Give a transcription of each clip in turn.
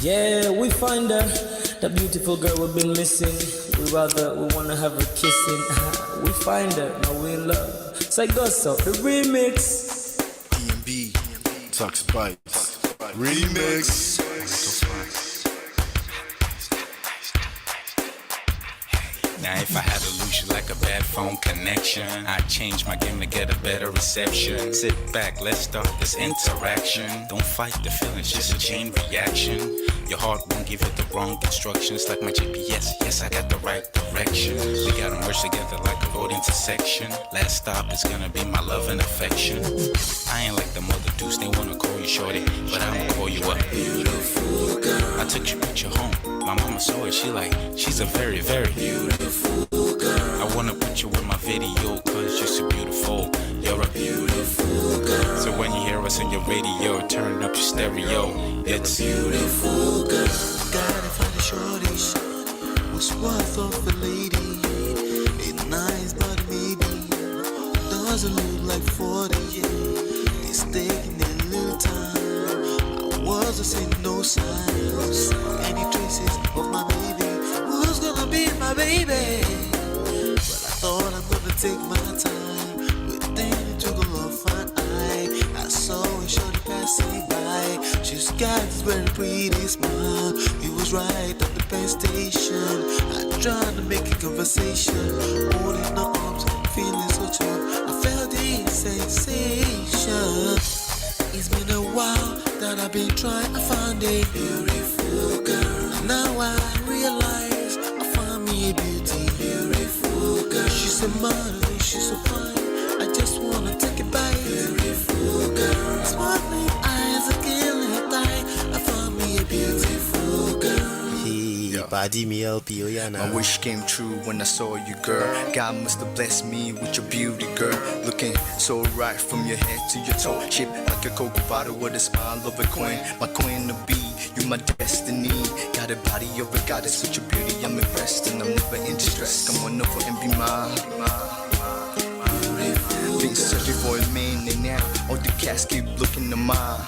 Yeah, we find her, the beautiful girl we've been missing. We wanna have her kissing. We find her, now we in love. So I got so the remix. EMB, Tux Bites, remix. Now if I had to lose you like a bad phone connection, I'd change my game to get a better reception. Sit back, let's start this interaction. Don't fight the feelings, just a chain reaction. Your heart won't give it the wrong instructions. Like my GPS, yes I got the right direction. We gotta merge together like a road intersection. Last stop is gonna be my love and affection. I ain't like the mother dudes, they wanna call you shorty, but I'ma call you a beautiful girl. I took your picture home, my mama saw it, she's a very, very beautiful girl. I wanna put you in my video, cause you're so beautiful. You're a beautiful girl. So when you hear us on your radio, turn up your stereo. It's beautiful girl. Gotta find a shorty who's worth of a lady. It's nice but maybe doesn't look like 40. It's taking a little time. I wasn't seeing no signs, any traces of my baby. Who's gonna be my baby? But I thought I'm gonna take my time. Within it took a long fine eye. I saw a shorty passing by. She's got this very pretty smile. It was right at the bus station. I tried to make a conversation, holding her arms, feeling so charmed. I felt the sensation. It's been a while that I've been trying to find a beautiful girl. Now I realize I found me a beautiful girl. She's a model, she's so fine. I just wanna take it by. Beautiful girl, sparkling eyes are killing tight. I found me a beautiful girl. Body me LP, oh yeah, My wish came true when I saw you, girl. God must have blessed me with your beauty, girl. Looking so right from your head to your toe, shaped like a Coke bottle with a smile of a queen. My queen to be, you my destiny. Got a body of a goddess with your beauty. I'm impressed and I'm never in distress. Come on over and be mine. Been searching for a man and now all the cats keep looking to mine.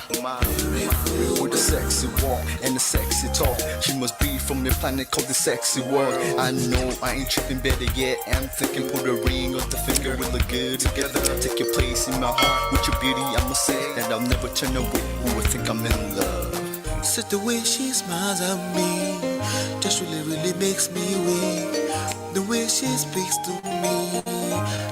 With a sexy walk and a sexy talk, she must be from a planet called the sexy world. I know I ain't tripping, better yet I'm thinking put a ring on the finger, we look good together. Take your place in my heart with your beauty, I'ma say that I'll never turn away. Who would think I'm in love? So the way she smiles at me just really makes me weak. The way she speaks to me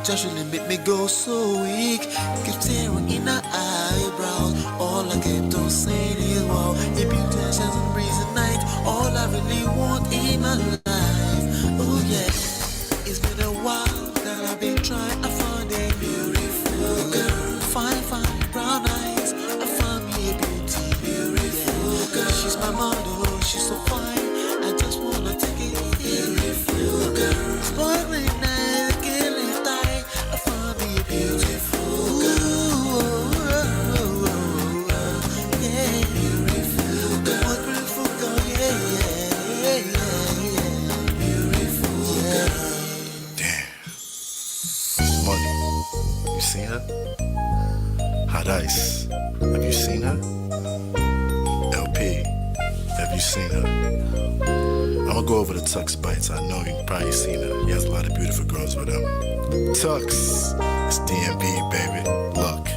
just really make me go so weak. Keep staring in her eyebrows. All I kept on saying is wow. Your beauty shines and breeze at night. All I really want in my life. Oh yeah. It's been a while that I've been trying to find a beautiful girl. Fine, brown eyes. I found me a beautiful girl. She's my model, she's so fine. I just wanna take it. Beautiful girl. Sparkling eyes, killing tight. I found me a beautiful girl. Yeah, beautiful girl. Beautiful girl, yeah. Beautiful girl. Damn. Money. You seen her? Hot Ice. Have you seen her? LP. Have you seen her? I'ma go over to Tux Bites. I know you've probably seen her. He has a lot of beautiful girls with him. Tux, it's DMB, baby. Look.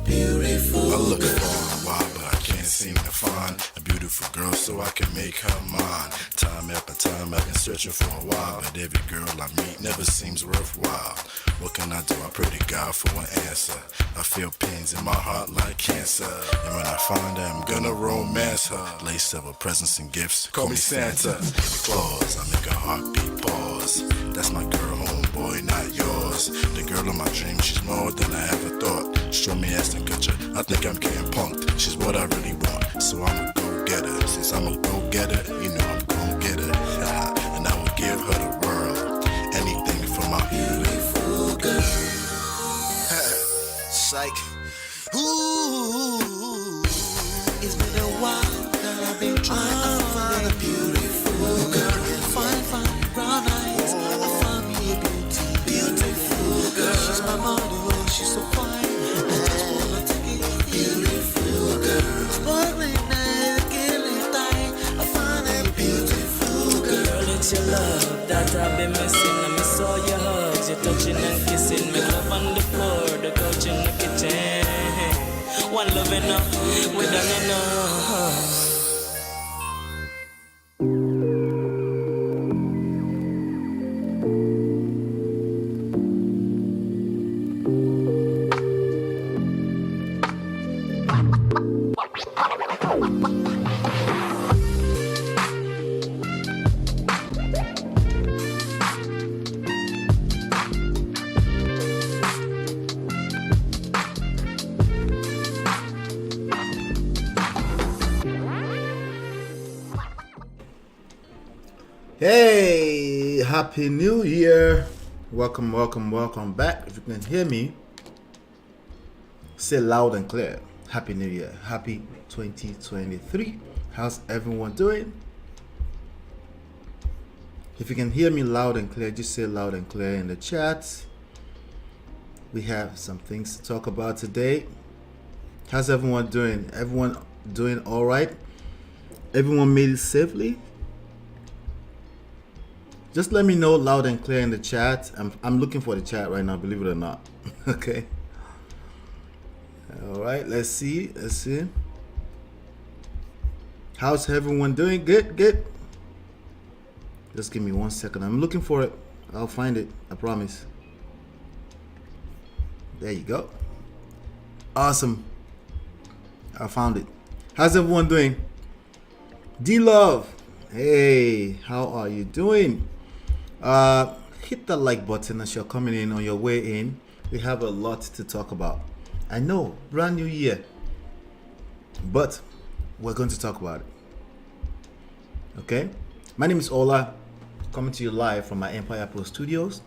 Beautiful. I look for a while, but I can't seem to find a beautiful girl so I can make her mine. Time after time I've been searching for a while, but every girl I meet never seems worthwhile. What can I do? I pray to God for an answer. I feel pains in my heart like cancer, and when I find her, I'm gonna romance her. Lace of her presents and gifts, call me Santa. Claus, I make a heartbeat pause. That's my girl, homeboy, not yours. The girl of my dreams, she's more than I ever thought. Show me ass and picture, I think I'm getting punked. She's what I really want, so I'ma go get her. Since I'm a go getter, you know I'm gon' get her. And I will give her the world, anything for my beautiful girl. Psych. Ooh. It's been a while that I've been trying to find a beautiful girl. Fine, brown eyes. I found me a beautiful girl. She's my model, she's so fine. I just wanna take it. Beautiful girl. Sparkling eyes, killing time. it's your love that I've been missing. I miss all your hugs, your touching and kissing. Make love on the floor, the couch in the kitchen. One love enough, we done enough. Hey, happy new year. Welcome back. If you can hear me, say loud and clear, happy new year, happy 2023. How's everyone doing? If you can hear me loud and clear, just say loud and clear in the chat. We have some things to talk about today. How's everyone doing? Everyone doing all right? Everyone made it safely? Just let me know loud and clear in the chat. I'm looking for the chat right now, believe it or not. Okay. All right, let's see. How's everyone doing? Good. Just give me 1 second. I'm looking for it. I'll find it. I promise. There you go. Awesome. I found it. How's everyone doing? D-Love. Hey, how are you doing? Hit that like button as you're coming in on your way in. We have a lot to talk about. I know, brand new year, but we're going to talk about it. Okay, my name is Ola, coming to you live from my Empire Pro Studios.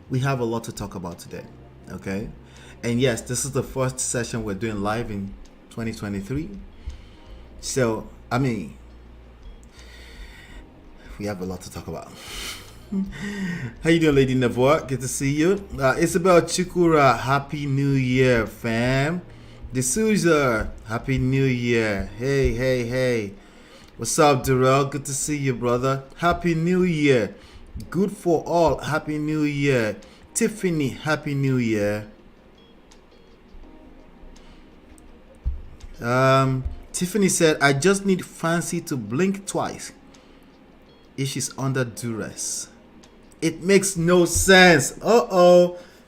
We have a lot to talk about today. Okay, and yes, this is the first session we're doing live in 2023. So, I mean, we have a lot to talk about. How you doing, Lady Nevoa? Good to see you. Isabel Chikura, happy new year, fam. D'Souza, happy new year. Hey. What's up, Darrell? Good to see you, brother. Happy new year. Good for all. Happy new year. Tiffany, happy new year. Tiffany said, I just need Fancy to blink twice if she's under duress. It makes no sense.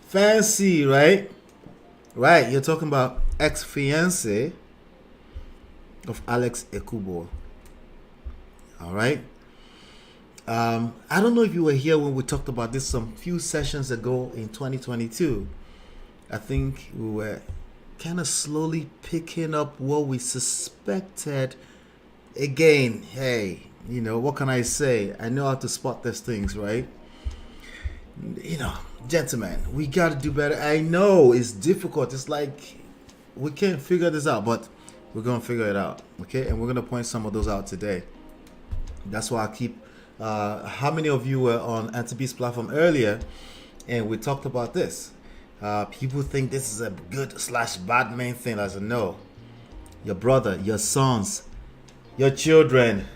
Fancy, right? Right, you're talking about ex-fiance of ALEX EKUBO. All right. I don't know if you were here when we talked about this some few sessions ago in 2022. I think we were kind of slowly picking up what we suspected. Again, hey, you know, what can I say? I know how to spot these things, right? You know, gentlemen, we got to do better. I know it's difficult. It's like we can't figure this out, but we're going to figure it out, okay? And we're going to point some of those out today. That's why I keep... how many of you were on Antibe's platform earlier and we talked about this? People think this is a good/bad main thing. I said, no. Your brother, your sons, your children,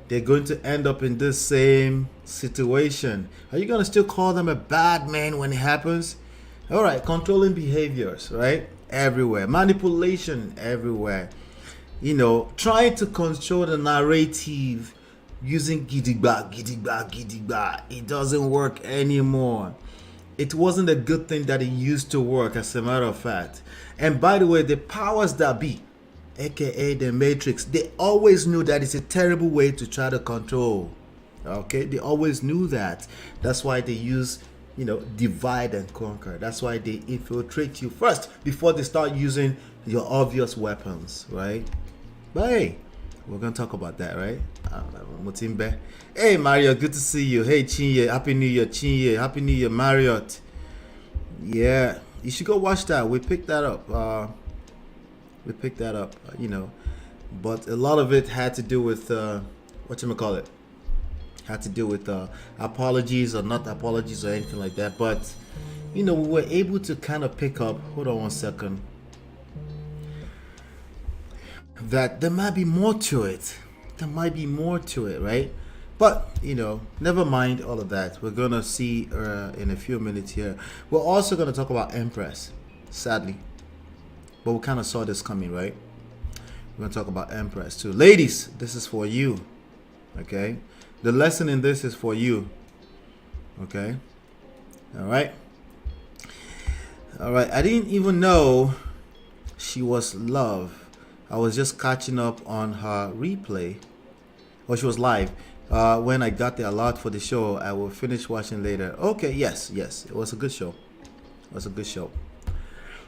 they're going to end up in this same situation. Are you going to still call them a bad man when it happens? All right, controlling behaviors, right? Everywhere. Manipulation everywhere. You know, trying to control the narrative using gidigba. It doesn't work anymore. It wasn't a good thing that it used to work, as a matter of fact. And by the way, the powers that be, aka the Matrix, they always knew that it's a terrible way to try to control. Okay, they always knew that. That's why they use, you know, divide and conquer. That's why they infiltrate you first before they start using your obvious weapons, right? But hey, we're gonna talk about that, right? Mutimbe. Hey Mario, good to see you. Hey Chinye, happy new year, Chinye, happy new year, Marriott. Yeah, you should go watch that. We picked that up. You know, but a lot of it had to do with whatchamacallit. Had to do with apologies or not apologies or anything like that. But you know, we were able to kind of pick up. Hold on 1 second. That there might be more to it. There might be more to it, right? But never mind all of that. We're gonna see in a few minutes here. We're also gonna talk about Empress, sadly, but we kind of saw this coming, right? We're gonna talk about Empress too. Ladies, this is for you. Okay, the lesson in this is for you. Okay, all right. I didn't even know she was love. I was just catching up on her replay. Or she was live. When I got the alert for the show, I will finish watching later. Okay, yes, it was a good show.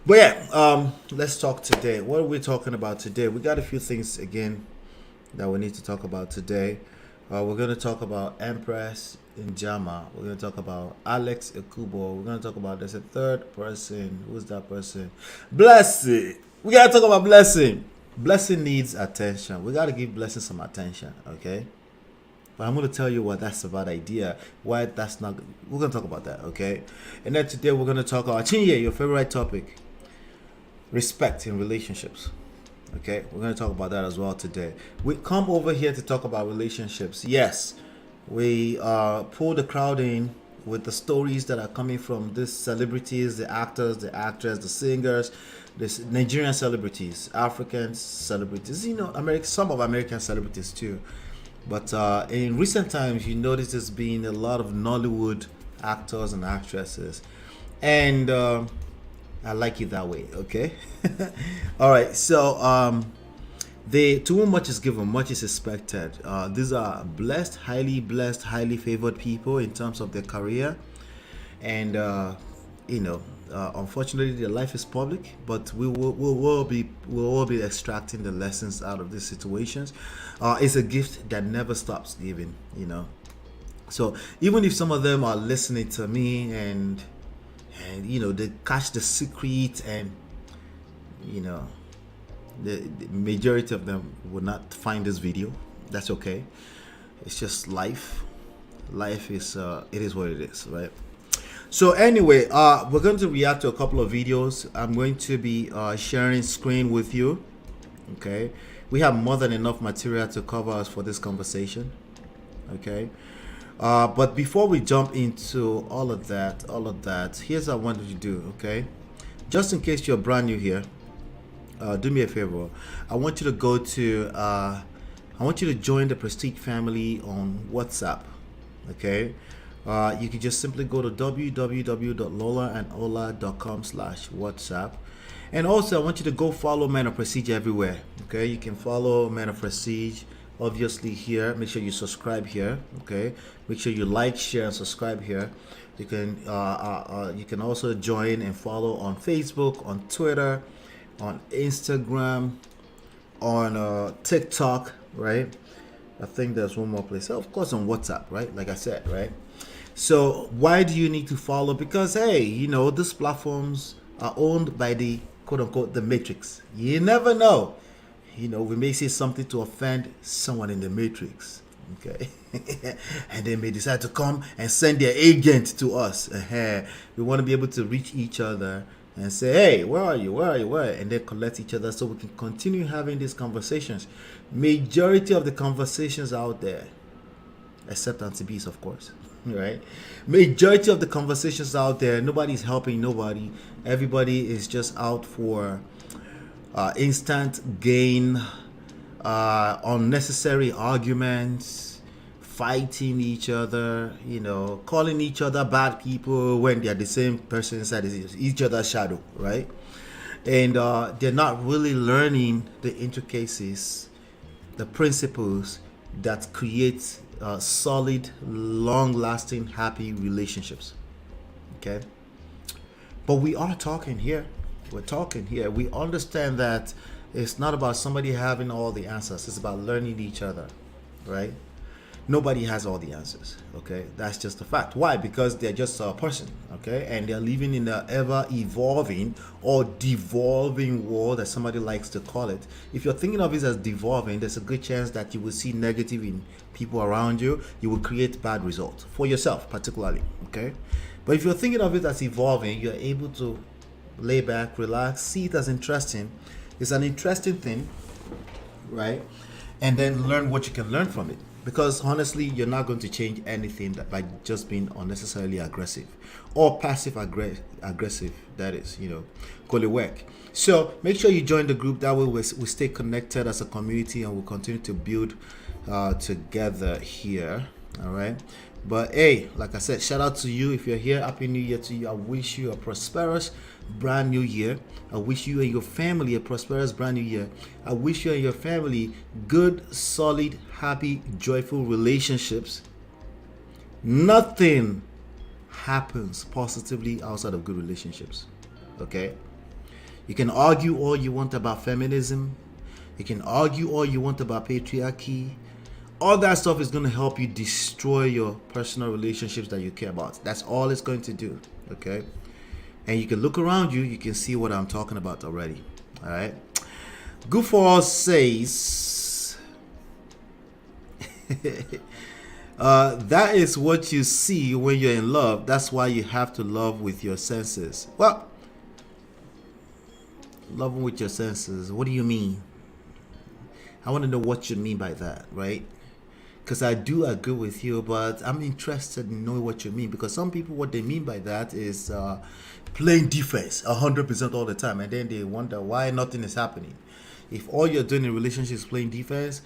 But yeah, let's talk today. What are we talking about today? We got a few things again that we need to talk about today. We're going to talk about Empress NJAMAH. We're going to talk about ALEX EKUBO. We're going to talk about, there's a third person. Who's that person? Blessing. We got to talk about Blessing. Blessing needs attention. We got to give Blessing some attention, okay? But I'm going to tell you what that's a bad idea. Why that's not. We're going to talk about that, okay? And then today we're going to talk about Chinye, your favorite topic. Respect in relationships. Okay, we're going to talk about that as well today. We come over here to talk about relationships. Yes, we pull the crowd in with the stories that are coming from these celebrities, the actors, the actresses, the singers, the Nigerian celebrities, African celebrities, some of American celebrities too. But in recent times, you notice there's been a lot of Nollywood actors and actresses. And I like it that way, okay? All right, so to whom much is given, much is expected. These are blessed, highly favored people in terms of their career. And, unfortunately, their life is public, but we'll all be extracting the lessons out of these situations. It's a gift that never stops giving, So even if some of them are listening to me and they catch the secret, and the majority of them will not find this video, that's okay. It's just life. Life is it is what it is, right? So anyway, we're going to react to a couple of videos. I'm going to be sharing screen with you. Okay, we have more than enough material to cover us for this conversation. Okay, but before we jump into all of that, here's what I wanted to do. Okay, just in case you're brand new here, do me a favor. I want you to go to I want you to join the Prestige family on WhatsApp. Okay, you can just simply go to www.lolaandola.com/WhatsApp. And also, I want you to go follow Men of Prestige everywhere. Okay, you can follow Men of Prestige, obviously here. Make sure you subscribe here. Okay, make sure you like, share, and subscribe here. You can also join and follow on Facebook, on Twitter, on Instagram, on TikTok, right? I think there's one more place. Of course, on WhatsApp, right? Like I said, right? So why do you need to follow? Because hey, these platforms are owned by the quote unquote the matrix. You never know. We may say something to offend someone in the matrix. Okay. And they may decide to come and send their agent to us. We want to be able to reach each other and say, hey, where are you? And then collect each other so we can continue having these conversations. Majority of the conversations out there, except Anti-Beast, of course, right? Majority of the conversations out there, nobody's helping nobody. Everybody is just out for instant gain, unnecessary arguments, fighting each other, calling each other bad people when they're the same person inside each other's shadow, right? And they're not really learning the intricacies, the principles that create solid, long-lasting, happy relationships. Okay? But we are talking here. We're talking here. We understand that it's not about somebody having all the answers. It's about learning each other, right? Nobody has all the answers, okay? That's just a fact. Why? Because they're just a person, okay? And they're living in an ever-evolving or devolving world, as somebody likes to call it. If you're thinking of it as devolving, there's a good chance that you will see negative in people around you. You will create bad results for yourself, particularly, okay? But if you're thinking of it as evolving, you're able to lay back, relax, see it as interesting. It's an interesting thing, right? And then learn what you can learn from it. Because honestly, you're not going to change anything by just being unnecessarily aggressive or passive aggressive. That is, call it work. So make sure you join the group. That way we stay connected as a community, and we'll continue to build together here. All right. But hey, like I said, shout out to you if you're here. Happy New Year to you. I wish you a prosperous brand new year. I wish you and your family a prosperous brand new year. I wish you and your family good, solid, happy, joyful relationships. Nothing happens positively outside of good relationships. Okay? You can argue all you want about feminism. You can argue all you want about patriarchy. All that stuff is going to help you destroy your personal relationships that you care about. That's all it's going to do. Okay? And you can look around you, you can see what I'm talking about already. All right. Good for All says, that is what you see when you're in love. That's why you have to love with your senses. Well, loving with your senses, what do you mean? I want to know what you mean by that, right? Because I do agree with you, but I'm interested in knowing what you mean. Because some people, what they mean by that is playing defense 100% all the time, and then they wonder why nothing is happening. If all you're doing in relationships is playing defense,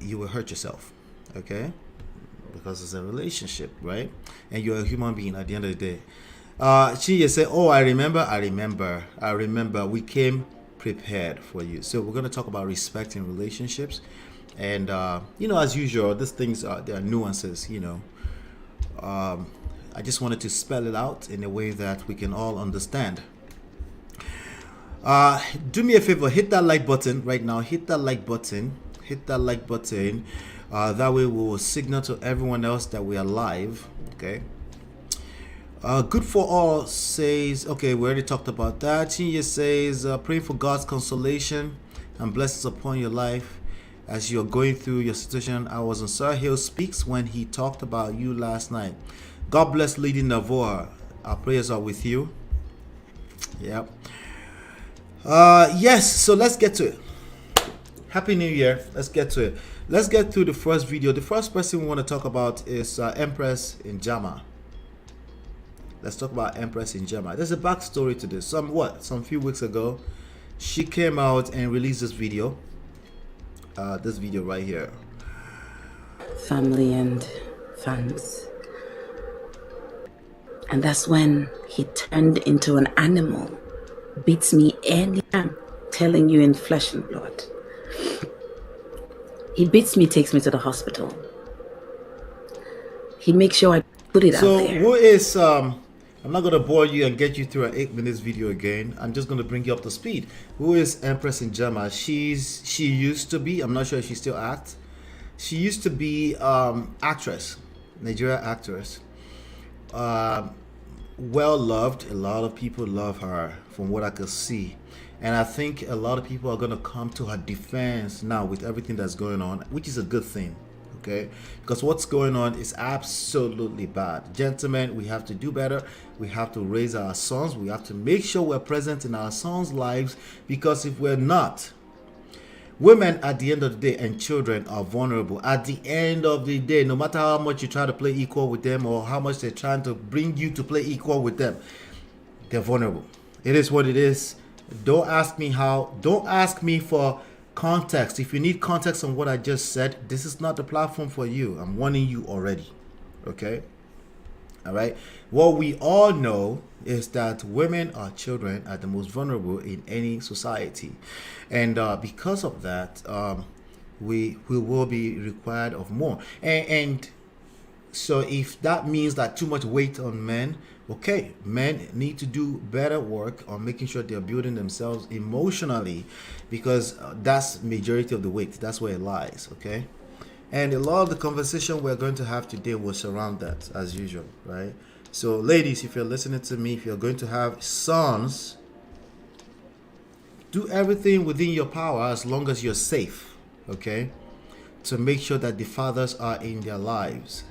you will hurt yourself, okay? Because it's a relationship, right? And you're a human being at the end of the day. She said, "Oh, I remember. We came prepared for you." So we're going to talk about respect in relationships, and as usual, these things there are nuances. I just wanted to spell it out in a way that we can all understand. Do me a favor, hit that like button right now. Hit that like button. That way we will signal to everyone else that we are live. Okay. Good for All says, okay, we already talked about that. Chinya says, praying for God's consolation and blessings upon your life as you're going through your situation. I was on Sir Hill Speaks when he talked about you last night. God bless Lady Navoa. Our prayers are with you. Yep. Yes, so let's get to it. Happy New Year. Let's get to it. Let's get through the first video. The first person we want to talk about is Empress Njamah. Let's talk about Empress Njamah. There's a backstory to this. Some few weeks ago, she came out and released this video. This video right here. Family and fans. And that's when he turned into an animal. Beats me anytime, telling you in flesh and blood. He beats me, takes me to the hospital. He makes sure I put it out there. So who is I'm not gonna bore you and get you through an 8 minutes video again. I'm just gonna bring you up to speed. Who is Empress Njamah? She used to be, I'm not sure if she still acts. She used to be actress, Nigeria actress. Well loved. A lot of people love her from what I could see. And I think a lot of people are gonna come to her defense now with everything that's going on, which is a good thing. Okay, because what's going on is absolutely bad. Gentlemen, we have to do better. We have to raise our sons. We have to make sure we're present in our sons' lives, because if we're not, women at the end of the day and children are vulnerable. At the end of the day, no matter how much you try to play equal with them or how much they're trying to bring you to play equal with them, they're vulnerable. It is what it is. Don't ask me how. Don't ask me for context. If you need context on what I just said, this is not the platform for you. I'm warning you already. Okay? All right? What we all know is that women or children are the most vulnerable in any society. And because of that, we will be required of more. And so if that means that too much weight on men, okay, men need to do better work on making sure they're building themselves emotionally, because that's majority of the weight. That's where it lies, okay? And a lot of the conversation we're going to have today will surround that, as usual, right? So ladies, if you're listening to me, if you're going to have sons, do everything within your power as long as you're safe, okay, to make sure that the fathers are in their lives.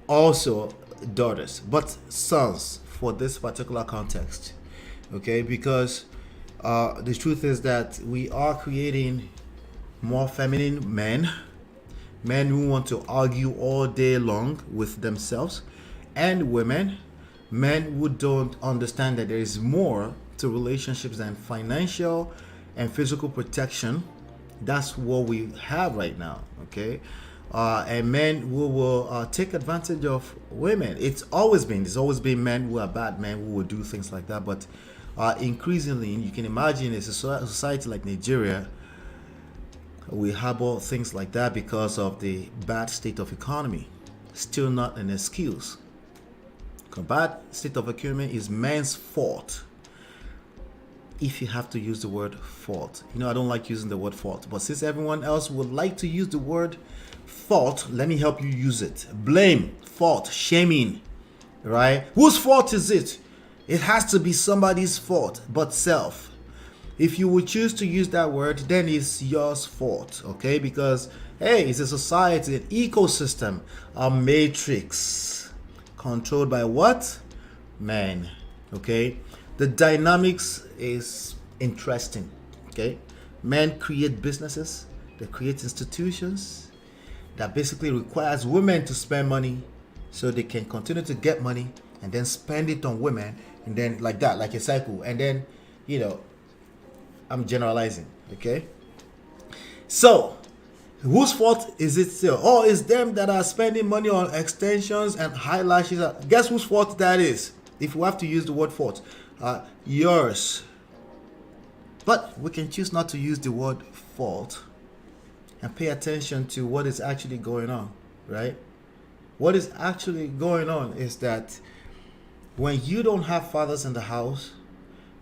Also daughters, but sons for this particular context, okay, because the truth is that we are creating more feminine men, men who want to argue all day long with themselves, and women, men who don't understand that there is more to relationships than financial and physical protection. That's what we have right now, okay? And men who will take advantage of women. There's always been men who are bad men who will do things like that. But increasingly, you can imagine a society like Nigeria, we harbor things like that because of the bad state of economy. Still not an excuse. A bad state of economy is men's fault. If you have to use the word fault. I don't like using the word fault, but since everyone else would like to use the word fault, let me help you use it. Blame, fault, shaming, right? Whose fault is it? It has to be somebody's fault but self. If you would choose to use that word, then it's yours fault, okay? Because, hey, it's a society, an ecosystem, a matrix controlled by what? Men, okay? The dynamics is interesting, okay? Men create businesses, they create institutions that basically requires women to spend money so they can continue to get money and then spend it on women, and then like that, like a cycle. And then, I'm generalizing, okay? So, whose fault is it still? Oh, it's them that are spending money on extensions and eyelashes. Guess whose fault that is? If we have to use the word fault, yours. But we can choose not to use the word fault and pay attention to what is actually going on, right? What is actually going on is that when you don't have fathers in the house,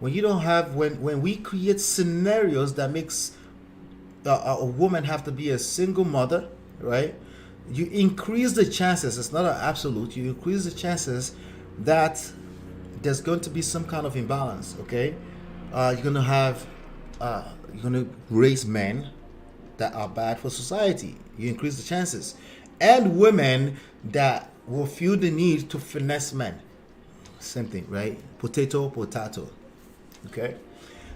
when we create scenarios that makes a woman have to be a single mother, right? You increase the chances, it's not an absolute, you increase the chances that there's going to be some kind of imbalance, okay? You're going to raise men that are bad for society. You increase the chances. And women that will feel the need to finesse men. Same thing, right? Potato. Okay?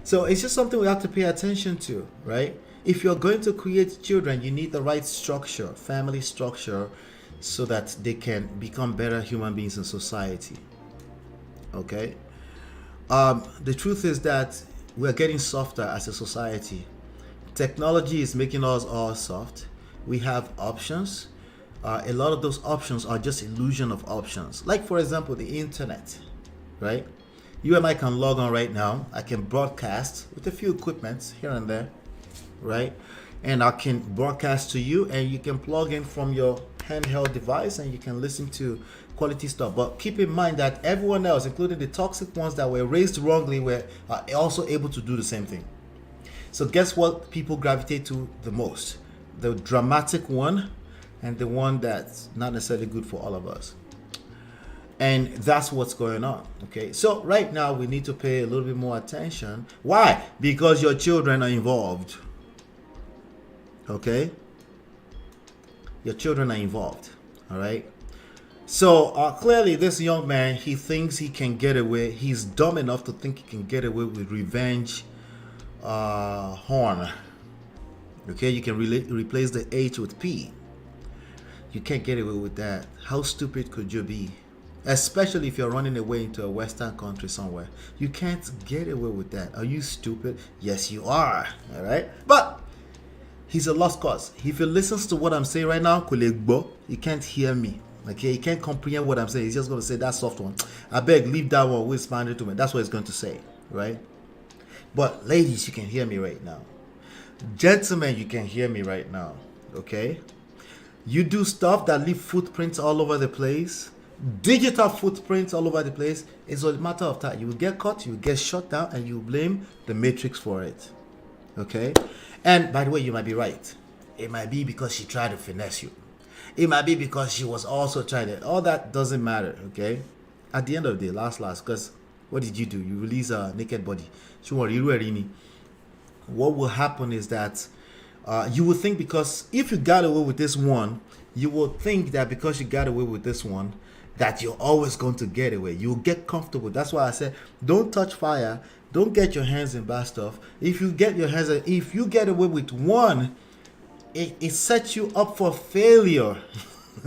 So it's just something we have to pay attention to, right? If you're going to create children, you need the right structure, family structure, so that they can become better human beings in society. Okay? The truth is that we're getting softer as a society. Technology is making us all soft. We have options. A lot of those options are just illusion of options. Like, for example, the internet, right? You and I can log on right now. I can broadcast with a few equipments here and there, right? And I can broadcast to you, and you can plug in from your handheld device and you can listen to quality stuff. But keep in mind that everyone else, including the toxic ones that were raised wrongly, were also able to do the same thing. So guess what people gravitate to the most? The dramatic one and the one that's not necessarily good for all of us. And that's what's going on, okay? So right now we need to pay a little bit more attention. Why? Because your children are involved, okay? Your children are involved, all right? So clearly this young man, he thinks he can get away. He's dumb enough to think he can get away with revenge horn. Okay, you can replace the H with P. You can't get away with that. How stupid could you be? Especially if you're running away into a Western country somewhere. You can't get away with that. Are you stupid? Yes, you are. All right? But he's a lost cause. If he listens to what I'm saying right now, he can't hear me. Okay, he can't comprehend what I'm saying. He's just going to say that soft one. I beg, leave that one. We'll find it to me. That's what he's going to say. Right? But ladies, you can hear me right now. Gentlemen, you can hear me right now. Okay? You do stuff that leave footprints all over the place. Digital footprints all over the place. It's a matter of time. You will get caught, you will get shut down, and you blame the matrix for it. Okay? And by the way, you might be right. It might be because she tried to finesse you. It might be because she was also trying to. All that doesn't matter. Okay? At the end of the day, last, because what did you do? You release a naked body. What will happen is that you will think, because if you got away with this one, you will think that because you got away with this one, that you're always going to get away. You'll get comfortable. That's why I said, don't touch fire. Don't get your hands in bad stuff. If you get away with one, it sets you up for failure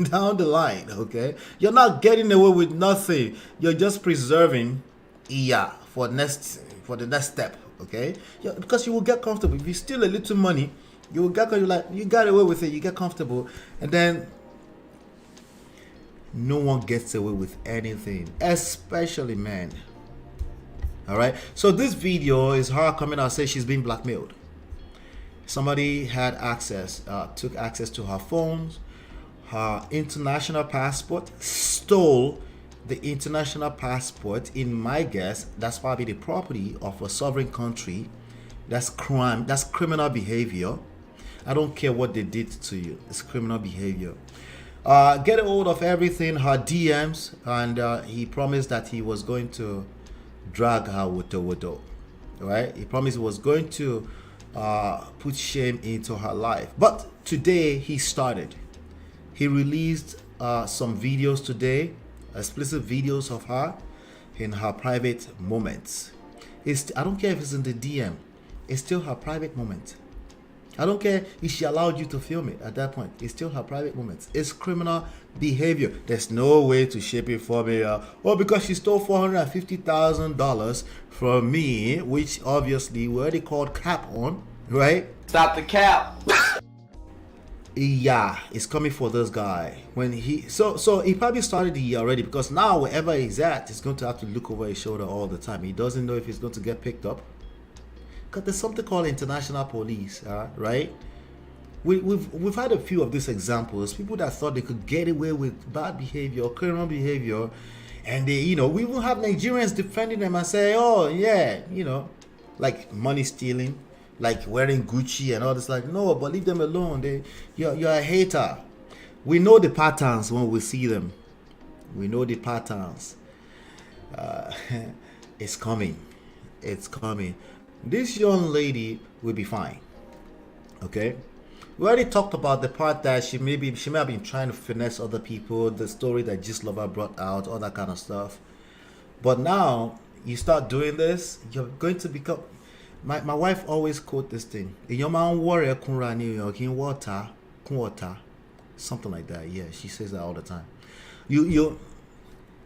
down the line. Okay, you're not getting away with nothing. You're just preserving for the next step. Okay, because you will get comfortable. If you steal a little money, you will get, you got away with it. You get comfortable, and then no one gets away with anything, especially men. All right, so this video is her coming out, say she's being blackmailed. Somebody had access, took access to her phones, her international passport, stole the international passport. In my guess, that's probably the property of a sovereign country. That's crime. That's criminal behavior. I don't care what they did to you. It's criminal behavior. Get a hold of everything, her DMs, and he promised that he was going to drag her woto. Right? He promised he was going to put shame into her life. But today he started. He released some videos today, explicit videos of her in her private moments. I don't care if it's in the DM. It's still her private moment. I don't care if she allowed you to film it at that point. It's still her private moments. It's criminal behavior. There's no way to shape it for me. Because she stole $450,000 from me, which obviously we already called cap on, right? Stop the cap. Yeah, it's coming for this guy. When so he probably started the year already, because now wherever he's at, he's going to have to look over his shoulder all the time. He doesn't know if he's going to get picked up. Because there's something called international police, right? We've had a few of these examples. People that thought they could get away with bad behavior, criminal behavior, and they, we will have Nigerians defending them and say, oh yeah, like money stealing, like wearing Gucci and all this. Like, no, but leave them alone. You're a hater. We know the patterns when we see them. We know the patterns. It's coming. It's coming. This young lady will be fine. Okay, we already talked about the part that she may have been trying to finesse other people, the story that Gislova brought out, all that kind of stuff. But now you start doing this, you're going to become. My wife always quote this thing: water, something like that. Yeah, she says that all the time.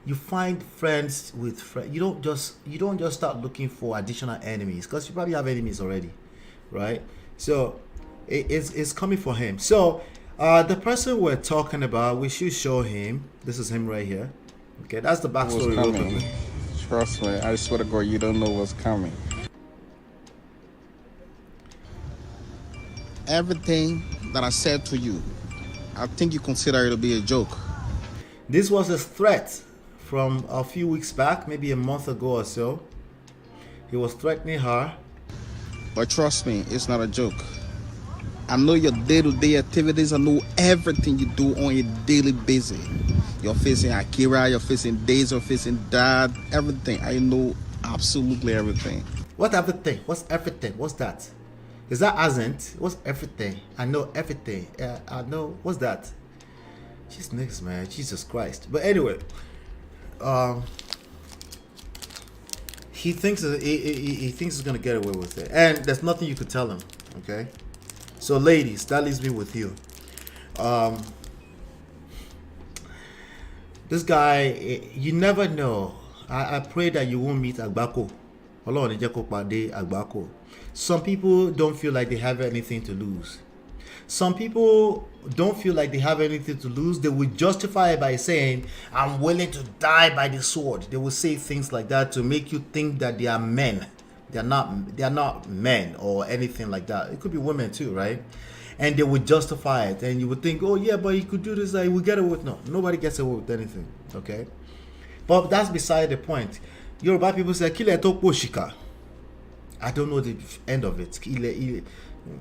You find friends with friends. You don't just start looking for additional enemies, because you probably have enemies already, right? So it's coming for him. So the person we're talking about, we should show him. This is him right here. Okay, that's the backstory. Trust me, I swear to God, you don't know what's coming. Everything that I said to you, I think you consider it to be a joke. This was a threat from a few weeks back, maybe a month ago or so. He was threatening her. But trust me, it's not a joke. I know your day-to-day activities. I know everything you do on a daily basis. You're facing Akira, you're facing Days, you're facing Dad, everything. I know absolutely everything. What everything? What's everything? What's that? Is that Azent? What's everything? I know everything. I know. What's that? She's next, man. Jesus Christ. But anyway, he thinks he's gonna get away with it, and there's nothing you could tell him. Okay, so ladies, that leaves me with you. This guy, you never know. I pray that you won't meet Agbako. Some people don't feel like they have anything to lose. Some people don't feel like they have anything to lose. They will justify it by saying, I'm willing to die by the sword. They will say things like that to make you think that they are men. They are not men or anything like that. It could be women too, right? And they would justify it. And you would think, oh yeah, but he could do this. He would get away with. No, nobody gets away with anything. Okay? But that's beside the point. Yoruba people say, Kile topo shika. I don't know the end of it.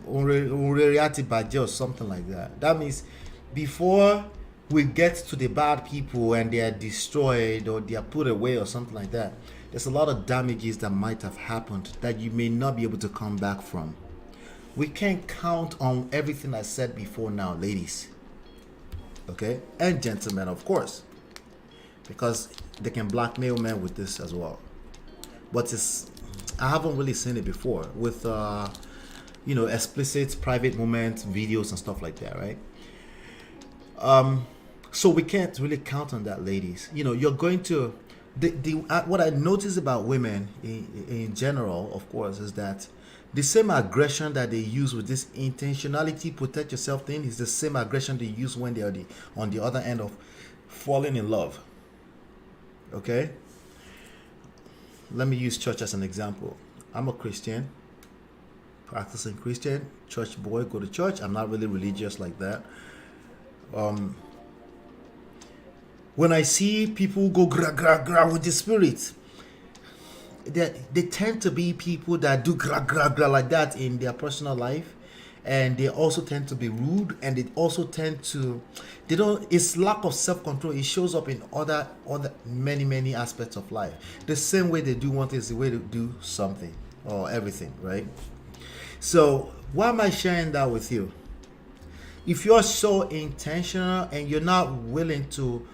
Or something like that. That means before we get to the bad people and they are destroyed or they are put away or something like that, there's a lot of damages that might have happened that you may not be able to come back from. We can't count on everything I said before now, ladies. Okay? And gentlemen, of course. Because they can blackmail men with this as well. But I haven't really seen it before with explicit private moments, videos and stuff like that, right? So we can't really count on that, ladies. You're going to what I notice about women in general, of course, is that the same aggression that they use with this intentionality protect yourself thing is the same aggression they use when they are on the other end of falling in love. Okay, let me use church as an example. I'm a Christian, practicing Christian, church boy, go to church. I'm not really religious like that. When I see people go gra gra gra with the spirit, they tend to be people that do gra gra gra like that in their personal life, and they also tend to be rude, and they also tend to, it's lack of self-control. It shows up in other many aspects of life. The same way they do one thing is the way to do something or everything, right? So why am I sharing that with you? If you're so intentional and you're not willing to,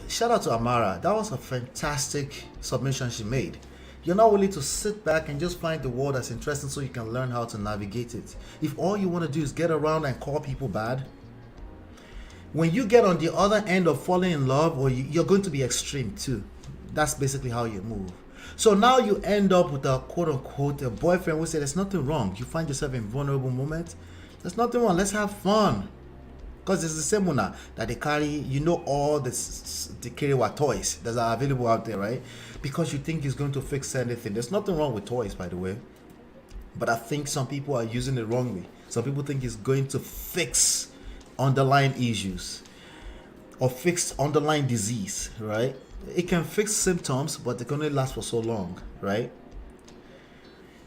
shout out to Amara, that was a fantastic submission she made. You're not willing to sit back and just find the word that's interesting so you can learn how to navigate it. If all you want to do is get around and call people bad, when you get on the other end of falling in love, or you're going to be extreme too. That's basically how you move. So now you end up with a quote unquote a boyfriend who said there's nothing wrong. You find yourself in vulnerable moments. There's nothing wrong. Let's have fun. Because it's the same one that they carry, all the Kerewa toys that are available out there, right? Because you think it's going to fix anything. There's nothing wrong with toys, by the way. But I think some people are using it wrongly. Some people think it's going to fix underlying issues or fix underlying disease, right? It can fix symptoms, but it can only last for so long, right?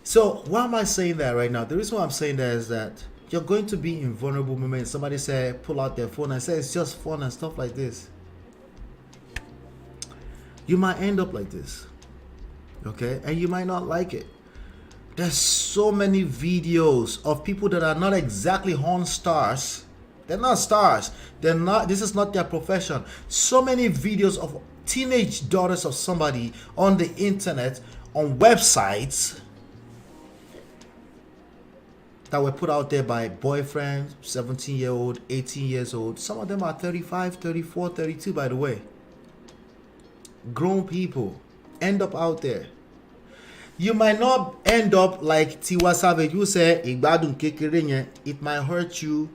So why am I saying that right now? The reason why I'm saying that is that you're going to be in vulnerable moments. Somebody say, pull out their phone and say it's just fun and stuff like this. You might end up like this, okay? And you might not like it. There's so many videos of people that are not exactly horn stars. They're not stars. They're not. This is not their profession. So many videos of teenage daughters of somebody on the internet, on websites, that were put out there by boyfriends, 17-year-old, 18 years old. Some of them are 35, 34, 32, by the way. Grown people end up out there. You might not end up like Tiwa Savage, who said, it might hurt you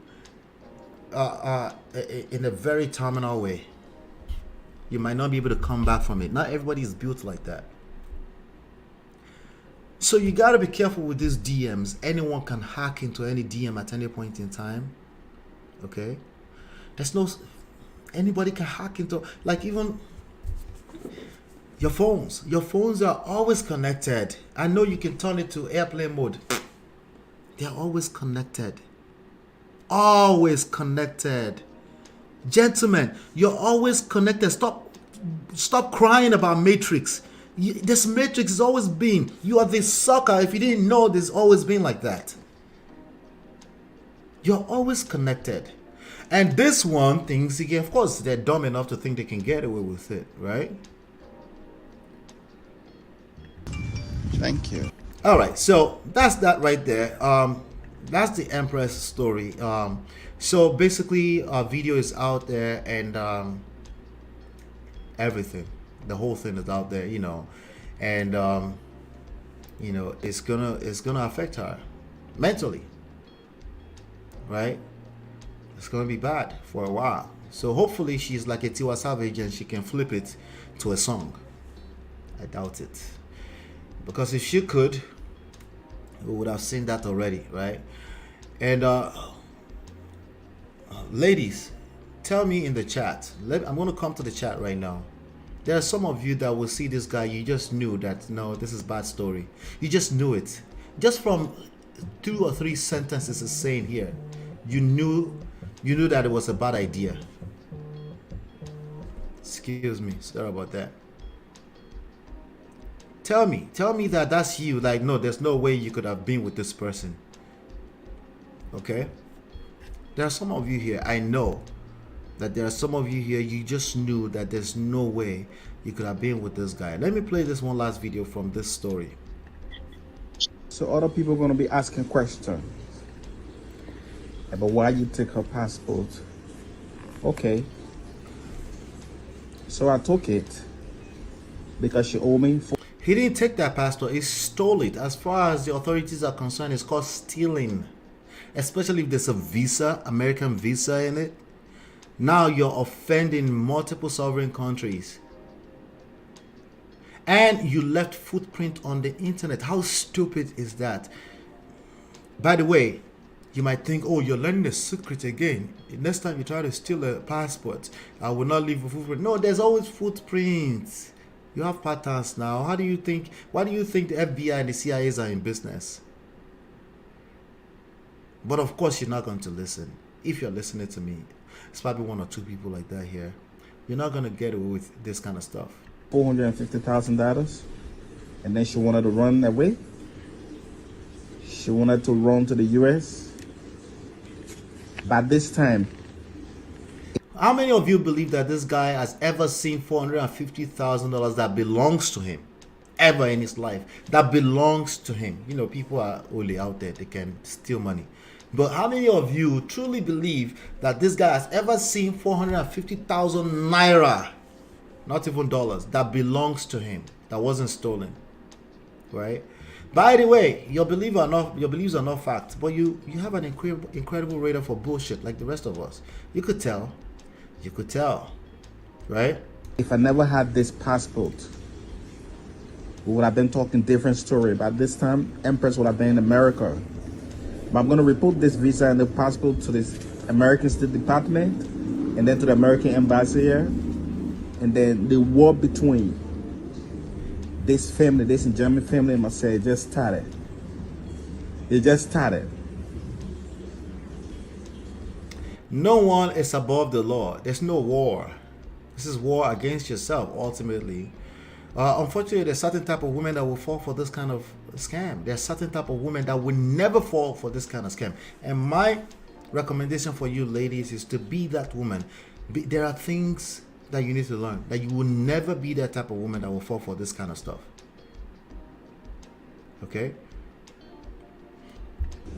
in a very terminal way. You might not be able to come back from it. Not everybody is built like that. So you got to be careful with these DMs. Anyone can hack into any DM at any point in time. Okay? Anybody can hack into, like, even your phones. Your phones are always connected. I know you can turn it to airplane mode. They're always connected. Always connected. Gentlemen, you're always connected. Stop crying about Matrix. This matrix has always been. You are this sucker. If you didn't know, there's always been like that. You're always connected. And this one thinks, of course, they're dumb enough to think they can get away with it, right? Thank you. All right, so that's that right there. That's the Empress story. So basically, video is out there, and everything. The whole thing is out there, and it's gonna affect her mentally, right? It's gonna be bad for a while. So hopefully she's like a Tiwa Savage and she can flip it to a song. I doubt it, because if she could, we would have seen that already, right? And ladies, tell me in the chat. I'm gonna come to the chat right now. There are some of you that will see this guy, you just knew that, no, this is bad story. You just knew it. Just from 2 or 3 sentences it's saying here. You knew that it was a bad idea. Excuse me, sorry about that. Tell me that that's you. Like, no, there's no way you could have been with this person. Okay? There are some of you here, I know that there are some of you here, you just knew that there's no way you could have been with this guy. Let me play this one last video from this story. So other people are gonna be asking questions about why you take her passport. Okay. So I took it because she owed me. He didn't take that passport, he stole it. As far as the authorities are concerned, it's called stealing. Especially if there's a visa, American visa in it. Now you're offending multiple sovereign countries. And you left footprint on the internet. How stupid is that? By the way, you might think, oh, you're learning the secret again. Next time you try to steal a passport, I will not leave a footprint. No, there's always footprints. You have patterns now. Why do you think the FBI and the CIAs are in business? But of course, you're not going to listen. If you're listening to me, it's probably one or two people like that here. You're not going to get away with this kind of stuff. $450,000, and then she wanted to run away. She wanted to run to the US. By this time, how many of you believe that this guy has ever seen $450,000 that belongs to him, ever in his life, that belongs to him? You know, people are only out there, they can steal money. But how many of you truly believe that this guy has ever seen 450,000 naira, not even dollars, that belongs to him, that wasn't stolen, right? By the way, your beliefs are not facts, but you have an incredible radar for bullshit like the rest of us. You could tell, right? if I never had this passport, we would have been talking different story. By this time, Empress would have been in America. But I'm going to report this visa and the passport to this American State Department, and then to the American Embassy here. And then the war between this family, this German family and myself, just started. It just started. No one is above the law. There's no war. This is war against yourself, ultimately. Unfortunately, there's certain type of women that will fall for this kind of scam. There's certain type of women that will never fall for this kind of scam. And my recommendation for you ladies is to be that woman. There are things that you need to learn, that you will never be that type of woman that will fall for this kind of stuff. Okay?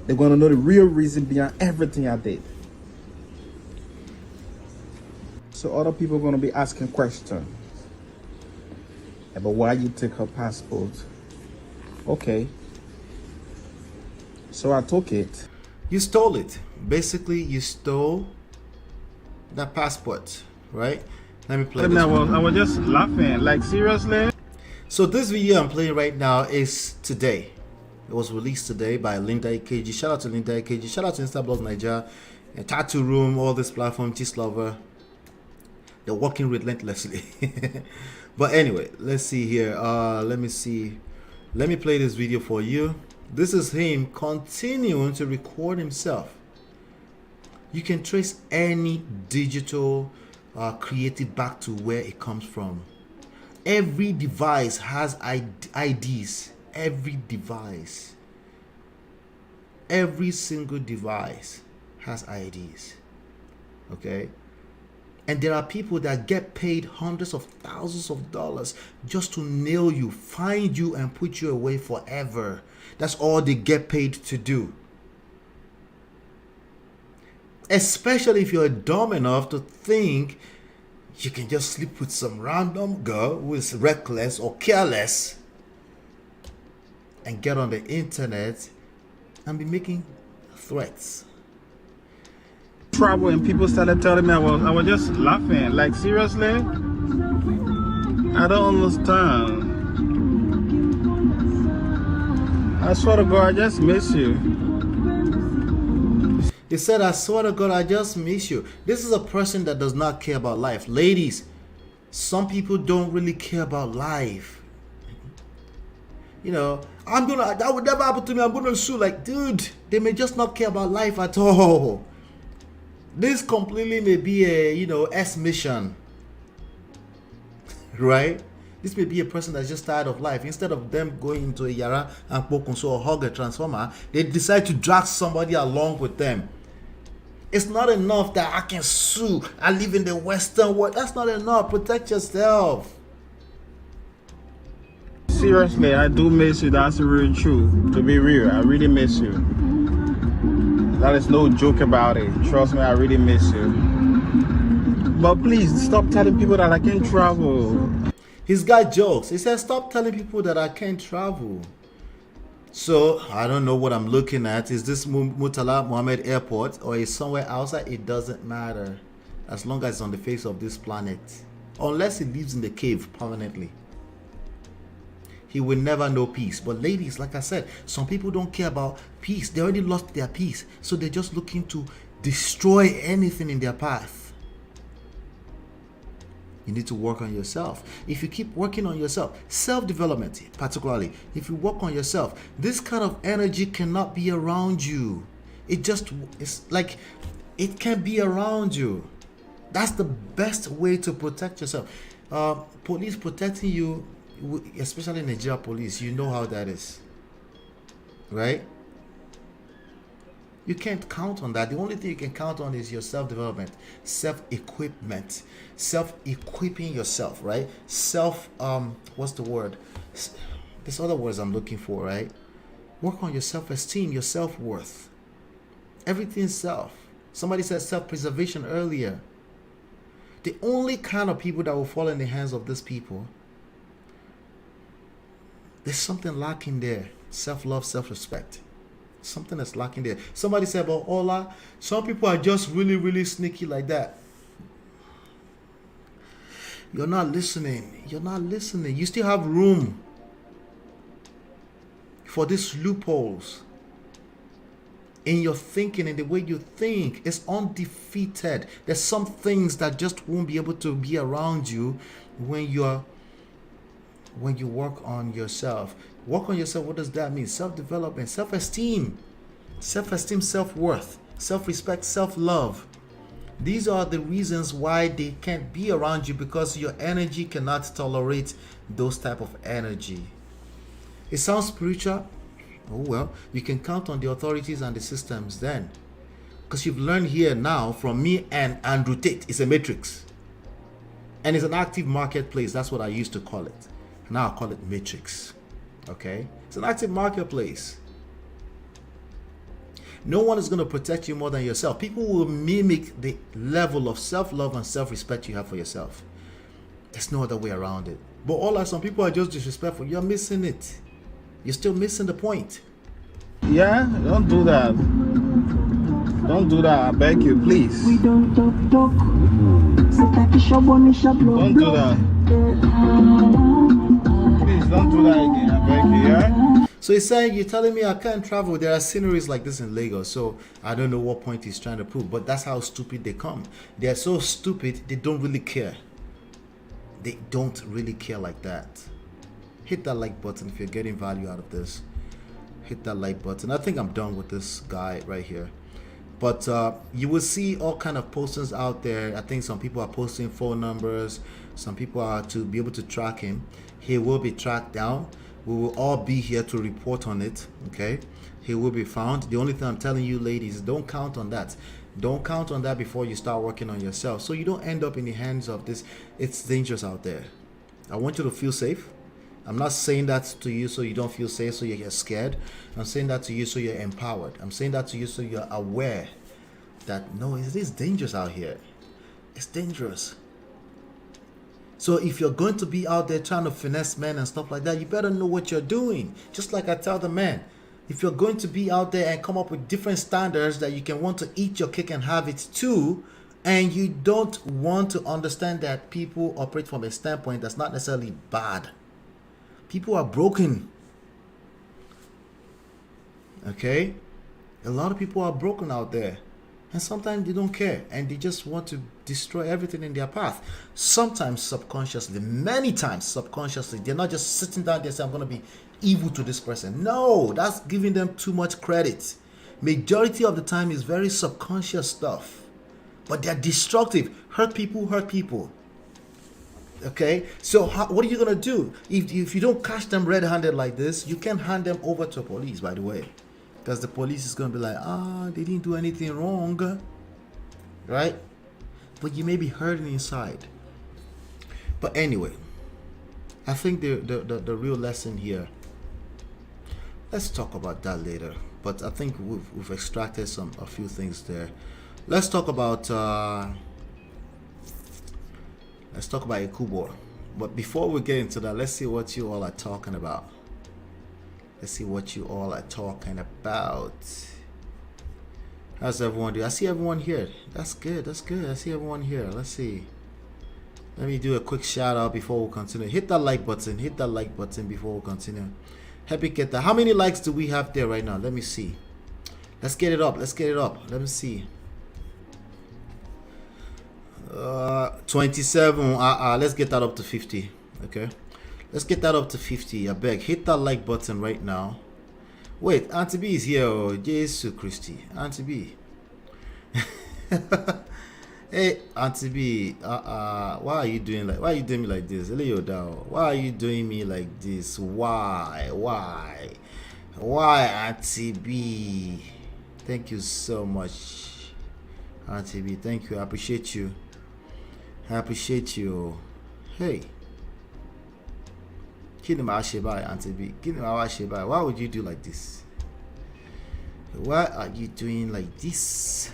They're going to know the real reason behind everything I did. So other people are going to be asking questions about why you took her passport. Okay. So I took it. You stole it. Basically, you stole that passport, right? Let me play this. I was just laughing. Like, seriously? So this video I'm playing right now is today. It was released today by Linda EKG. Shout out to Linda EKG. Shout out to Instablog Nigeria, Tattoo Room, all this platform, Cheese Lover. They're working relentlessly. But anyway, let's see here. Let me see. Let me play this video for you. This is him continuing to record himself. You can trace any digital creative back to where it comes from. Every device has IDs. Every device. Every single device has IDs. Okay? And there are people that get paid hundreds of thousands of dollars just to nail you, find you, and put you away forever. That's all they get paid to do. Especially if you're dumb enough to think you can just sleep with some random girl who is reckless or careless and get on the internet and be making threats. Trouble, and people started telling me I was just laughing. Like, seriously? I don't understand. I swear to God, I just miss you. He said, I swear to God, I just miss you. This is a person that does not care about life. Ladies, some people don't really care about life. You know, that would never happen to me. I'm gonna sue. Like, dude, they may just not care about life at all. This completely may be a, S mission. Right? This may be a person that's just tired of life. Instead of them going into a yara and pokunso or hug a transformer, they decide to drag somebody along with them. It's not enough that I can sue. I live in the Western world. That's not enough. Protect yourself. seriously, I do miss you. That's really true. To be real, I really miss you. That is no joke about it. Trust me, I really miss you. But please stop telling people that I can't travel. He's got jokes. He says, stop telling people that I can't travel. So, I don't know what I'm looking at. Is this Murtala Mohammed Airport or is somewhere outside? It doesn't matter. As long as it's on the face of this planet. Unless he lives in the cave permanently. He will never know peace. But ladies, like I said, some people don't care about peace. They already lost their peace. So they're just looking to destroy anything in their path. You need to work on yourself. If you keep working on yourself, self-development particularly, if you work on yourself, this kind of energy cannot be around you. It's like, it can't be around you. That's the best way to protect yourself. Police protecting you, especially Nigeria police, you know how that is. Right? You can't count on that. The only thing you can count on is your self-development, self-equipment, self-equipping yourself, right? What's the word? There's other words I'm looking for, right? Work on your self-esteem, your self-worth. Everything's self. Somebody said self-preservation earlier. The only kind of people that will fall in the hands of these people, there's something lacking there. Self-love, self-respect. Something that's lacking there. Somebody said about Ola, some people are just really, really sneaky like that. You're not listening. You're not listening. You still have room for these loopholes in your thinking, in the way you think. It's undefeated. There's some things that just won't be able to be around you when you work on yourself. Work on yourself. What does that mean? Self-development, self-esteem, self-worth, self-respect, self-love. These are the reasons why they can't be around you, because your energy cannot tolerate those type of energy. It sounds spiritual. Oh well, you can count on the authorities and the systems then, because you've learned here now from me and Andrew Tate. It's a matrix, and it's an active marketplace. That's what I used to call it. Now I call it matrix. Okay, it's an active marketplace. No one is going to protect you more than yourself. People will mimic the level of self-love and self-respect you have for yourself. There's no other way around it. But all some people are just disrespectful. You're missing it. You're still missing the point. Yeah, don't do that. Don't do that, I beg you, please. We don't talk. Don't do that. Please don't do that again, I beg you, yeah? So he's saying, you're telling me I can't travel. There are sceneries like this in Lagos. So I don't know what point he's trying to prove. But that's how stupid they come. They are so stupid, they don't really care. They don't really care like that. Hit that like button if you're getting value out of this. Hit that like button. I think I'm done with this guy right here. But you will see all kind of postings out there. I think some people are posting phone numbers. Some people are to be able to track him. He will be tracked down. We will all be here to report on it. Okay, he will be found. The only thing I'm telling you, ladies, don't count on that. Don't count on that before you start working on yourself, so you don't end up in the hands of this. It's dangerous out there. I want you to feel safe. I'm not saying that to you so you don't feel safe, so you get scared. I'm saying that to you so you're empowered. I'm saying that to you so you're aware that no, it is dangerous out here. It's dangerous. So if you're going to be out there trying to finesse men and stuff like that, you better know what you're doing. Just like I tell the men, if you're going to be out there and come up with different standards that you can want to eat your cake and have it too, and you don't want to understand that people operate from a standpoint that's not necessarily bad. People are broken. Okay? A lot of people are broken out there. And sometimes they don't care. And they just want to destroy everything in their path. Sometimes subconsciously. Many times subconsciously. They're not just sitting down there saying, I'm going to be evil to this person. No, that's giving them too much credit. Majority of the time is very subconscious stuff. But they're destructive. Hurt people, hurt people. Okay, so what are you gonna do if you don't catch them red-handed like this? You can hand them over to police, by the way, because the police is gonna be like, they didn't do anything wrong, right? But you may be hurting inside. But anyway, I think the real lesson here. Let's talk about that later. But I think we've extracted a few things there. Let's talk about Ekubo. But before we get into that, let's see what you all are talking about. Let's see what you all are talking about. How's everyone doing? I see everyone here. That's good. That's good. I see everyone here. Let's see. Let me do a quick shout out before we continue. Hit that like button. Hit that like button before we continue. Happy get that. How many likes do we have there right now? Let me see. Let's get it up. Let's get it up. Let me see. 27. Let's get that up to 50. Okay. Let's get that up to 50. I beg. Hit that like button right now. Wait, Auntie B is here. Oh, Jesus Christi. Auntie B. Hey, Auntie B. Why are you doing me like this? Why are you doing me like this? Why, Auntie B? Thank you so much, Auntie B. Thank you. I appreciate you. Hey. Auntie B. Why would you do like this? Why are you doing like this?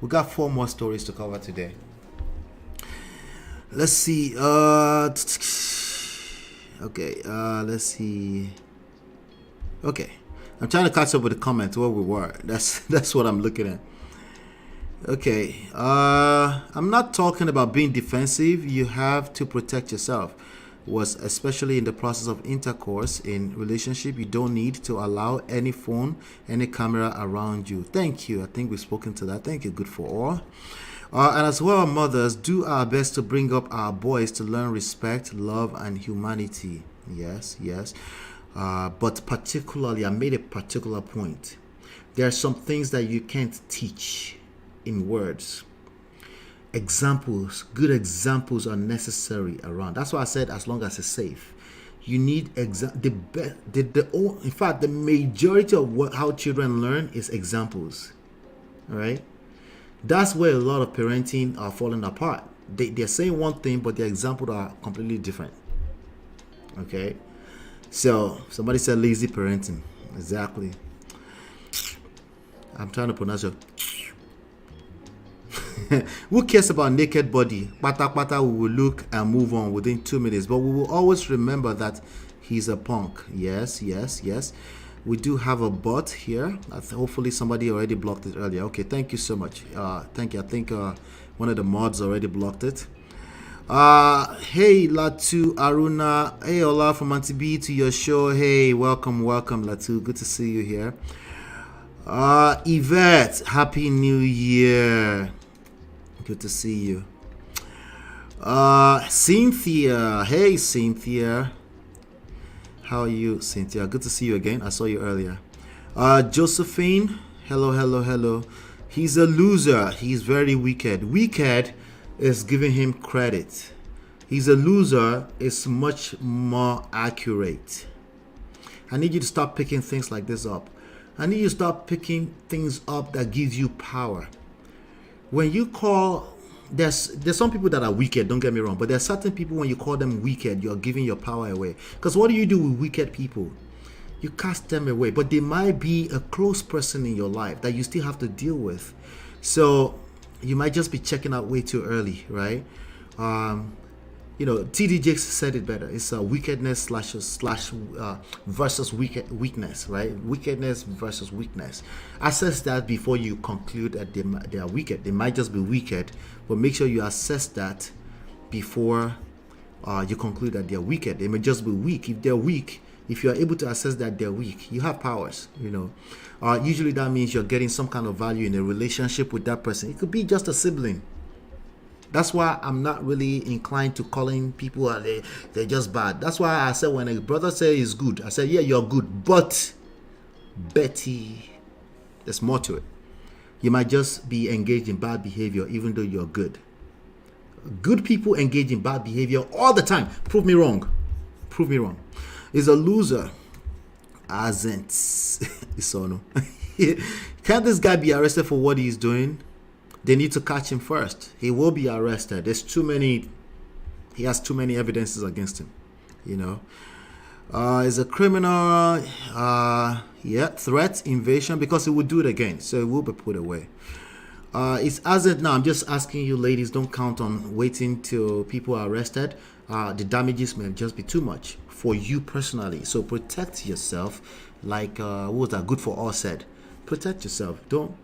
We got 4 more stories to cover today. Let's see. Okay. Let's see. Okay. I'm trying to catch up with the comments where we were. That's what I'm looking at. Okay. I'm not talking about being defensive. You have to protect yourself. Was especially in the process of intercourse in relationship, you don't need to allow any phone, any camera around you. Thank you. I think we've spoken to that. Thank you. Good for all. And as well, mothers, do our best to bring up our boys to learn respect, love, and humanity. Yes. But particularly, I made a particular point. There are some things that you can't teach in words. Examples, good examples are necessary around. That's why I said as long as it's safe. You need in fact, the majority of how children learn is examples. All right, that's where a lot of parenting are falling apart. They're saying one thing, but their examples are completely different. Okay, so somebody said lazy parenting. Exactly. I'm trying to pronounce it. Who cares about naked body? Pata, we will look and move on within 2 minutes. But we will always remember that he's a punk. Yes. We do have a bot here. Hopefully somebody already blocked it earlier. Okay, thank you so much. Thank you. I think one of the mods already blocked it. Hey, Latu, Aruna. Hey, Ola from Auntie B to your show. Hey, welcome, Latu. Good to see you here. Yvette, Happy New Year. Good to see you. Cynthia. Hey, Cynthia. How are you, Cynthia? Good to see you again. I saw you earlier. Josephine. Hello. He's a loser. He's very wicked. Wicked is giving him credit. He's a loser is much more accurate. I need you to stop picking things like this up. I need you to stop picking things up that gives you power. When you call, there's some people that are wicked, don't get me wrong, but there's certain people when you call them wicked, you're giving your power away. Because what do you do with wicked people? You cast them away, but they might be a close person in your life that you still have to deal with. So you might just be checking out way too early, right? TD Jakes said it better. It's a wickedness versus weakness, right? Wickedness versus weakness. Assess that before you conclude that they are wicked. They might just be wicked, but make sure you assess that before you conclude that they're wicked. They may just be weak. If they're weak, if you are able to assess that they're weak, you have powers, Usually that means you're getting some kind of value in a relationship with that person. It could be just a sibling. That's why I'm not really inclined to calling people they're just bad. That's why I said when a brother says he's good, I said, yeah, you're good. But Betty, there's more to it. You might just be engaged in bad behavior even though you're good. Good people engage in bad behavior all the time. Prove me wrong. Is a loser. Hasn't. Isono. Can't this guy be arrested for what he's doing? They need to catch him first. He will be arrested. He has too many evidences against him. you know. Is a criminal, yeah, threat, invasion, because he would do it again, so it will be put away. It's as it now. I'm just asking you, ladies, don't count on waiting till people are arrested. The damages may just be too much for you personally. So protect yourself, like what was that Good for All said. Protect yourself. Don't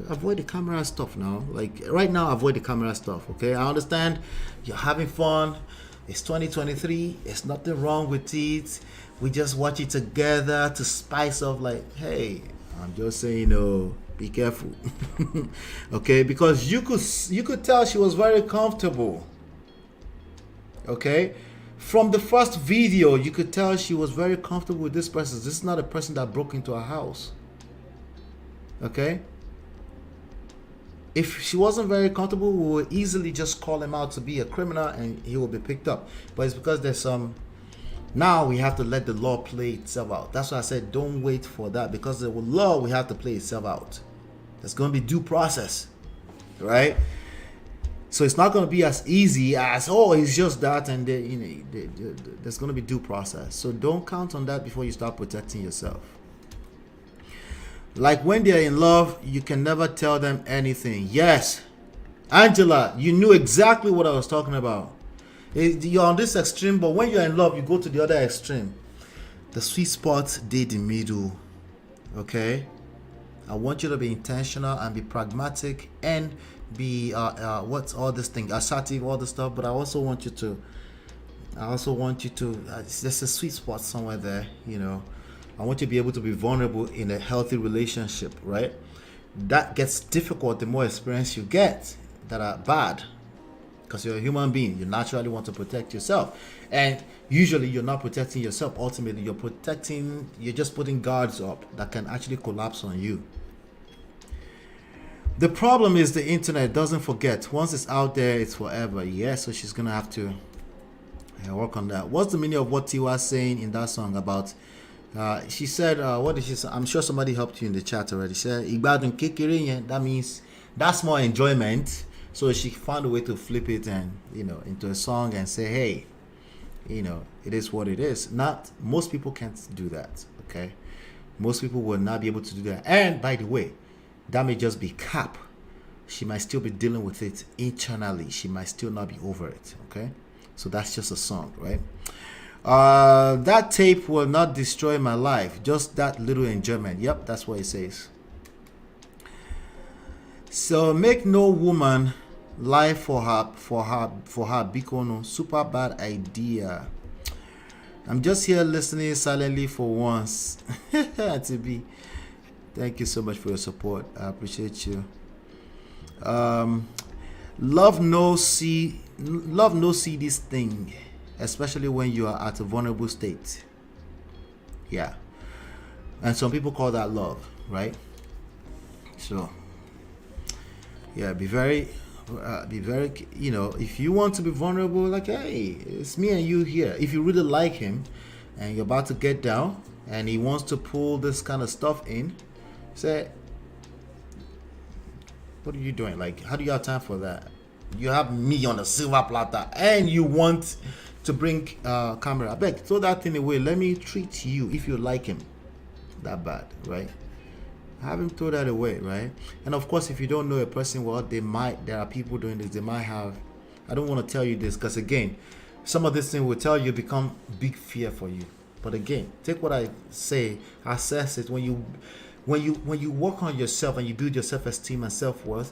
avoid the camera stuff now. Like right now, avoid the camera stuff. Okay, I understand you're having fun. It's 2023. There's nothing wrong with it. We just watch it together to spice up. Like, hey, I'm just saying, be careful. Okay, because you could tell she was very comfortable. Okay, from the first video, you could tell she was very comfortable with this person. This is not a person that broke into her house. Okay. If she wasn't very comfortable, we would easily just call him out to be a criminal and he will be picked up. But it's because there's some... Now we have to let the law play itself out. That's why I said don't wait for that, because the law will have to play itself out. There's going to be due process, right? So it's not going to be as easy as, oh, it's just that, and there's going to be due process. So don't count on that before you start protecting yourself. Like when they're in love, you can never tell them anything. Yes, Angela, you knew exactly what I was talking about. You're on this extreme, but when you're in love, you go to the other extreme. The sweet spot, they the middle. Okay, I want you to be intentional and be pragmatic and be what's all this thing, assertive, all this stuff. But I also want you to there's a sweet spot somewhere there, you know. I want you to be able to be vulnerable in a healthy relationship, right? That gets difficult the more experience you get that are bad, because you're a human being. You naturally want to protect yourself, and usually you're not protecting yourself. Ultimately, you're just putting guards up that can actually collapse on you. The problem is the internet doesn't forget. Once it's out there, it's forever. Yeah, so she's gonna have to work on that. What's the meaning of what Tiwa's saying in that song about? She said, what did she say? I'm sure somebody helped you in the chat already. She said, that means that's more enjoyment. So she found a way to flip it and, into a song and say, hey, it is what it is. Most people can't do that. Okay. Most people will not be able to do that. And by the way, that may just be cap. She might still be dealing with it internally. She might still not be over it. Okay. So that's just a song, right? That tape will not destroy my life, just that little enjoyment. Yep, that's what it says. So make no woman lie for her bikono. Super bad idea. I'm just here listening silently for once. To be. Thank you so much for your support. I appreciate you. Love no see this thing, especially when you are at a vulnerable state. Yeah, and some people call that love, right? So yeah, be very if you want to be vulnerable, like, hey, it's me and you here. If you really like him and you're about to get down and he wants to pull this kind of stuff in, say, what are you doing? Like, how do you have time for that? You have me on a silver platter and you want to bring camera. I beg, throw that thing away. Let me treat you, if you like him that bad, right? Have him throw that away, right? And of course, if you don't know a person well, there are people doing this. They might have, I don't want to tell you this, because again, some of this thing will tell you become big fear for you. But again, take what I say, assess it. When you work on yourself and you build your self-esteem and self-worth,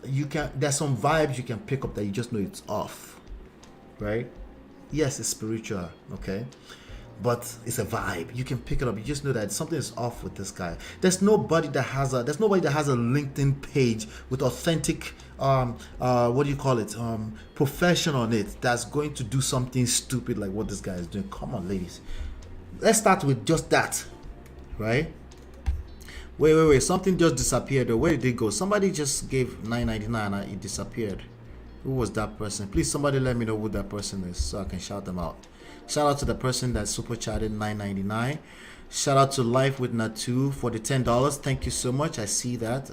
there's some vibes you can pick up that you just know it's off, right? Yes, it's spiritual, okay, but it's a vibe. You can pick it up. You just know that something is off with this guy. There's nobody that has a LinkedIn page with authentic profession on it that's going to do something stupid like what this guy is doing. Come on, ladies, let's start with just that, right? Wait, something just disappeared. Where did it go? Somebody just gave $9.99 and it disappeared. Who was that person? Please, somebody let me know who that person is so I can shout them out. Shout out to the person that super chatted $9.99. Shout out to Life with Natu for the $10. Thank you so much. I see that.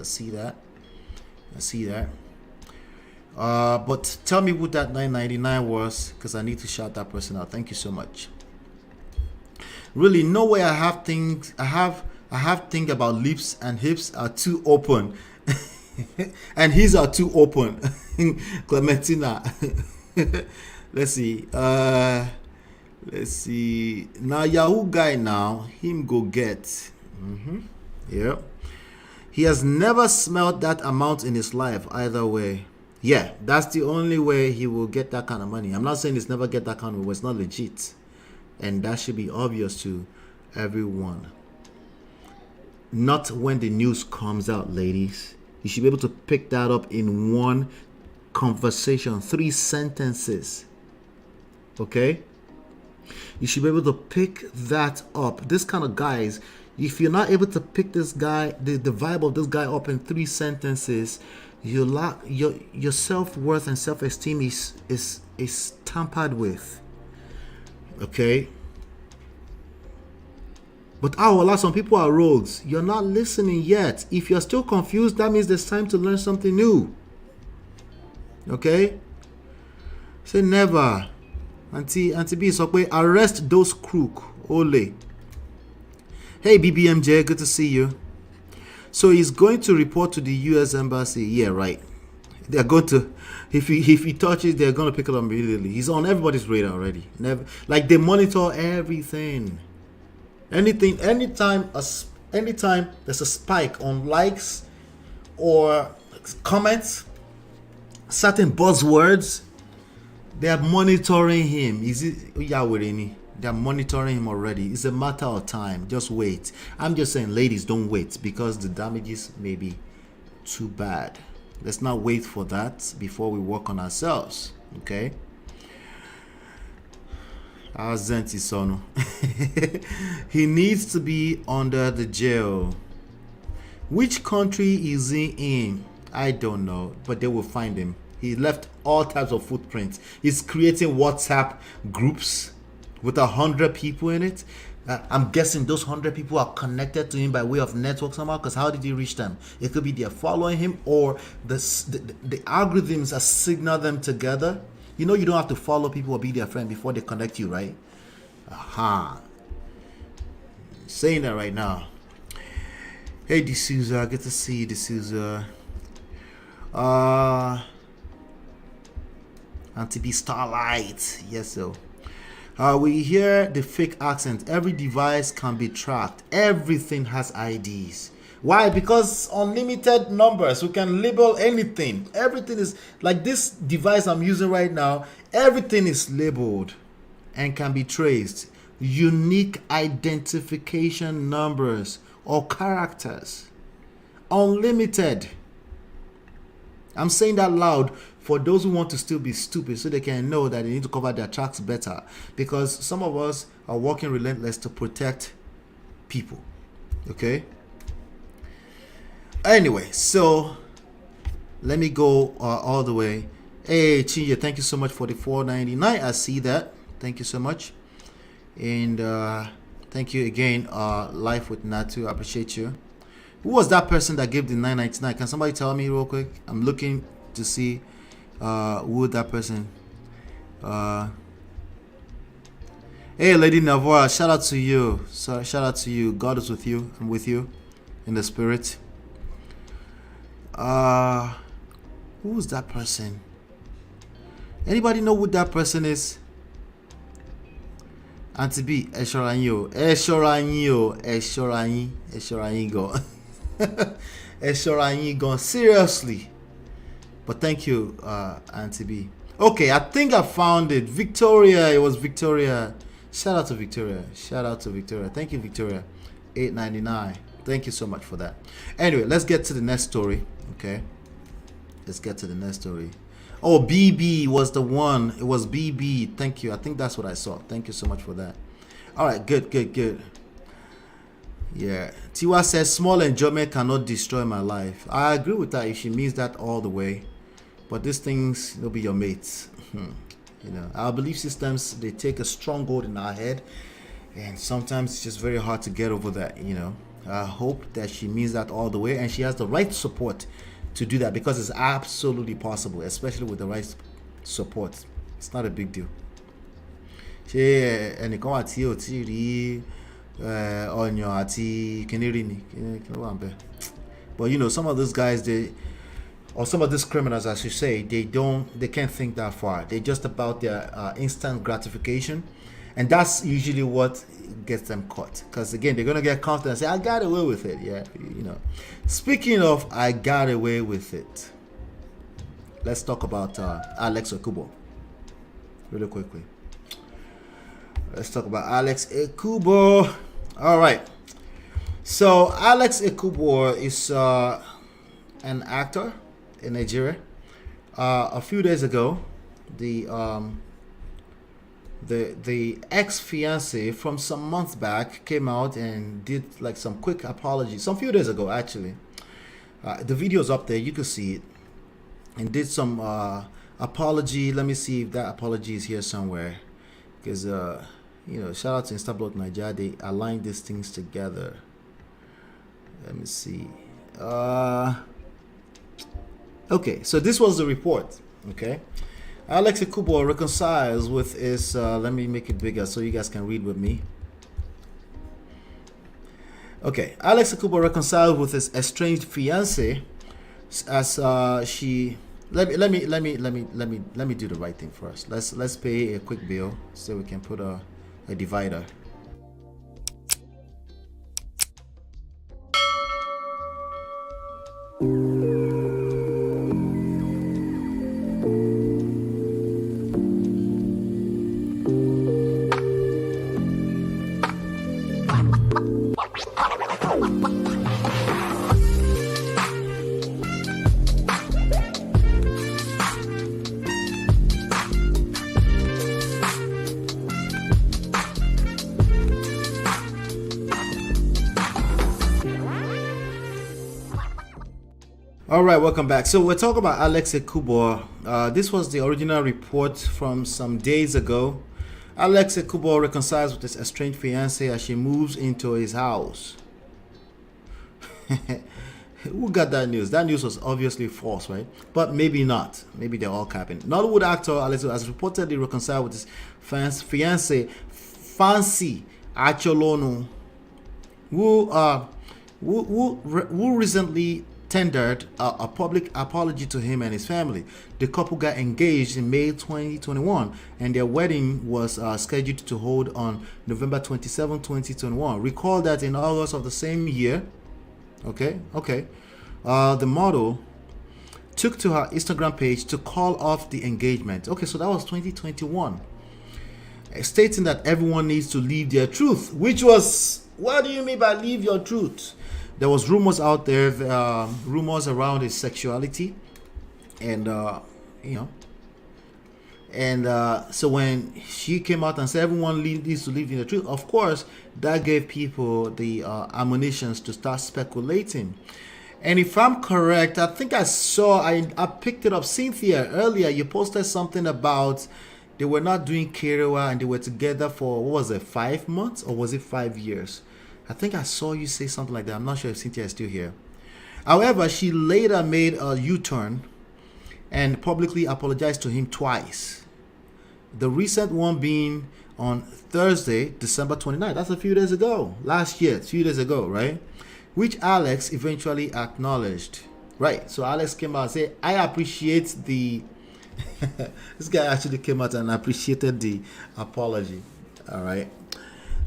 But tell me who that 999 was, because I need to shout that person out. Thank you so much. Really, no way I have things about lips and hips are too open. And his are too open. Clementina. Let's see. Let's see. Now Yahoo guy now, him go get. Yeah. He has never smelled that amount in his life either way. Yeah, that's the only way he will get that kind of money. I'm not saying he's never get that kind of money. It's not legit. And that should be obvious to everyone. Not when the news comes out, ladies. You should be able to pick that up in one conversation, 3 sentences. Okay? You should be able to pick that up. This kind of guys, if you're not able to pick this guy, the vibe of this guy up in 3 sentences, your self-worth and self-esteem is tampered with. Okay? But some people are rogues. You're not listening yet. If you're still confused, that means there's time to learn something new. Okay? Say never. Auntie B is okay. Arrest those crook. Ole. Hey BBMJ, good to see you. So he's going to report to the US Embassy. Yeah, right. They're going to, if he touches, they're going to pick it up immediately. He's on everybody's radar already. Never, like they monitor everything. Anytime there's a spike on likes or comments, certain buzzwords, they are monitoring him. They're monitoring him already. It's a matter of time. Just wait. I'm just saying, ladies, don't wait, because the damages may be too bad. Let's not wait for that before we work on ourselves. Okay? He needs to be under the jail. Which country is he in? I don't know, but they will find him. He left all types of footprints. He's creating WhatsApp groups with 100 people in it. I'm guessing those 100 people are connected to him by way of network somehow, because how did he reach them? It could be they're following him, or the algorithms are signal them together. You know, you don't have to follow people or be their friend before they connect you, right? Aha. Saying that right now. Hey, D'Souza, good to see you, D'Souza. Auntie B Starlight, yes, so. We hear the fake accent. Every device can be tracked. Everything has IDs. Why? Because unlimited numbers. We can label anything. Everything is like this device I'm using right now. Everything is labeled and can be traced. Unique identification numbers or characters. Unlimited. I'm saying that loud for those who want to still be stupid, so they can know that they need to cover their tracks better. Because some of us are working relentless to protect people. Okay? Anyway, so let me go all the way. Hey, Chinja, thank you so much for the $4.99. I see that. Thank you so much. And thank you again, Life with Natu. I appreciate you. Who was that person that gave the $9.99? Can somebody tell me real quick? I'm looking to see who that person. Hey, Lady Navora, shout out to you. So shout out to you. God is with you. I'm with you in the spirit. Who was that person? Anybody know who that person is? Auntie B, Eshoranyo go. Eshoranyi go. Seriously. But thank you, Auntie B. Okay, I think I found it. Victoria, it was Victoria. Shout out to Victoria. Thank you, Victoria. $8.99. Thank you so much for that. Anyway, let's get to the next story. Okay. Let's get to the next story. Oh, BB was the one. It was BB. Thank you. I think that's what I saw. Thank you so much for that. All right. Good. Yeah. Tiwa says, small enjoyment cannot destroy my life. I agree with that if she means that all the way. But these things, they'll be your mates. You know, our belief systems, they take a stronghold in our head. And sometimes it's just very hard to get over that, you know. I hope that she means that all the way. And she has the right support to do that, because it's absolutely possible, especially with the right support. It's not a big deal. Ṣé ẹnìkan wà tí ò tí rí ọyàn àti kìnìún ni kí ló wà ń bẹ̀? But you know, some of those guys, some of these criminals, as you say, they can't think that far. They're just about their instant gratification, and that's usually what gets them caught. Because again, they're gonna get confident and say, "I got away with it." Yeah, you know. Speaking of, I got away with it. Let's talk about ALEX EKUBO really quickly. Let's talk about ALEX EKUBO. All right. So ALEX EKUBO is an actor in Nigeria. A few days ago, the ex-fiance from some months back came out and did like some quick apology. Some few days ago, actually. The video's up there. You can see it. And did some apology. Let me see if that apology is here somewhere. Because, you know, shout out to Instablock Nigeria. They aligned these things together. Let me see. Okay, so this was the report. Okay. ALEX EKUBO reconciles with his, let me make it bigger so you guys can read with me. Okay, ALEX EKUBO reconciled with his estranged fiance as she let me do the right thing first. Let's pay a quick bill so we can put a divider. All right, welcome back. So we're talking about ALEX EKUBO. This was the original report from some days ago. ALEX EKUBO reconciles with his estranged fiancée as she moves into his house. Who got that news? That news was obviously false, right? But maybe not. Maybe they're all capping. Nollywood actor Alex has reportedly reconciled with his fiancée, Fancy Acholonu, who recently tendered a public apology to him and his family. The couple got engaged in May 2021, and their wedding was scheduled to hold on November 27, 2021. Recall that in August of the same year, the model took to her Instagram page to call off the engagement. Okay, so that was 2021, stating that everyone needs to live their truth, which was, what do you mean by live your truth? There was rumors out there, rumors around his sexuality, and so when she came out and said everyone needs to live in the truth, of course, that gave people the ammunitions to start speculating. And if I'm correct, I think I picked it up, Cynthia, earlier. You posted something about they were not doing Kerewa and they were together for, what was it, 5 months, or was it 5 years? I think I saw you say something like that. I'm not sure if Cynthia is still here. However, she later made a U-turn and publicly apologized to him twice. The recent one being on Thursday, December 29th. That's a few days ago. Last year, a few days ago, right? Which Alex eventually acknowledged. Right. So Alex came out and said, I appreciate the... This guy actually came out and appreciated the apology. All right.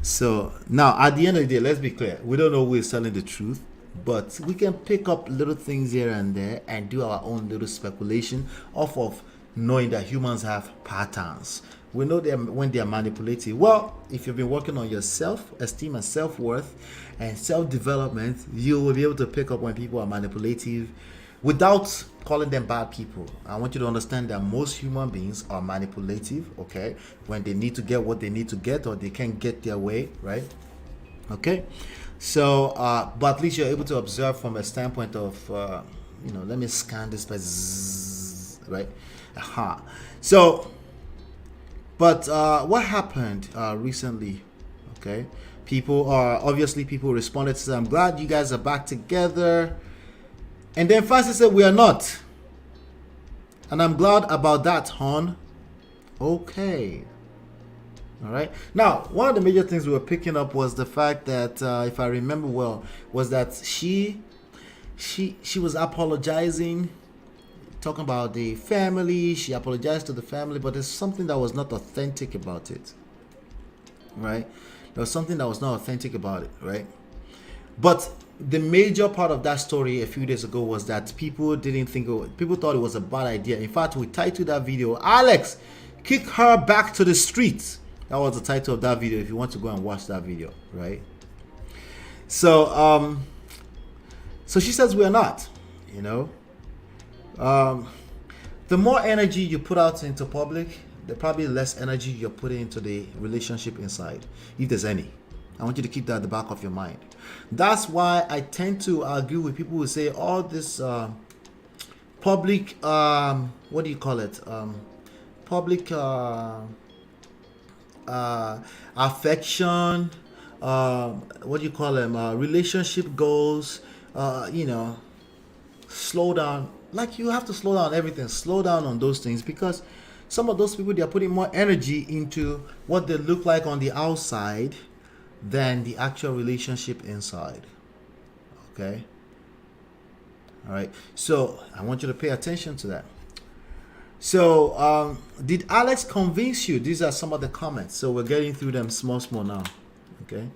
So now at the end of the day, let's be clear, we don't know who is telling the truth, but we can pick up little things here and there and do our own little speculation off of knowing that humans have patterns. We know them when they are manipulative. Well, if you've been working on your self-esteem and self-worth and self-development, you will be able to pick up when people are manipulative without calling them bad people. I want you to understand that most human beings are manipulative, okay? When they need to get what they need to get, or they can't get their way, right? Okay? So, but at least you're able to observe from a standpoint of, let me scan this by zzz, right? Aha. So, but what happened recently, okay? People responded to say, I'm glad you guys are back together. And then Fancy said, we are not. And I'm glad about that, hon. Okay. All right. Now, one of the major things we were picking up was the fact that, if I remember well, was that she was apologizing, talking about the family. She apologized to the family, but there's something that was not authentic about it. Right? There was something that was not authentic about it, right? But the major part of that story a few days ago was that people thought it was a bad idea. In fact, we titled that video, Alex, kick her back to the streets. That was the title of that video if you want to go and watch that video, right? So so she says we're not, you know. The more energy you put out into public, the probably less energy you're putting into the relationship inside, if there's any. I want you to keep that at the back of your mind. That's why I tend to agree with people who say all this public, what do you call it? Public affection, what do you call them? Relationship goals, you know, slow down. Like, you have to slow down everything. Slow down on those things, because some of those people, they are putting more energy into what they look like on the outside than the actual relationship inside. Okay? All right. So I want you to pay attention to that. So did Alex convince you? These are some of the comments. So we're getting through them small now. Okay.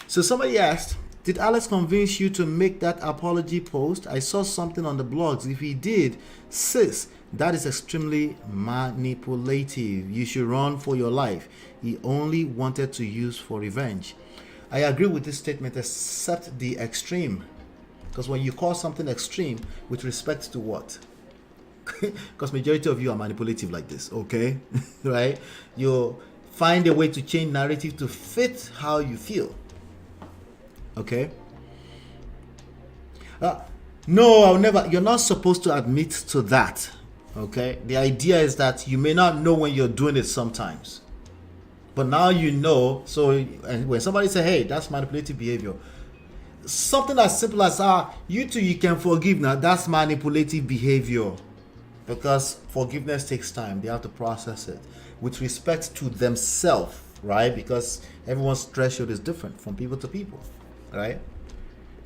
So somebody asked, did Alex convince you to make that apology post? I saw something on the blogs. If he did, sis, that is extremely manipulative. You should run for your life. He only wanted to use for revenge. I agree with this statement, except the extreme. Because when you call something extreme, with respect to what? Because majority of you are manipulative like this, okay? Right? You find a way to change narrative to fit how you feel. Okay? No, I'll never. You're not supposed to admit to that. Okay? The idea is that you may not know when you're doing it sometimes. But now you know. So and when somebody say, hey, that's manipulative behavior. Something as simple as, you too, you can forgive now. That's manipulative behavior. Because forgiveness takes time. They have to process it. With respect to themselves, right? Because everyone's threshold is different from people to people. Right?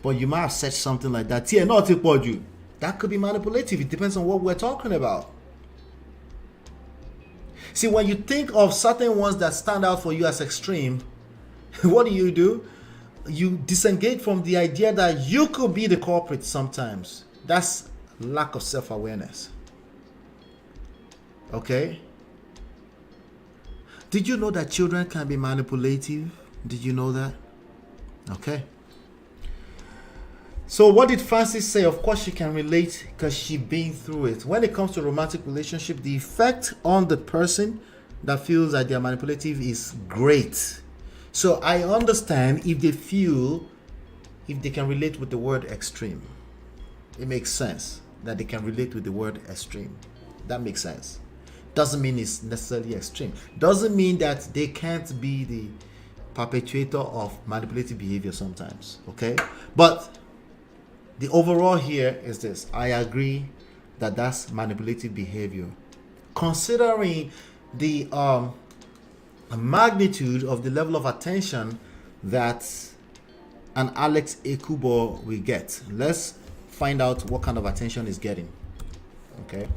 But you might have said something like that. Yeah, not about you. That could be manipulative. It depends on what we're talking about. See, when you think of certain ones that stand out for you as extreme, what do? You disengage from the idea that you could be the culprit sometimes. That's lack of self-awareness. Okay? Did you know that children can be manipulative? Did you know that? Okay. So what did Francis say? Of course she can relate because she's been through it. When it comes to romantic relationship, the effect on the person that feels that they're manipulative is great. So I understand if they can relate with the word extreme. It makes sense that they can relate with the word extreme. That makes sense. Doesn't mean it's necessarily extreme. Doesn't mean that they can't be the perpetrator of manipulative behavior sometimes. Okay? But the overall here is this. I agree that that's manipulative behavior. Considering the magnitude of the level of attention that an Alex Ekubo will get. Let's find out what kind of attention he's getting. Okay.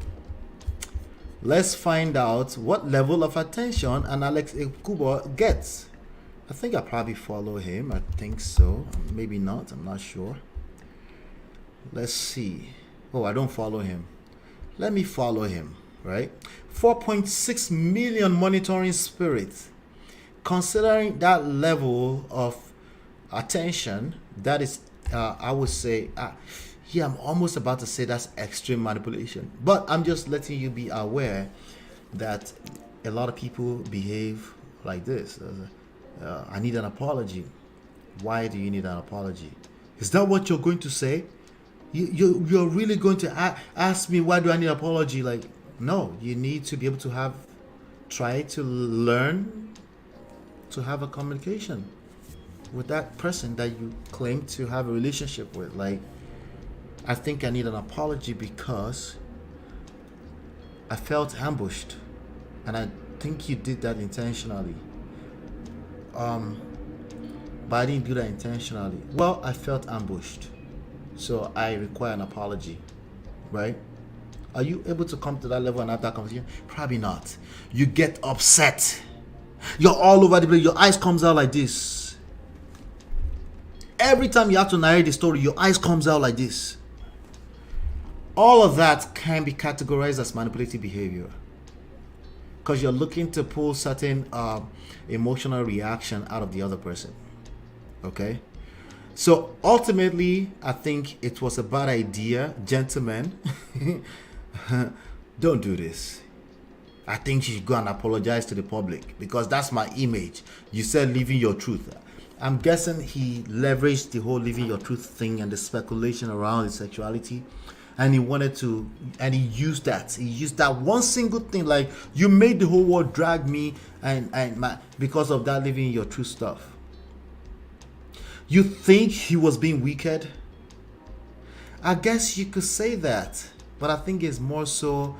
Let's find out what level of attention an Alex Ekubo gets. I think I probably follow him. I think so. Maybe not. I'm not sure. Let's see. Oh, I don't follow him. Let me follow him, right? 4.6 million monitoring spirits. Considering that level of attention, that is, I would say, yeah, I'm almost about to say that's extreme manipulation. But I'm just letting you be aware that a lot of people behave like this. I need an apology. Why do you need an apology? Is that what you're going to say? You're really going to ask me why do I need an apology? Like, no, you need to be able to try to learn to have a communication with that person that you claim to have a relationship with. Like, I think I need an apology because I felt ambushed, and I think you did that intentionally. But I didn't do that intentionally. Well, I felt ambushed, so I require an apology, right? Are you able to come to that level and have that conversation? Probably not. You get upset. You're all over the place. Your eyes comes out like this. Every time you have to narrate the story, your eyes comes out like this. All of that can be categorized as manipulative behavior, because you're looking to pull certain emotional reaction out of the other person. Okay? So ultimately, I think it was a bad idea. Gentlemen, don't do this. I think you should go and apologize to the public, because that's my image. You said living your truth. I'm guessing he leveraged the whole living your truth thing and the speculation around his sexuality, and he wanted to, and he used that one single thing, like, you made the whole world drag me and my, because of that living your truth stuff. You think he was being wicked? I guess you could say that, but I think it's more so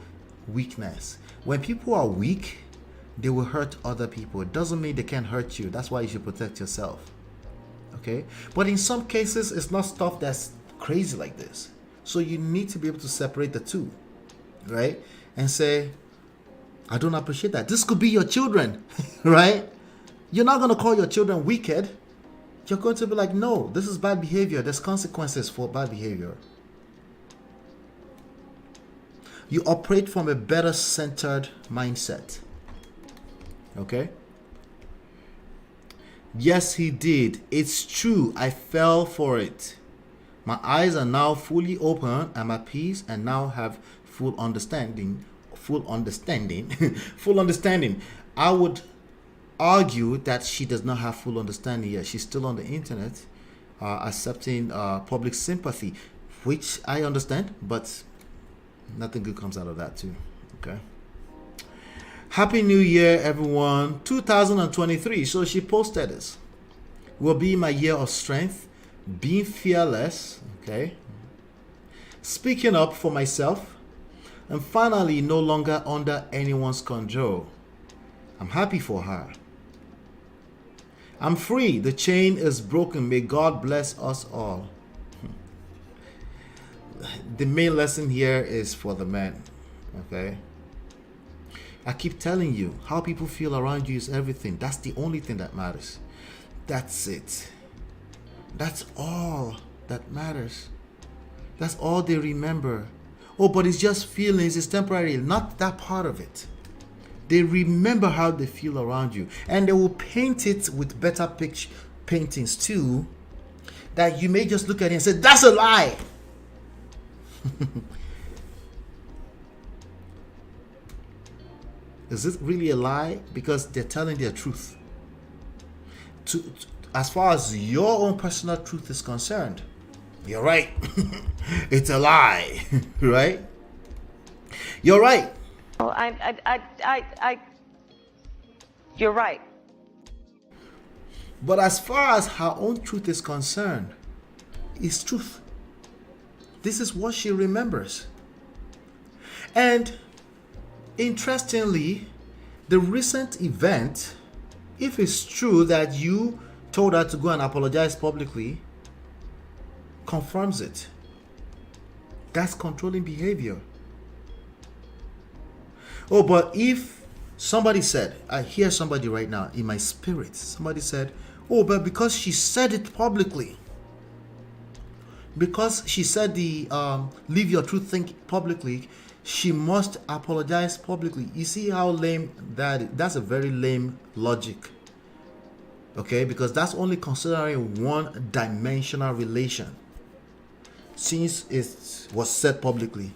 weakness. When people are weak, they will hurt other people. It doesn't mean they can't hurt you. That's why you should protect yourself. Okay? But in some cases, it's not stuff that's crazy like this. So you need to be able to separate the two, right? And say, I don't appreciate that. This could be your children, right? You're not going to call your children wicked. You're going to be like, no, this is bad behavior. There's consequences for bad behavior. You operate from a better centered mindset. Okay? Yes, he did. It's true. I fell for it. My eyes are now fully open. I'm at peace and now have full understanding. Full understanding. I would argue that she does not have full understanding yet. She's still on the internet, accepting public sympathy, which I understand, but nothing good comes out of that too. Okay. Happy New Year, everyone. 2023. So she posted this. Will be my year of strength, being fearless, okay, speaking up for myself, and finally no longer under anyone's control. I'm happy for her. I'm free. The chain is broken. May God bless us all. The main lesson here is for the men, okay? I keep telling you, how people feel around you is everything. That's the only thing that matters. That's it. That's all that matters. That's all they remember. Oh, but it's just feelings. It's temporary. Not that part of it. They remember how they feel around you. And they will paint it with better picture paintings too, that you may just look at it and say, that's a lie. Is it really a lie? Because they're telling their truth. As far as your own personal truth is concerned, you're right. It's a lie, right? You're right. Oh, you're right. But as far as her own truth is concerned, it's truth. This is what she remembers. And interestingly, the recent event, if it's true that you told her to go and apologize publicly, confirms it. That's controlling behavior. Oh, but if somebody said, I hear somebody right now in my spirit, somebody said, oh, but because she said it publicly, because she said the leave your truth thing publicly, she must apologize publicly. You see how lame that is? That's a very lame logic. Okay, because that's only considering one dimensional relation. Since it was said publicly,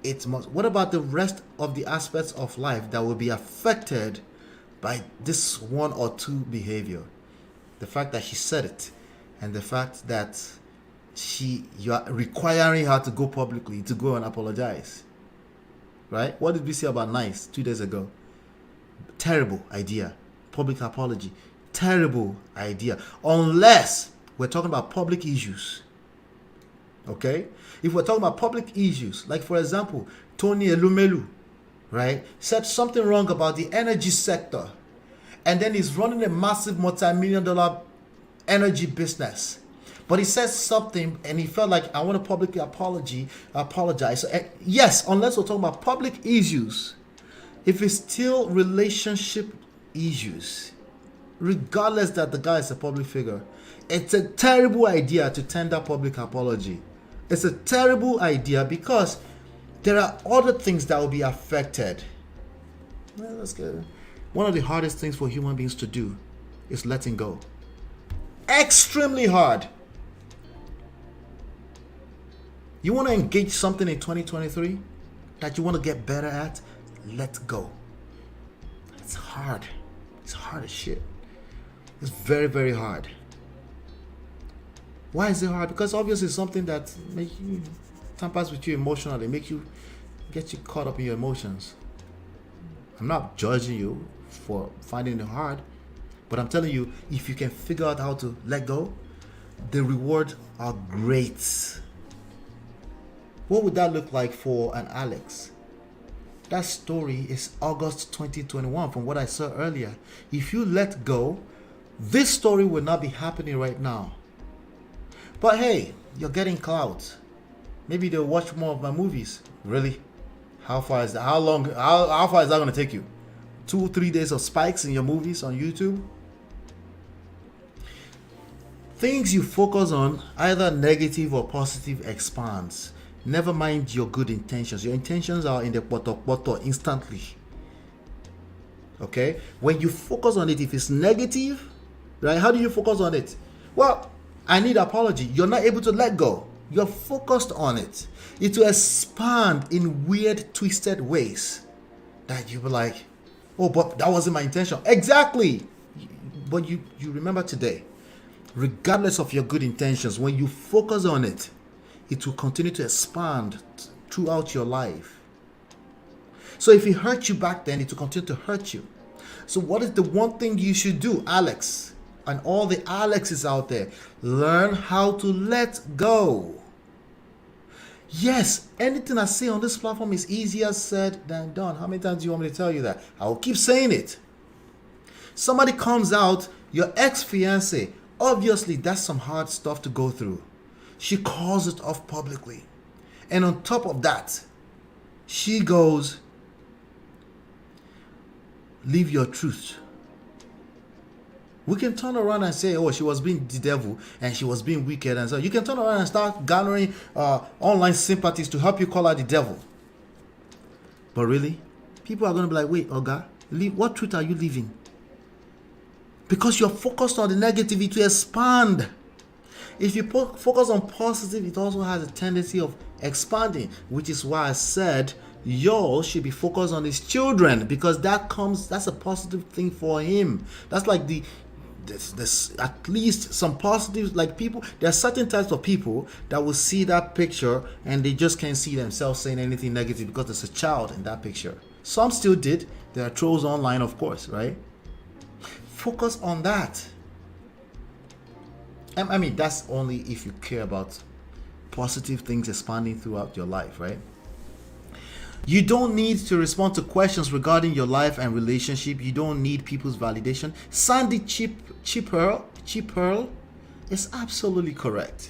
it must. What about the rest of the aspects of life that will be affected by this one or two behavior? The fact that she said it, and the fact that you are requiring her to go publicly to go and apologize. Right? What did we say about Nice 2 days ago? Terrible idea. Public apology. Terrible idea. Unless we're talking about public issues. Okay? If we're talking about public issues, like for example, Tony Elumelu, right, said something wrong about the energy sector, and then he's running a massive multi-million-dollar energy business. But he says something and he felt like, I want to publicly apologize. So, yes, unless we're talking about public issues, if it's still relationship issues, regardless that the guy is a public figure, it's a terrible idea to tender public apology. It's a terrible idea because there are other things that will be affected. Well, let's go. One of the hardest things for human beings to do is letting go. Extremely hard. You want to engage something in 2023 that you want to get better at? Let go. It's hard. It's hard as shit. It's very, very hard. Why is it hard? Because obviously it's something that makes you tampers with you emotionally, get you caught up in your emotions. I'm not judging you for finding it hard, but I'm telling you, if you can figure out how to let go, the rewards are great. What would that look like for an Alex? That story is August 2021 from what I saw earlier. If you let go, this story will not be happening right now. But hey, you're getting clout. Maybe they'll watch more of my movies. Really? How far is that? How far is that going to take you? 2-3 days of spikes in your movies on YouTube? Things you focus on, either negative or positive, expands. Never mind your good intentions. Your intentions are in the poto instantly. Okay? When you focus on it, if it's negative, right? How do you focus on it? Well, I need apology. You're not able to let go. You're focused on it. It will expand in weird, twisted ways that you were like, oh, but that wasn't my intention. Exactly. But you remember today, regardless of your good intentions, when you focus on it, it will continue to expand throughout your life. So if it hurt you back then, it will continue to hurt you. So what is the one thing you should do, Alex? And all the Alexes out there, learn how to let go. Yes, anything I say on this platform is easier said than done. How many times do you want me to tell you that? I will keep saying it. Somebody comes out, your ex-fiance, obviously that's some hard stuff to go through. She calls it off publicly. And on top of that, she goes, live your truth. We can turn around and say, oh, she was being the devil and she was being wicked. And so you can turn around and start garnering online sympathies to help you call her the devil. But really, people are going to be like, wait, Oga, what truth are you living? Because you're focused on the negativity to expand. If you focus on positive, it also has a tendency of expanding, which is why I said y'all should be focused on his children, because that's a positive thing for him. That's like there's at least some positives. Like people, there are certain types of people that will see that picture and they just can't see themselves saying anything negative because there's a child in that picture. Some still did. There are trolls online, of course, right? Focus on that. I mean, that's only if you care about positive things expanding throughout your life, right? You don't need to respond to questions regarding your life and relationship. You don't need people's validation. Sandy Cheap Pearl is absolutely correct.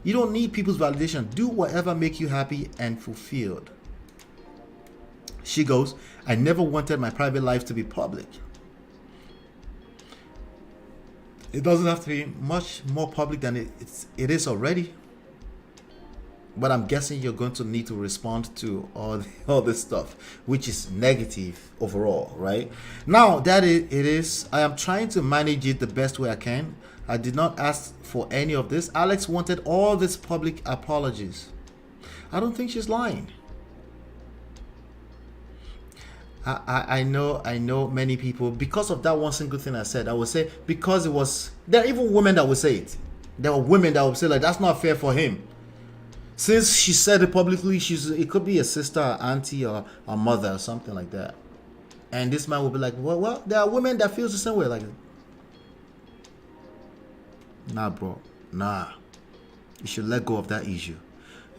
You don't need people's validation. Do whatever makes you happy and fulfilled. She goes, I never wanted my private life to be public. It doesn't have to be much more public than it is already. But I'm guessing you're going to need to respond to all this stuff, which is negative overall, right? Now that it is, I am trying to manage it the best way I can. I did not ask for any of this. Alex wanted all these public apologies. I don't think she's lying. I know many people, because of that one single thing I said, I would say, because it was, there are even women that would say it. There are women that would say, like, that's not fair for him. Since she said it publicly, it could be a sister, or auntie, or a mother, or something like that. And this man will be like, well, there are women that feels the same way. Like, nah, bro, nah. You should let go of that issue.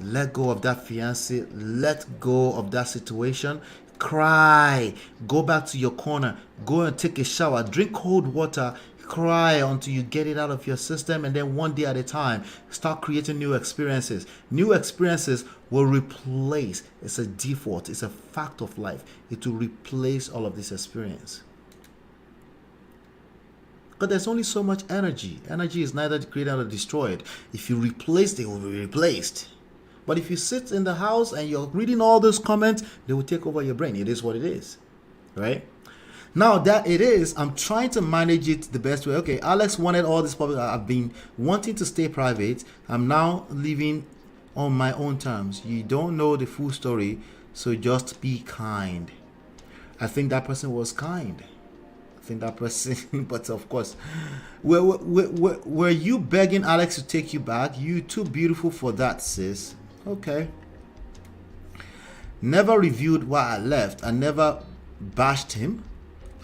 Let go of that fiancé. Let go of that situation. Cry. Go back to your corner. Go and take a shower. Drink cold water. Cry until you get it out of your system, and then one day at a time, start creating new experiences. New experiences will replace, it's a default, it's a fact of life. It will replace all of this experience. But there's only so much energy. Energy is neither created nor destroyed. If you replace it, it will be replaced. But if you sit in the house and you're reading all those comments, they will take over your brain. It is what it is, right? Now that it is, I'm trying to manage it the best way. Okay, Alex wanted all this public. I've been wanting to stay private. I'm now living on my own terms. You don't know the full story, so just be kind. I think that person was kind. I think that person, but of course, were you begging Alex to take you back? You too beautiful for that, sis. Okay. Never reviewed why I left. I never bashed him.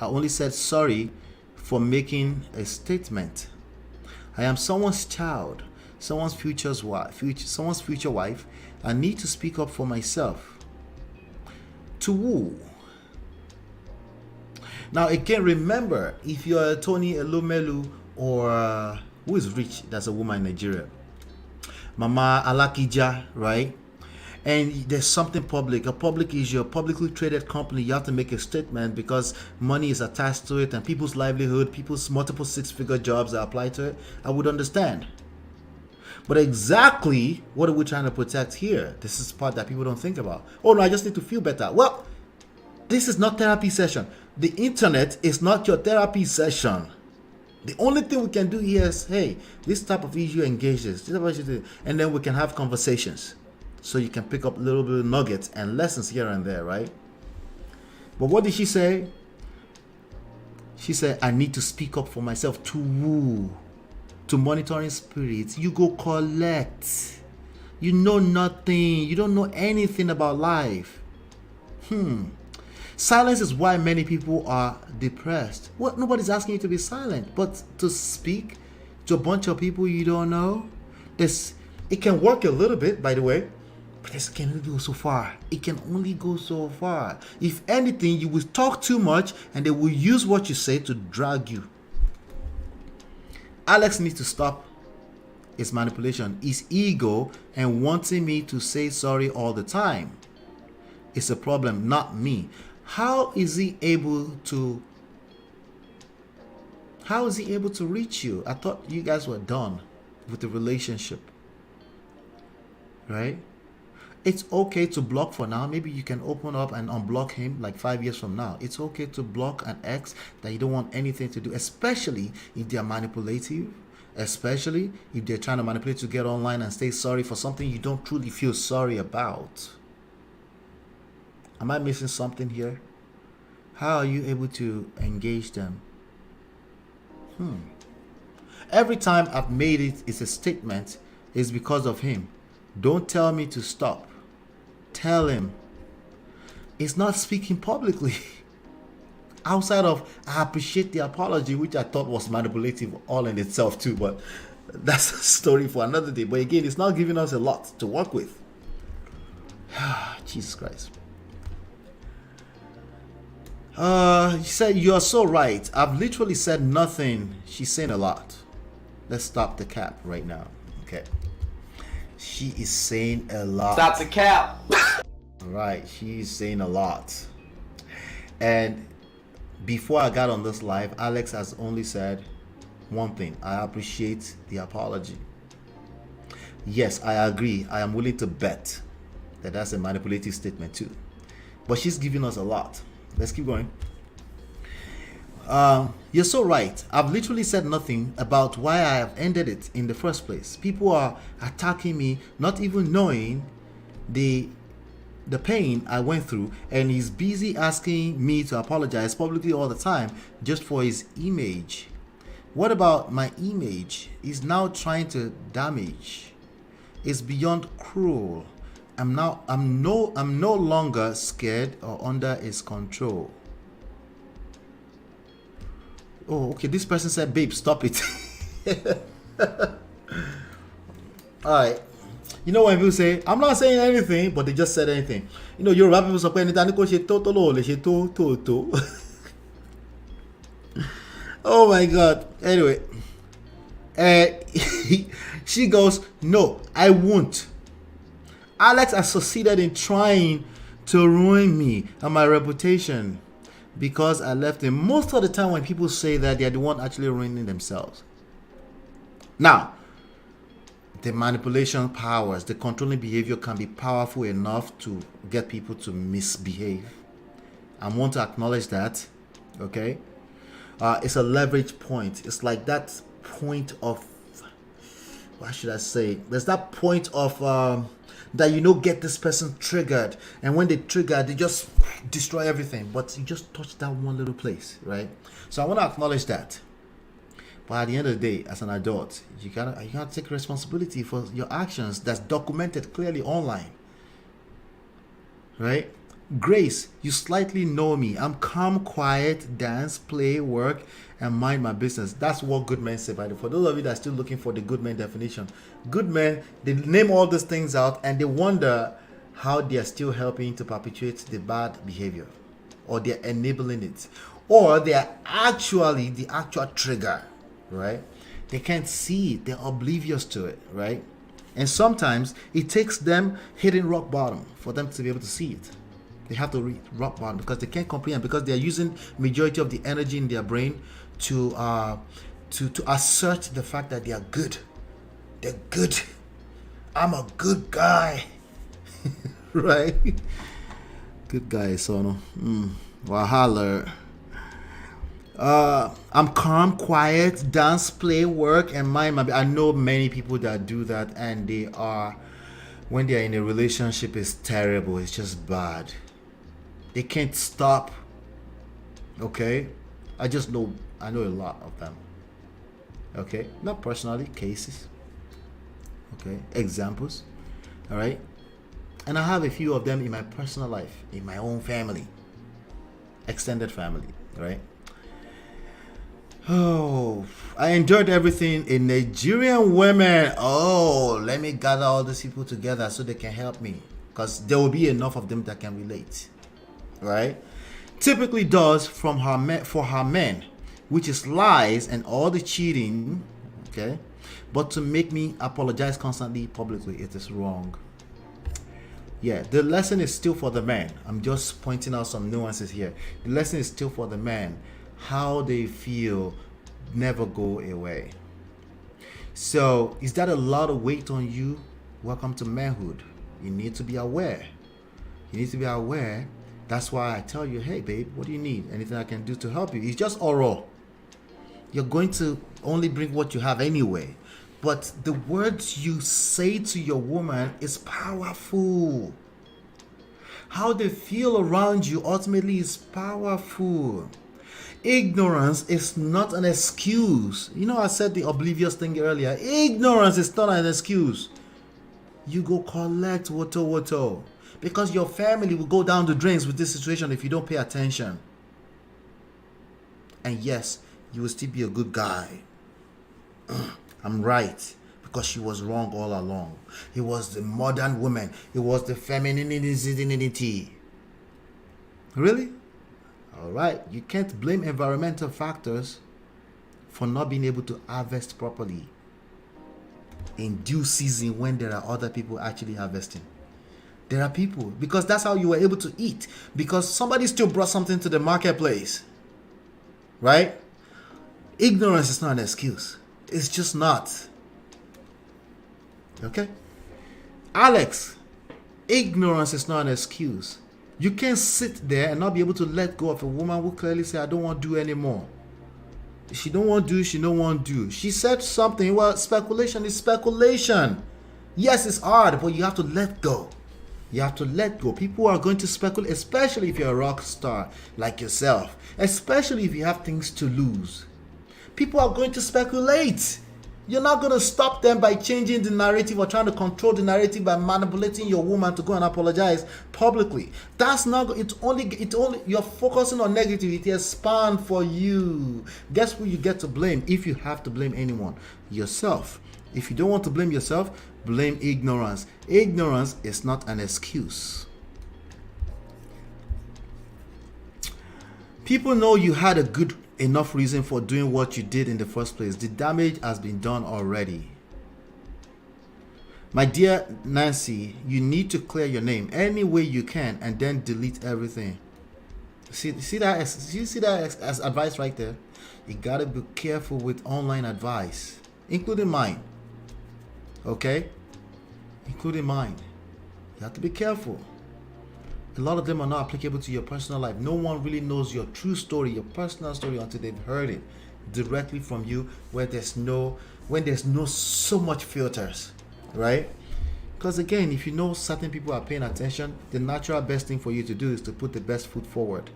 I only said sorry for making a statement. I am someone's child, someone's future wife. I need to speak up for myself. To woo. Now again, remember, if you're Tony Elumelu or who is rich, that's a woman in Nigeria, Mama Alakija, right? And there's something public, a public issue, a publicly traded company, you have to make a statement because money is attached to it and people's livelihood, people's multiple six-figure jobs are applied to it. I would understand. But exactly what are we trying to protect here? This is the part that people don't think about. Oh no, I just need to feel better. Well, this is not therapy session. The internet is not your therapy session. The only thing we can do here is, hey, this type of issue engages, and then we can have conversations. So you can pick up a little bit of nuggets and lessons here and there, right? But what did she say? She said, I need to speak up for myself. To woo, to monitoring spirits. You go collect. You know nothing. You don't know anything about life. Silence is why many people are depressed. What? Nobody's asking you to be silent, but to speak to a bunch of people you don't know. It can work a little bit, by the way. But this can only go so far. It can only go so far. If anything, you will talk too much and they will use what you say to drag you. Alex needs to stop his manipulation, his ego, and wanting me to say sorry all the time. It's a problem, not me. How is he able to reach you? I thought you guys were done with the relationship, right? It's okay to block for now. Maybe you can open up and unblock him like 5 years from now. It's okay to block an ex that you don't want anything to do, especially if they're manipulative, especially if they're trying to manipulate to get online and say sorry for something you don't truly feel sorry about. Am I missing something here? How are you able to engage them? Every time I've made it's a statement, it's because of him. Don't tell me to stop. Tell him. It's not speaking publicly. Outside of, I appreciate the apology, which I thought was manipulative all in itself too, but that's a story for another day. But again, it's not giving us a lot to work with. Jesus Christ. She said, you are so right. I've literally said nothing. She's saying a lot. Let's stop the cap right now. Okay. She is saying a lot. Stop the cap. Right, she's saying a lot. And before I got on this live, Alex has only said one thing. I appreciate the apology. Yes, I agree. I am willing to bet that that's a manipulative statement too. But she's giving us a lot. Let's keep going. You're so right. I've literally said nothing about why I have ended it in the first place. People are attacking me, not even knowing the pain I went through, and he's busy asking me to apologize publicly all the time just for his image. What about my image? He's now trying to damage. It's beyond cruel. I'm no longer scared or under his control. Oh, okay. This person said, babe, stop it. All right. You know when people say, I'm not saying anything, but they just said anything. You know, Yoruba people say, anything ko ṣe tó tó lò lè ṣe tó. Oh my God. Anyway. She goes, no, I won't. Alex has succeeded in trying to ruin me and my reputation because I left him. Most of the time when people say that, they're the one actually ruining themselves. Now, the manipulation powers, the controlling behavior can be powerful enough to get people to misbehave. I want to acknowledge that, okay? It's a leverage point. It's like that point of, what should I say? There's that point of that get this person triggered, and when they trigger, they just destroy everything. But you just touch that one little place, right? So I want to acknowledge that. But at the end of the day, as an adult, you gotta take responsibility for your actions that's documented clearly online. Right? Grace, you slightly know me. I'm calm, quiet, dance, play, work, and mind my business. That's what good men say. By the way, for those of you that are still looking for the good men definition, good men, they name all these things out and they wonder how they are still helping to perpetuate the bad behavior, or they're enabling it, or they are actually the actual trigger. Right? They can't see it. They're oblivious to it. Right? And sometimes it takes them hitting rock bottom for them to be able to see it. They have to reach rock bottom because they can't comprehend, because they're using majority of the energy in their brain to assert the fact that they are good. They're good. I'm a good guy. Right? Good guy, Sono. Wahala. I'm calm, quiet, dance, play, work, and mind my. I know many people that do that, and when they are in a relationship, it's terrible. It's just bad. They can't stop. Okay, I know a lot of them. Okay, not personally, cases. Okay, examples. All right, and I have a few of them in my personal life, in my own family, extended family. Right. Oh, I enjoyed everything in Nigerian women. Oh, let me gather all these people together so they can help me, because there will be enough of them that can relate. Right? Typically does for her men, which is lies and all the cheating. Okay, but to make me apologize constantly publicly, it is wrong. Yeah, the lesson is still for the man. I'm just pointing out some nuances here. The lesson is still for the man. How they feel never go away. So, is that a lot of weight on you? Welcome to manhood. You need to be aware. You need to be aware. That's why I tell you, hey babe, what do you need? Anything I can do to help you? It's just oral. You're going to only bring what you have anyway. But the words you say to your woman is powerful. How they feel around you ultimately is powerful. Ignorance is not an excuse. You know, I said the oblivious thing earlier. Ignorance is not an excuse. You go collect woto, because your family will go down the drains with this situation if you don't pay attention. And yes, you will still be a good guy. I'm right, because she was wrong all along. It was the modern woman. It was the femininity. Really? All right, you can't blame environmental factors for not being able to harvest properly in due season when there are other people actually harvesting. There are people, because that's how you were able to eat, because somebody still brought something to the marketplace. Right? Ignorance is not an excuse. It's just not. Okay? Alex, ignorance is not an excuse. You can't sit there and not be able to let go of a woman who clearly said, I don't want to do anymore. She don't want to do, she don't want to do. She said something, well, speculation is speculation. Yes, it's hard, but you have to let go. You have to let go. People are going to speculate, especially if you're a rock star like yourself. Especially if you have things to lose. People are going to speculate. You're not going to stop them by changing the narrative or trying to control the narrative by manipulating your woman to go and apologize publicly. That's not, it's only, you're focusing on negativity, expand for you. Guess who you get to blame if you have to blame anyone? Yourself. If you don't want to blame yourself, blame ignorance. Ignorance is not an excuse. People know you had a good enough reason for doing what you did in the first place. The damage has been done already. My dear Nancy, you need to clear your name any way you can and then delete everything. See that as advice right there? You gotta be careful with online advice, including mine. Okay? Including mine. You have to be careful. A lot of them are not applicable to your personal life. No one really knows your true story, your personal story, until they've heard it directly from you, when there's no so much filters, right? Because again, if you know certain people are paying attention, the natural best thing for you to do is to put the best foot forward.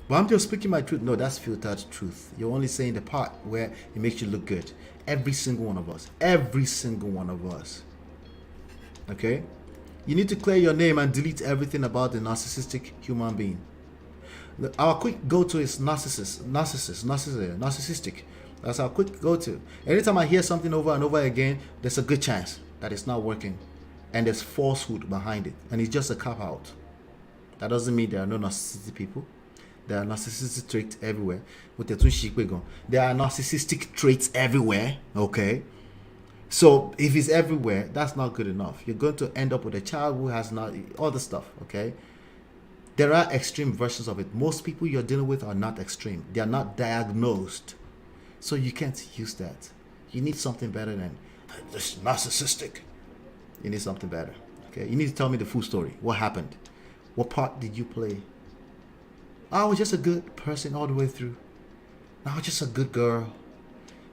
But I'm just speaking my truth. No, that's filtered truth. You're only saying the part where it makes you look good. Every single one of us. Every single one of us. Okay? You need to clear your name and delete everything about the narcissistic human being. Our quick go-to is narcissistic. That's our quick go-to. Anytime I hear something over and over again, there's a good chance that it's not working. And there's falsehood behind it. And it's just a cop-out. That doesn't mean there are no narcissistic people. There are narcissistic traits everywhere. There are narcissistic traits everywhere. Okay? So if it's everywhere, that's not good enough. You're going to end up with a child who has not all the stuff, okay? There are extreme versions of it. Most people you're dealing with are not extreme. They are not diagnosed. So you can't use that. You need something better than this narcissistic. You need something better, okay? You need to tell me the full story. What happened? What part did you play? I was just a good person all the way through. I was just a good girl.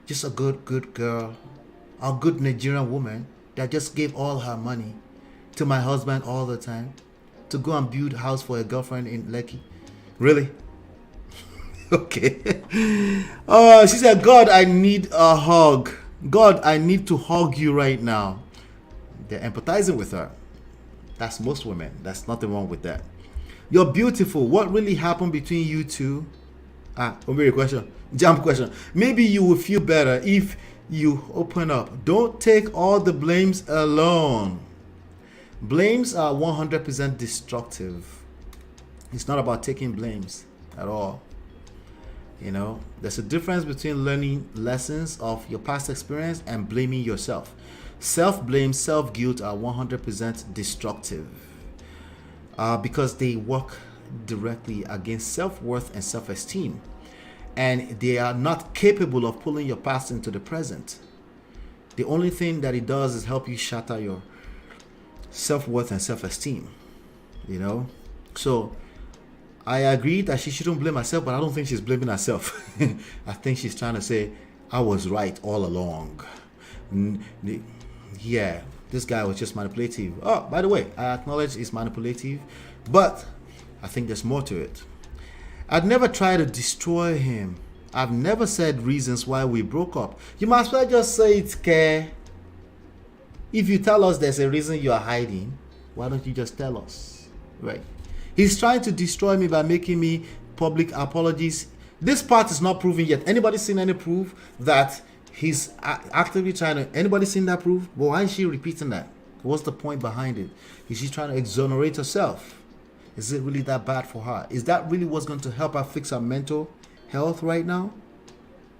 Just a good girl. A good Nigerian woman that just gave all her money to my husband all the time to go and build a house for a girlfriend in Lekki. Really? Okay. She said, God, I need a hug. God, I need to hug you right now. They're empathizing with her. That's most women. That's nothing wrong with that. You're beautiful. What really happened between you two? Jump question. Maybe you will feel better if you open up. Don't take all the blames alone. Blames are 100% destructive. It's not about taking blames at all. You know, there's a difference between learning lessons of your past experience and blaming yourself. Self-blame, self-guilt are 100% destructive because they work directly against self-worth and self-esteem. And they are not capable of pulling your past into the present. The only thing that it does is help you shatter your self-worth and self-esteem. You know? So, I agree that she shouldn't blame herself, but I don't think she's blaming herself. I think she's trying to say, I was right all along. Yeah, this guy was just manipulative. Oh, by the way, I acknowledge he's manipulative, but I think there's more to it. I'd never try to destroy him. I've never said reasons why we broke up. You might as well just say it's care. If you tell us there's a reason you are hiding, why don't you just tell us? Right? He's trying to destroy me by making me public apologies. This part is not proven yet. Anybody seen any proof that he's actively trying to... Anybody seen that proof? Well, why is she repeating that? What's the point behind it? Is she trying to exonerate herself? Is it really that bad for her? Is that really what's going to help her fix her mental health right now?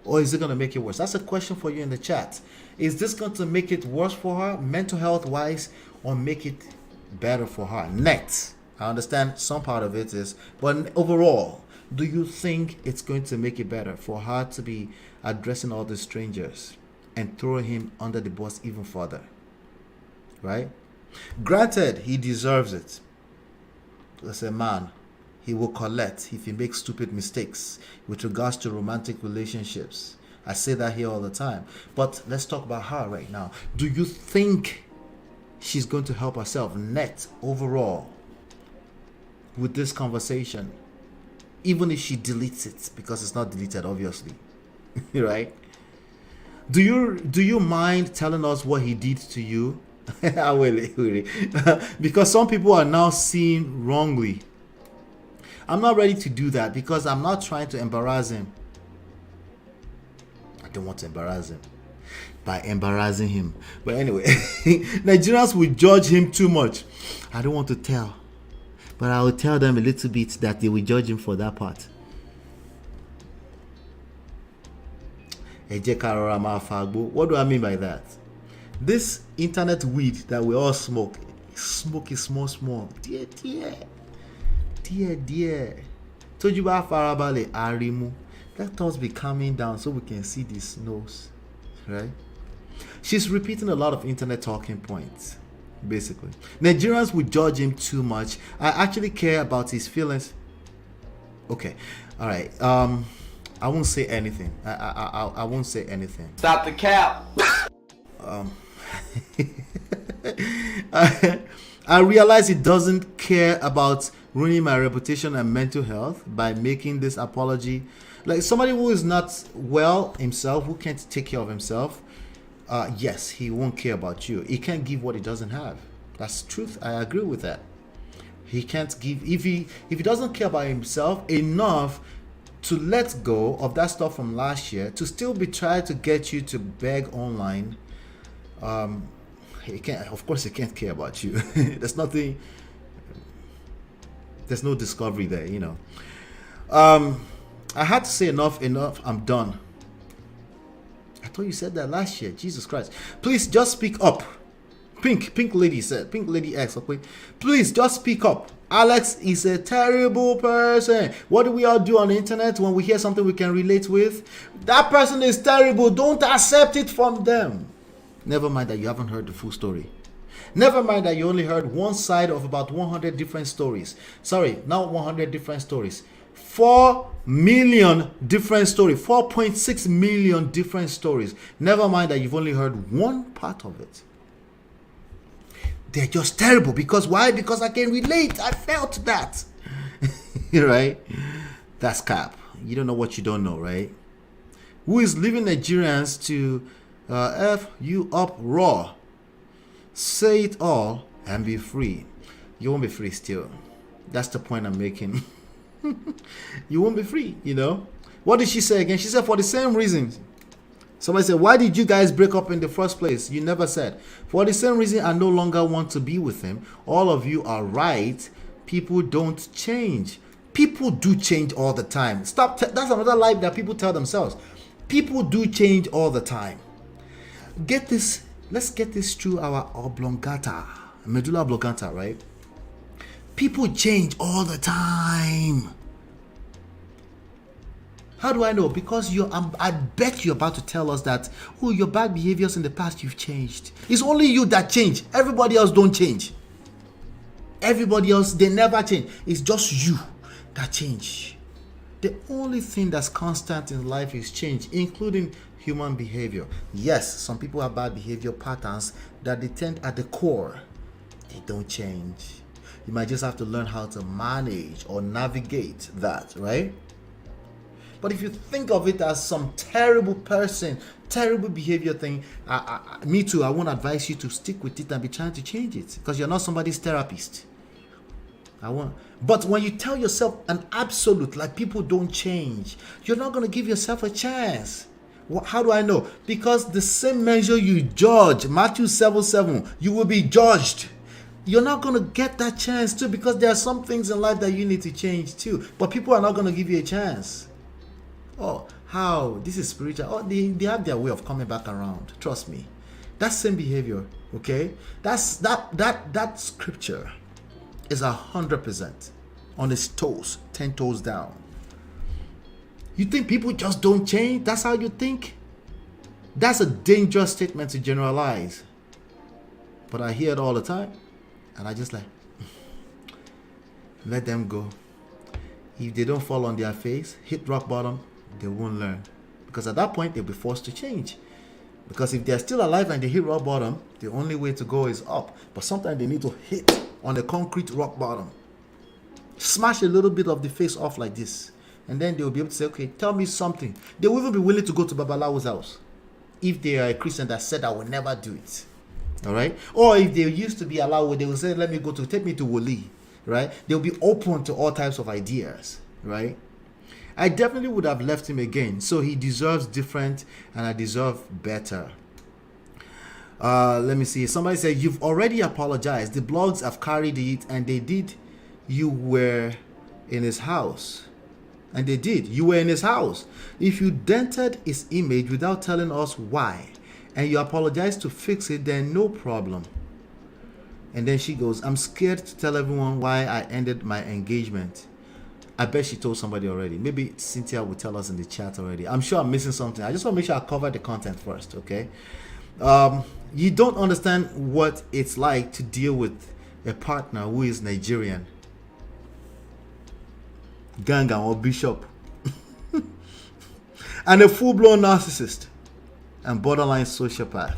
Or is it going to make it worse? That's a question for you in the chat. Is this going to make it worse for her, mental health wise, or make it better for her? Net. I understand some part of it is, but overall, do you think it's going to make it better for her to be addressing all the strangers and throwing him under the bus even further? Right? Granted, he deserves it. As a man, he will collect if he makes stupid mistakes with regards to romantic relationships. I say that here all the time. But let's talk about her right now. Do you think she's going to help herself net overall with this conversation? Even if she deletes it, because it's not deleted, obviously. Right? Do you mind telling us what he did to you? Because some people are now seeing wrongly. I'm not ready to do that because I'm not trying to embarrass him. I don't want to embarrass him. by embarrassing him. But anyway, Nigerians will judge him too much. I don't want to tell, but I will tell them a little bit that they will judge him for that part. What do I mean by that? This internet weed that we all smoke is small. Dear. Told you about Farabale Arimu. Let us be calming down so we can see this nose, right? She's repeating a lot of internet talking points. Basically, Nigerians would judge him too much. I actually care about his feelings. Okay, all right. I won't say anything. I won't say anything. Stop the cap. I realize he doesn't care about ruining my reputation and mental health by making this apology. Like somebody who is not well himself, who can't take care of himself. Yes, he won't care about you. He can't give what he doesn't have. That's truth. I agree with that. He can't give if he doesn't care about himself enough to let go of that stuff from last year, to still be trying to get you to beg online. He can't. Of course, he can't care about you. There's nothing. There's no discovery there. You know. I had to say enough. I'm done. I thought you said that last year. Jesus Christ. Please just speak up. Pink lady said. Pink lady X. Okay. Please just speak up. Alex is a terrible person. What do we all do on the internet when we hear something we can relate with? That person is terrible. Don't accept it from them. Never mind that you haven't heard the full story. Never mind that you only heard one side of about 100 different stories. Sorry, not 100 different stories. 4 million different stories. 4.6 million different stories. Never mind that you've only heard one part of it. They're just terrible. Because why? Because I can relate. I felt that. Right? That's cap. You don't know what you don't know, right? Who is leaving Nigerians to F you up raw? Say it all and be free. You won't be free still. That's the point I'm making. You won't be free, you know. What did she say again? She said for the same reasons. Somebody said, why did you guys break up in the first place? You never said. For the same reason, I no longer want to be with him. All of you are right. People don't change. People do change all the time. Stop. That's another lie that people tell themselves. People do change all the time. Get this. Let's get this through our oblongata, medulla oblongata, right? People change all the time. How do I know? Because I bet you're about to tell us that, oh, your bad behaviors in the past, you've changed. It's only you that change. Everybody else don't change. Everybody else, they never change. It's just you that change. The only thing that's constant in life is change, including human behavior. Yes, some people have bad behavior patterns that they tend at the core. They don't change. You might just have to learn how to manage or navigate that, right? But if you think of it as some terrible person, terrible behavior thing, me too, I won't advise you to stick with it and be trying to change it, because you're not somebody's therapist. But when you tell yourself an absolute, like people don't change, you're not going to give yourself a chance. How do I know? Because the same measure you judge, Matthew 7:7, you will be judged. You're not going to get that chance too, because there are some things in life that you need to change too. But people are not going to give you a chance. Oh, how? This is spiritual. Oh, they have their way of coming back around. Trust me. That same behavior, okay? That scripture is 100% on its toes, 10 toes down. You think people just don't change? That's how you think? That's a dangerous statement to generalize. But I hear it all the time. And I just let them go. If they don't fall on their face, hit rock bottom, they won't learn. Because at that point, they'll be forced to change. Because if they're still alive and they hit rock bottom, the only way to go is up. But sometimes they need to hit on the concrete rock bottom. Smash a little bit of the face off like this. And then they'll be able to say, okay, tell me something. They will even be willing to go to Babalawo's house. If they are a Christian that said, I will never do it. All right? Or if they used to be allowed, they will say, take me to Woli. Right? They'll be open to all types of ideas. Right? I definitely would have left him again. So he deserves different and I deserve better. Let me see. Somebody said, you've already apologized. The blogs have carried it, and they did. You were in his house. And they did. You were in his house. If you dented his image without telling us why, and you apologize to fix it, then no problem. And then she goes, I'm scared to tell everyone why I ended my engagement. I bet she told somebody already. Maybe Cynthia will tell us in the chat already. I'm sure I'm missing something. I just want to make sure I cover the content first, okay? You don't understand what it's like to deal with a partner who is Nigerian, Ganga or Bishop, and a full-blown narcissist and borderline sociopath.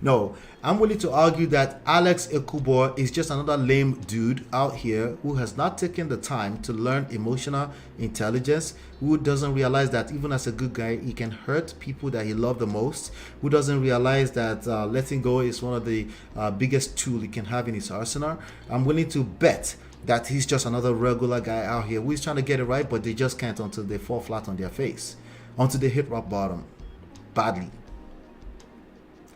No, I'm willing to argue that ALEX EKUBO is just another lame dude out here who has not taken the time to learn emotional intelligence, who doesn't realize that even as a good guy, he can hurt people that he loves the most, who doesn't realize that letting go is one of the biggest tools he can have in his arsenal. I'm willing to bet that he's just another regular guy out here who is trying to get it right, but they just can't until they fall flat on their face, until they hit rock bottom badly.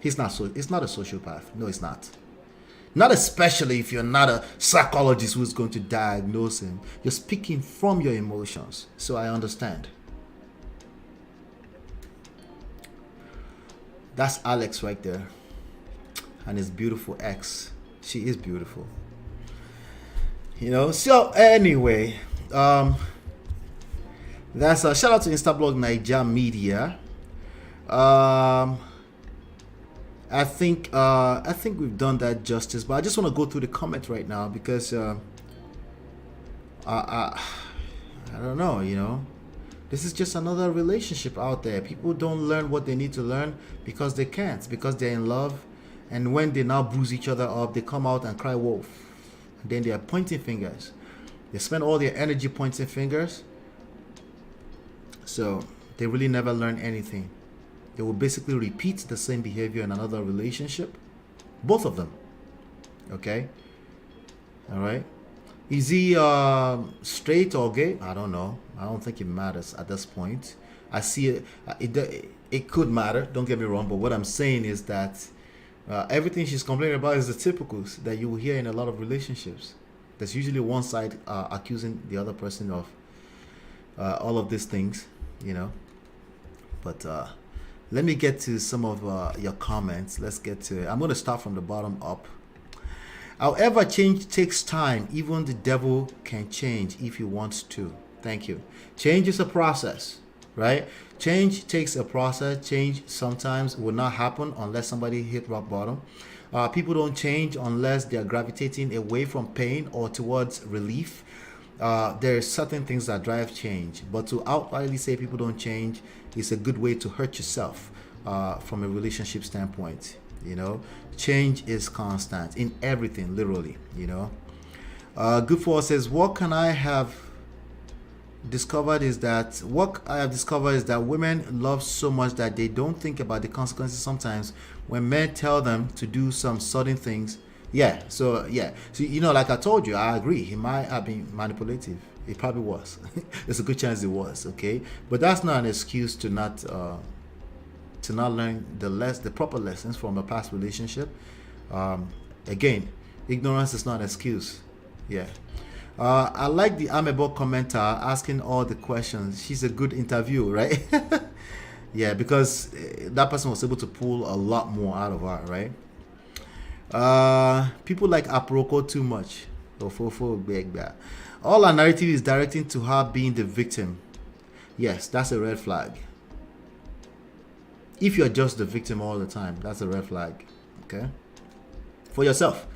It's not a sociopath. No, it's not. Not especially if you're not a psychologist who's going to diagnose him. You're speaking from your emotions. So I understand. That's Alex right there. And his beautiful ex. She is beautiful. You know, so anyway, that's a shout out to Instablog Niger Media. I think we've done that justice, but I just want to go through the comment right now because I don't know, you know, this is just another relationship out there. People don't learn what they need to learn because they can't, because they're in love, and when they now bruise each other up, they come out and cry wolf. And then they are pointing fingers. They spend all their energy pointing fingers, so they really never learn anything. They will basically repeat the same behavior in another relationship. Both of them. Okay? Alright? Is he straight or gay? I don't know. I don't think it matters at this point. I see it could matter. Don't get me wrong. But what I'm saying is that everything she's complaining about is the typicals that you will hear in a lot of relationships. There's usually one side accusing the other person of all of these things, you know. But let me get to some of your comments. Let's get to it. I'm going to start from the bottom up. However, change takes time. Even the devil can change if he wants to. Thank you. Change is a process, right? Change takes a process. Change sometimes will not happen unless somebody hit rock bottom. People don't change unless they're gravitating away from pain or towards relief. There are certain things that drive change, but to outrightly say people don't change is a good way to hurt yourself from a relationship standpoint. You know, change is constant in everything, literally. You know, Good for says, what I have discovered is that women love so much that they don't think about the consequences sometimes when men tell them to do some sudden things. So you know, like I told you, I agree, he might have been manipulative. It probably was. There's a good chance it was, okay, but that's not an excuse to not learn the proper lessons from a past relationship. Again, ignorance is not an excuse. I like the Amebo commenter asking all the questions. She's a good interview, right? Because that person was able to pull a lot more out of her, right? People like Aproko too much. All our narrative is directing to her being the victim. Yes, that's a red flag. If you're just the victim all the time, that's a red flag. Okay? For yourself.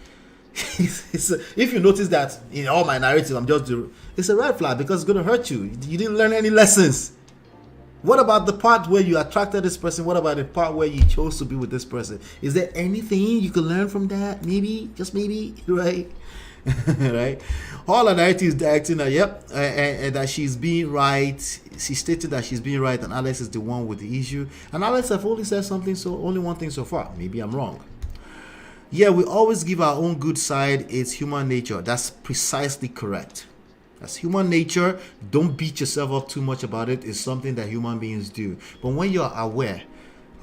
If you notice that in all my narrative I'm just it's a red flag, because it's going to hurt you. You didn't learn any lessons. What about the part where you attracted this person? What about the part where you chose to be with this person? Is there anything you can learn from that? Maybe, just maybe, right? Right? All her narrative is directing her, and that she's being right. She stated that she's being right, and Alex is the one with the issue. And Alex have only said only one thing so far. Maybe I'm wrong. We always give our own good side. It's human nature. That's precisely correct. That's human nature. Don't beat yourself up too much about it. It's something that human beings do. But when you're aware,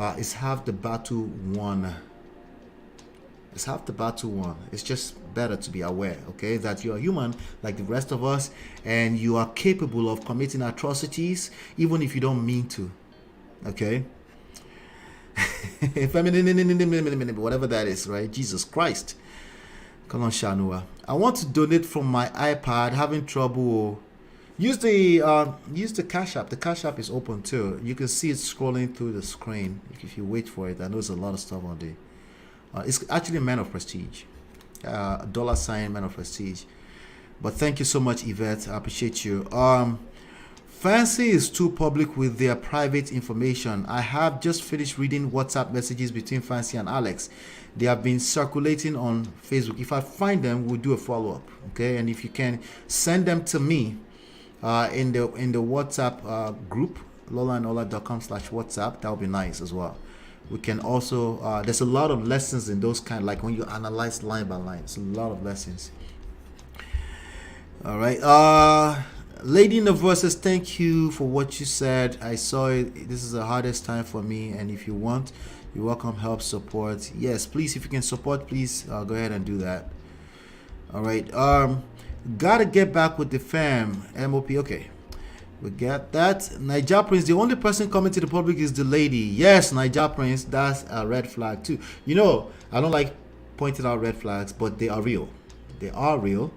It's half the battle won. It's half the battle won. It's just better to be aware, okay, that you are human like the rest of us, and you are capable of committing atrocities even if you don't mean to, okay. Whatever that is, right? Jesus Christ. Come on, Shanua. I want to donate from my iPad. Having trouble. Use the Cash App. The Cash App is open too. You can see it scrolling through the screen if you wait for it. I know there's a lot of stuff on there. It's actually Man of Prestige. $sign Man of Prestige. But thank you so much, Yvette. I appreciate you. Fancy is too public with their private information. I have just finished reading WhatsApp messages between Fancy and Alex. They have been circulating on Facebook. If I find them, we'll do a follow-up. Okay, and if you can send them to me in the WhatsApp group, lolaandola.com/WhatsApp, that would be nice as well. We can also there's a lot of lessons in those kind, like when you analyze line by line. It's a lot of lessons. All right. Lady in the Verses, thank you for what you said. I saw it. This is the hardest time for me, and if you want, you're welcome help, support. Yes, please, if you can support, please go ahead and do that. All right. Gotta get back with the fam. MOP. Okay, we got that. Niger Prince, the only person coming to the public is the lady. Yes, Niger Prince, that's a red flag too. You know, I don't like pointing out red flags, but they are real. They are real.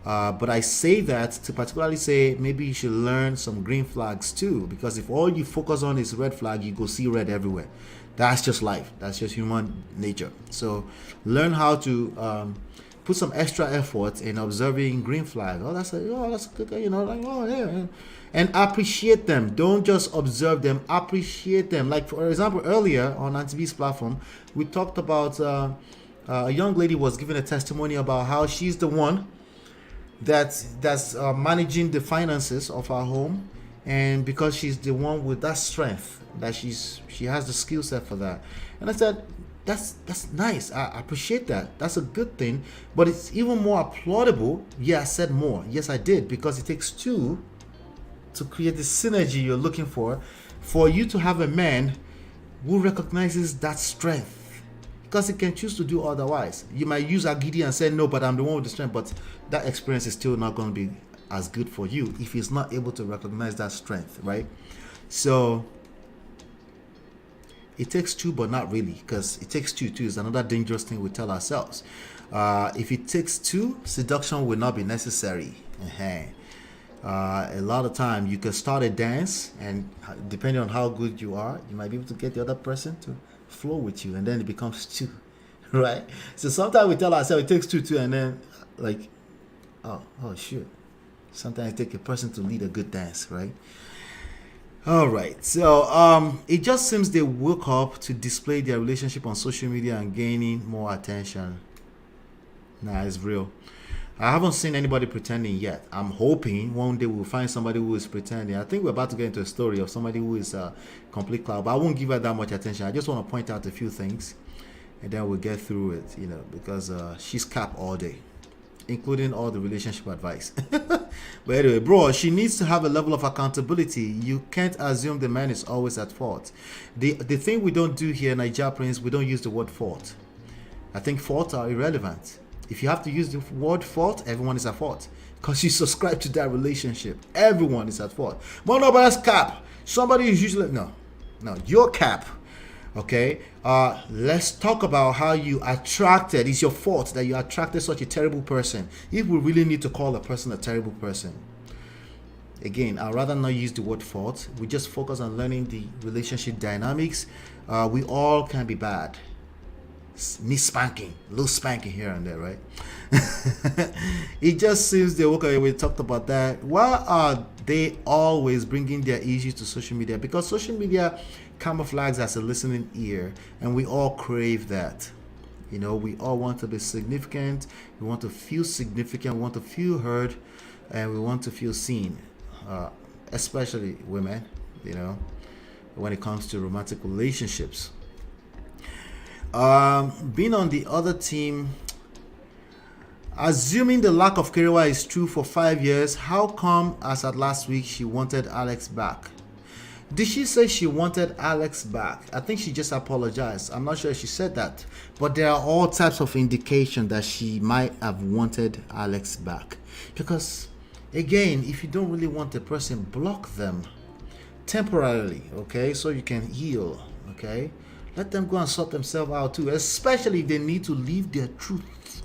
But I say that to particularly say maybe you should learn some green flags too, because if all you focus on is red flag, you go see red everywhere. That's just life. That's just human nature. So learn how to put some extra effort in observing green flag. That's good, you know, like, oh yeah, and appreciate them. Don't just observe them, appreciate them. Like for example, earlier on Auntie B's platform, we talked about a young lady was giving a testimony about how she's the one that's managing the finances of our home, and because she's the one with that strength, that she has the skill set for that. And I said, that's nice. I appreciate that. That's a good thing. But it's even more applaudable. Yeah, I said more. Yes, I did, because it takes two to create the synergy you're looking for you to have a man who recognizes that strength. Because he can choose to do otherwise. You might use agidi and say, no, but I'm the one with the strength. But that experience is still not going to be as good for you if he's not able to recognize that strength, right? So it takes two, but not really, because it takes two too is another dangerous thing we tell ourselves. If it takes two, seduction will not be necessary. A lot of time you can start a dance, and depending on how good you are, you might be able to get the other person to flow with you, and then it becomes two, right? So sometimes we tell ourselves it takes two, and then like, oh shoot, sometimes it takes a person to lead a good dance, right? All right, so it just seems they woke up to display their relationship on social media and gaining more attention. Nah, it's real. I haven't seen anybody pretending yet. I'm hoping one day we'll find somebody who is pretending. I think we're about to get into a story of somebody who is a complete clown, but I won't give her that much attention. I just want to point out a few things, and then we'll get through it, you know, because she's capped all day, including all the relationship advice. But anyway, bro, she needs to have a level of accountability. You can't assume the man is always at fault. The thing we don't do here, Niger Prince, we don't use the word fault. I think faults are irrelevant. If you have to use the word fault, everyone is at fault, because you subscribe to that relationship. Everyone is at fault. But no, but that's cap. Somebody is usually no, you're cap. Okay, let's talk about how you attracted. It's your fault that you attracted such a terrible person. If we really need to call a person a terrible person, again, I'd rather not use the word fault. We just focus on learning the relationship dynamics. We all can be bad. Miss spanking, little spanking here and there, right? It just seems they woke up. We talked about that. Why are they always bringing their issues to social media? Because social media camouflages as a listening ear, and we all crave that. You know, we all want to be significant. We want to feel significant. We want to feel heard, and we want to feel seen. Especially women, you know, when it comes to romantic relationships. Being on the other team, assuming the lack of Kerewa is true for 5 years, how come as at last week she wanted Alex back? Did she say she wanted Alex back? I think she just apologized. I'm not sure if she said that. But there are all types of indication that she might have wanted Alex back. Because, again, if you don't really want a person, block them temporarily, okay? So you can heal, okay? Let them go and sort themselves out too, especially if they need to leave their truth,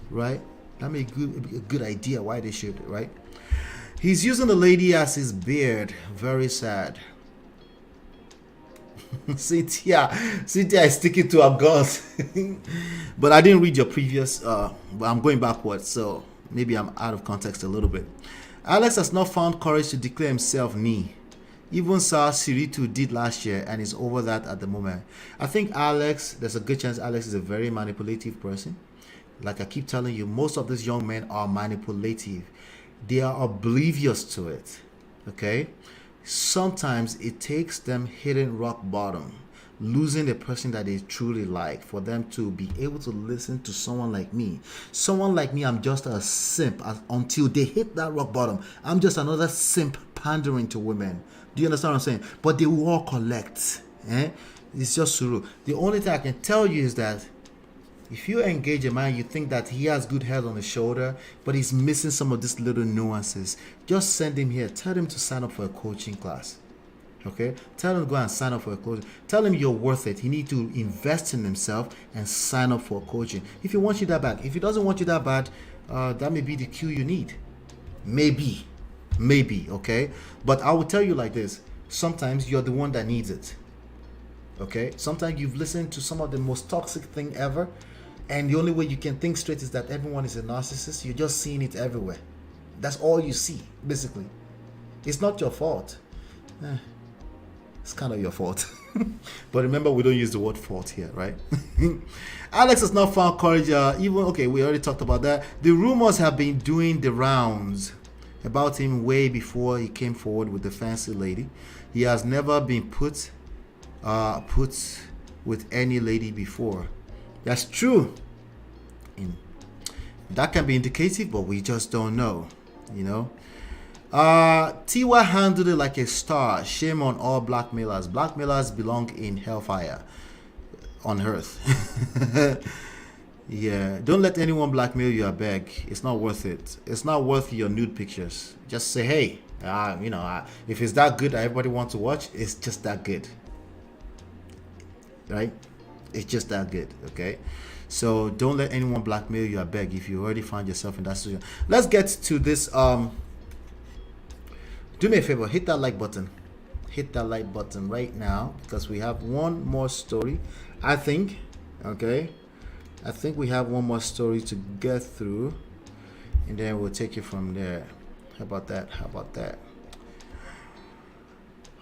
right? That may be a good idea why they should, right? He's using the lady as his beard. Very sad. Cynthia is sticking to her guns. But I didn't read your previous, but I'm going backwards, so maybe I'm out of context a little bit. Alex has not found courage to declare himself knee. Even Sir Siritu did last year and is over that at the moment. I think Alex, there's a good chance Alex is a very manipulative person. Like I keep telling you, most of these young men are manipulative. They are oblivious to it, okay? Sometimes it takes them hitting rock bottom, losing the person that they truly like, for them to be able to listen to someone like me. Someone like me, I'm just a simp. Until they hit that rock bottom, I'm just another simp pandering to women. Do you understand what I'm saying? But they will all collect. It's just true. The only thing I can tell you is that if you engage a man, you think that he has good head on his shoulder, but he's missing some of these little nuances, just send him here. Tell him to sign up for a coaching class. Okay? Tell him to go and sign up for a coaching. Tell him you're worth it. He needs to invest in himself and sign up for coaching. If he wants you that bad. If he doesn't want you that bad, that may be the cue you need. Maybe, okay? But I will tell you like this. Sometimes you're the one that needs it. Okay? Sometimes you've listened to some of the most toxic thing ever, and the only way you can think straight is that everyone is a narcissist. You're just seeing it everywhere. That's all you see, basically. It's not your fault. It's kind of your fault. But remember, we don't use the word fault here, right? Alex has not found courage. We already talked about that. The rumors have been doing the rounds about him way before he came forward with the fancy lady. He has never been put with any lady before. That's true. That can be indicative, but we just don't know, you know. Tiwa handled it like a star. Shame on all blackmailers. Blackmailers belong in hellfire on earth. Yeah, don't let anyone blackmail you, I beg. It's not worth it. It's not worth your nude pictures. Just say, hey, if it's that good that everybody wants to watch, it's just that good, right? It's just that good, okay? So don't let anyone blackmail you, I beg, if you already found yourself in that situation. Let's get to this. Do me a favor, hit that like button. Hit that like button right now, because we have one more story, I think, okay? I think we have one more story to get through, and then we'll take it from there. How about that?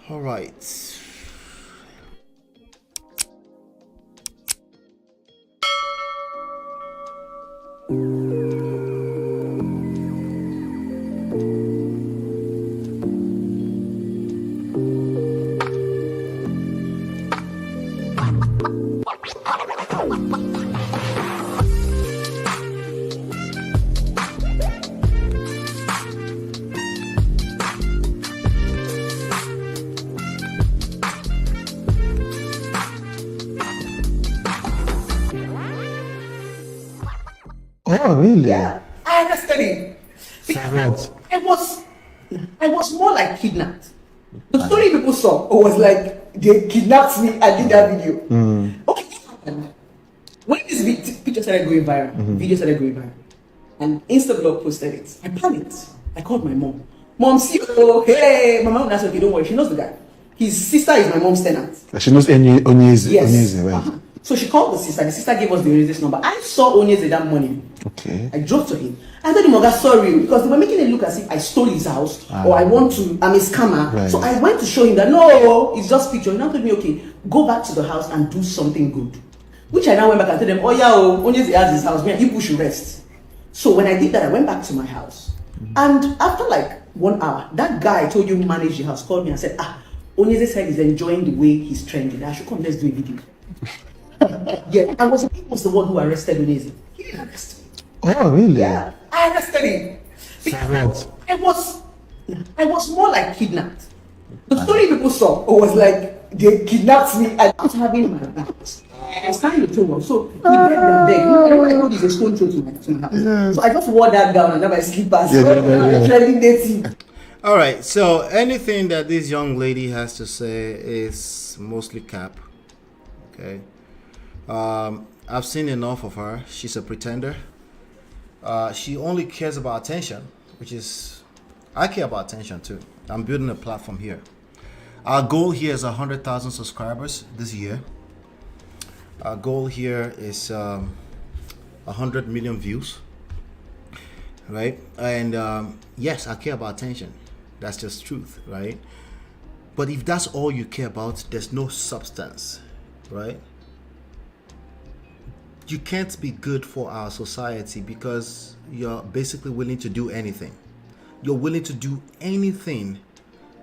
All right. Oh, really? Yeah, I understand it. Because I was more like kidnapped. The story people saw was like they kidnapped me and did that video. Okay, when this picture started going viral, video started going viral, and Instablog posted it, I panicked. I called my mom. Mom, see, oh, hey, my mom. That's okay. Don't worry. She knows the guy. His sister is my mom's tenant. She knows Onyeze. Yes. Onyeze, right? So she called the sister. The sister gave us the Onyeze's number. I saw Onyeze that morning. Okay. I drove to him. I told him, Oga, sorry, because they were making it look as if I stole his house or I'm a scammer. Right. So I went to show him that no, it's just picture. He now told me, okay, go back to the house and do something good. Which I now went back and told them, oh yeah, Onyeze has his house. You push rest. So when I did that, I went back to my house. And after like 1 hour, that guy I told you managed the house called me and said, Onyeze said he's enjoying the way he's trending. I should come, let's do a video. Yeah, he was the one who arrested Onyeze. He arrested me. Oh, really? Yeah, I arrested him. Because I was more like kidnapped. The story people saw was like they kidnapped me and I was having my back. I was carrying the towel, so we begged them beg. I know there's a stone throw to my house. Yes. So I just wore that gown and then my slippers. All right, so anything that this young lady has to say is mostly cap. Okay. I've seen enough of her. She's a pretender. She only cares about attention, which is, I care about attention too. I'm building a platform here. Our goal here is 100,000 subscribers this year. Our goal here is 100 million views, right? And yes, I care about attention. That's just truth, right? But if that's all you care about, there's no substance, right? You can't be good for our society because you're basically willing to do anything. You're willing to do anything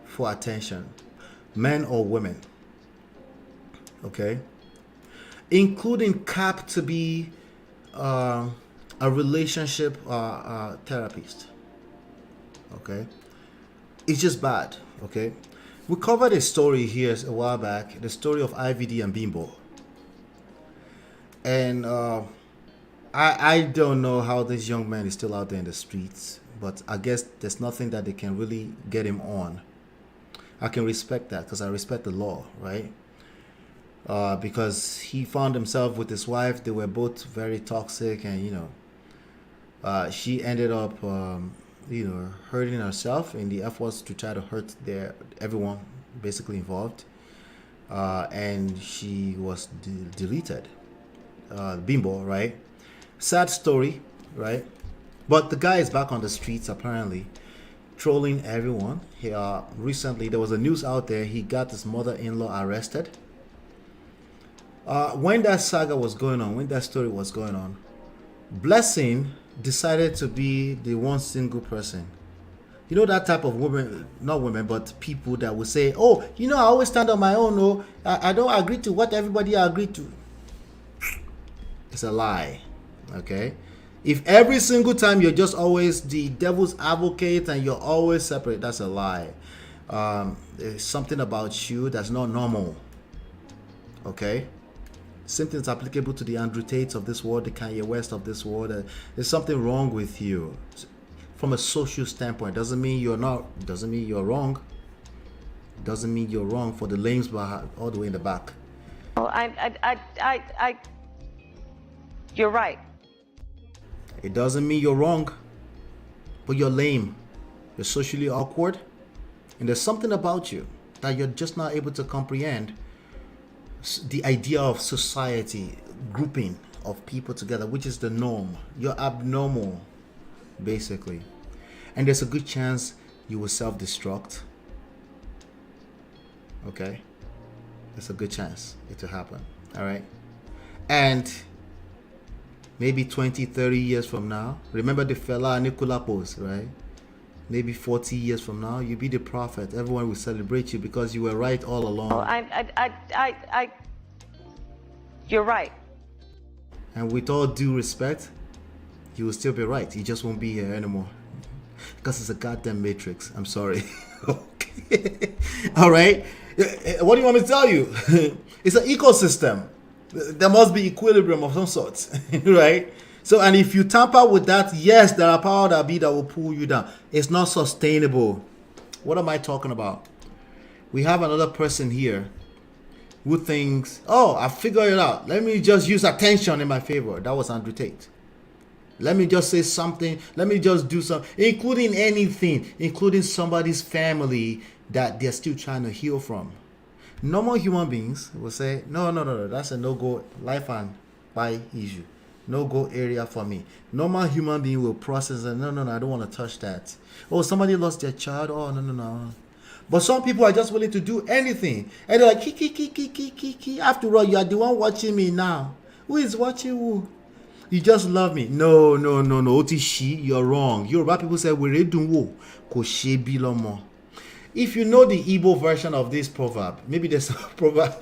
for attention, men or women, okay? Including cap to be a relationship therapist, okay? It's just bad, okay? We covered a story here a while back, the story of IVD and Bimbo. And I don't know how this young man is still out there in the streets, but I guess there's nothing that they can really get him on. I can respect that because I respect the law, right? Because he found himself with his wife. They were both very toxic, and she ended up hurting herself in the efforts to try to hurt everyone basically involved, and she was deleted. Bimbo, right? Sad story, right? But the guy is back on the streets apparently, trolling everyone. Recently there was a news out there, he got his mother-in-law arrested. When that saga was going on, when that story was going on, Blessing decided to be the one single person. You know, that type of women, not women, but people that will say, oh, I always stand on my own. No, I don't agree to what everybody agreed to. It's a lie, okay? If every single time you're just always the devil's advocate and you're always separate, that's a lie. There's something about you that's not normal, okay? Same thing is applicable to the Andrew Tates of this world, the Kanye West of this world. There's something wrong with you from a social standpoint. Doesn't mean you're not. Doesn't mean you're wrong. Doesn't mean you're wrong for the lames all the way in the back. Oh, you're right. It doesn't mean you're wrong, but you're lame. You're socially awkward, and there's something about you that you're just not able to comprehend. The idea of society, grouping of people together, which is the norm. You're abnormal, basically. And there's a good chance you will self-destruct. Okay? There's a good chance it will happen. All right? And maybe 20, 30 years from now, remember the fella Nicola Pose, right? Maybe 40 years from now, you'll be the prophet. Everyone will celebrate you because you were right all along. Oh, you're right. And with all due respect, you will still be right. You just won't be here anymore. Because it's a goddamn matrix. I'm sorry. Okay. All right. What do you want me to tell you? It's an ecosystem. There must be equilibrium of some sort. Right? So, and if you tamper with that, yes, there are power that will pull you down. It's not sustainable. What am I talking about? We have another person here who thinks, oh, I figured it out. Let me just use attention in my favor. That was Andrew Tate. Let me just say something. Let me just do something, including anything, including somebody's family that they're still trying to heal from. Normal human beings will say, no, that's a no-go life and by issue. No-go area for me. Normal human being will process and no, I don't want to touch that. Oh, somebody lost their child. Oh, no. But some people are just willing to do anything. And they're like, ki. After all, you are the one watching me now. Who is watching who? You just love me. No. Otishi, you're wrong. Yoruba people say, we redunwo koshe bilomo. If you know the Igbo version of this proverb, maybe there's a proverb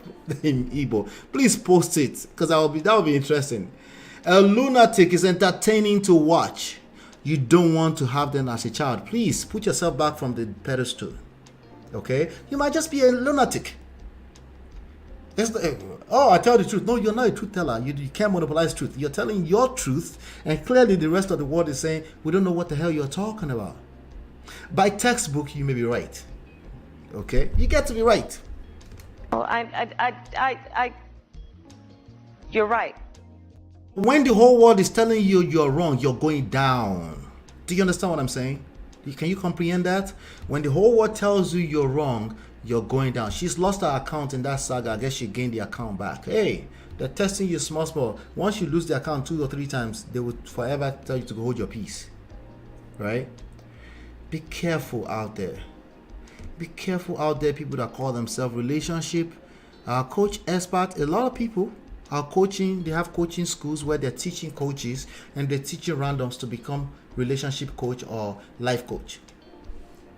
in Igbo, please post it because that will be interesting. A lunatic is entertaining to watch. You don't want to have them as a child. Please put yourself back from the pedestal. Okay? You might just be a lunatic. I tell the truth. No, you're not a truth teller. You can't monopolize truth. You're telling your truth, and clearly the rest of the world is saying, we don't know what the hell you're talking about. By textbook, you may be right. Okay? You get to be right. Oh, you're right. When the whole world is telling you you're wrong, you're going down. Do you understand what I'm saying? Can you comprehend that? When the whole world tells you you're wrong, you're going down. She's lost her account in that saga. I guess she gained the account back. Hey, they're testing you small. Once you lose the account 2 or 3 times, they will forever tell you to hold your peace. Right? Be careful out there. Be careful out there, people that call themselves relationship coach expert. A lot of people are coaching. They have coaching schools where they're teaching coaches and they're teaching randoms to become relationship coach or life coach.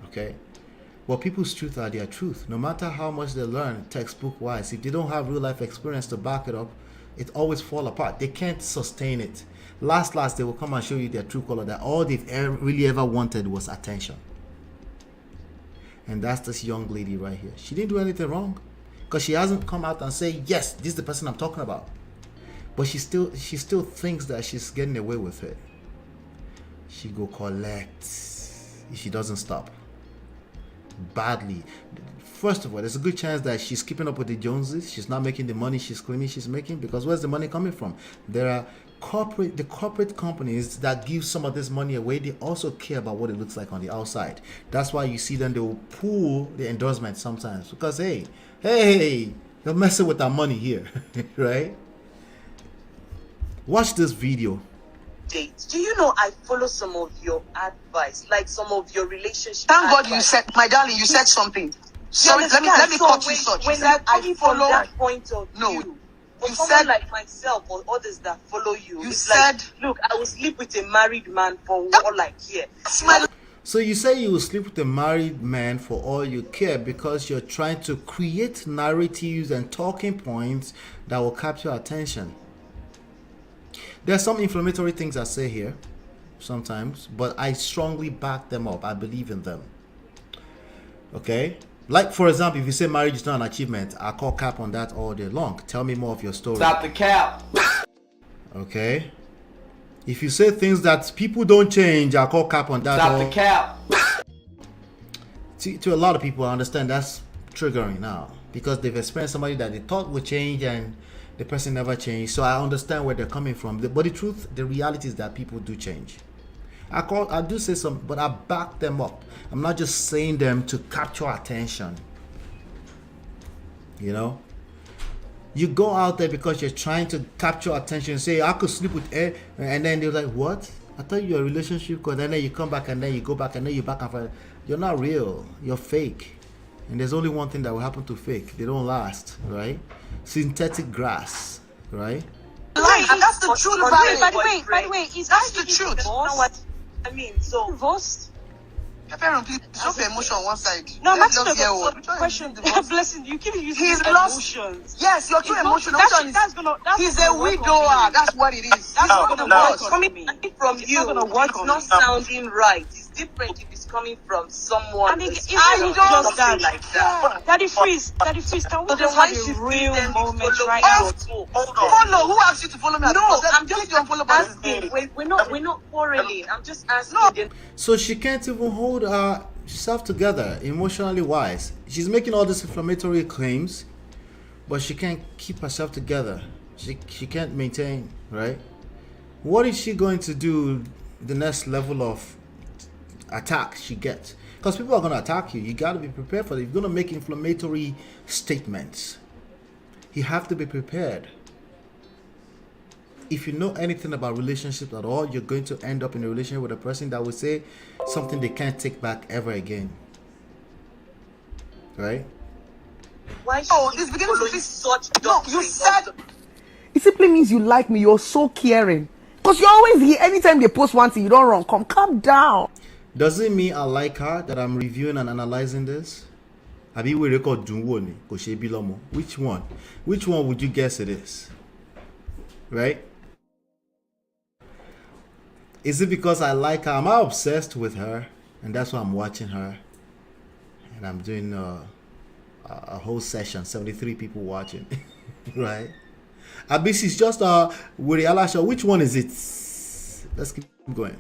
Okay? Well, people's truth are their truth. No matter how much they learn textbook wise, if they don't have real life experience to back it up, it always fall apart. They can't sustain it. Last, they will come and show you their true color, that all they've really ever wanted was attention. And that's this young lady right here. She didn't do anything wrong, because she hasn't come out and say, yes, this is the person I'm talking about. But she still thinks that she's getting away with it. She go collect if she doesn't stop. Badly. First of all, there's a good chance that she's keeping up with the Joneses. She's not making the money she's claiming she's making, because where's the money coming from? There are corporate companies that give some of this money away. They also care about what it looks like on the outside. That's why you see them, they will pull the endorsement sometimes, because hey, you're messing with our money here. Right? Watch this video. Do you know I follow some of your advice, like some of your relationship Thank God advice. you said, my darling, you said something. Sorry, let me cut you short. When I follow that point of view, for you someone said like myself or others that follow you, you it's said, like, look, I will sleep with a married man for all I care. So you say you will sleep with a married man for all you care, because you're trying to create narratives and talking points that will capture attention. There's some inflammatory things I say here sometimes, but I strongly back them up. I believe in them. Okay? Like, for example, if you say marriage is not an achievement, I call cap on that all day long. Tell me more of your story. Stop the cap. Okay? If you say things that people don't change, I call cap on that. Stop the cap. To a lot of people, I understand that's triggering now, because they've experienced somebody that they thought would change and the person never changed. So I understand where they're coming from. But the truth, the reality is that people do change. I do say some, but I back them up. I'm not just saying them to capture attention. You know? You go out there because you're trying to capture attention. Say, I could sleep with Ed. And then they're like, what? I thought you were a relationship coach. And then you come back and then you go back and then you're back and forth. You're not real. You're fake. And there's only one thing that will happen to fake. They don't last, right? Synthetic grass, right? Right, and that's the truth. By the way, that's the truth. You know what I mean? So Divorced? Parent, please drop your emotion on one side. No, I'm Let's asking just hear a what. question. Blessing, you keep using He's emotions. Yes, you're too emotional. He's a work widower. That's what it is. That's not gonna work on Coming me. From you, it's not sounding right. It's different if it's coming from someone. And it's I not don't just that like that. Daddy Freeze, can we just have a real moment right now? Follow. Who asked you to follow me? No, I'm just asking. We're not quarreling. I'm just asking. So she can't even hold herself together emotionally wise. She's making all these inflammatory claims, but she can't keep herself together. She can't maintain, right? What is she going to do the next level of attack she gets? Because people are going to attack you. You got to be prepared for it. If you're going to make inflammatory statements, you have to be prepared. If you know anything about relationships at all, you're going to end up in a relationship with a person that will say something they can't take back ever again. Right? Why it's beginning to feel such you said it simply means you like me. You're so caring. Because you're always here. Anytime they post one thing, you don't run. Calm down. Does it mean I like her that I'm reviewing and analyzing this? Which one? Which one would you guess it is? Right? Is it because I like her? Am I obsessed with her? And that's why I'm watching her? and I'm doing a whole session, 73 people watching, right? Abis is just with the Ala show. Which one is it? Let's keep going.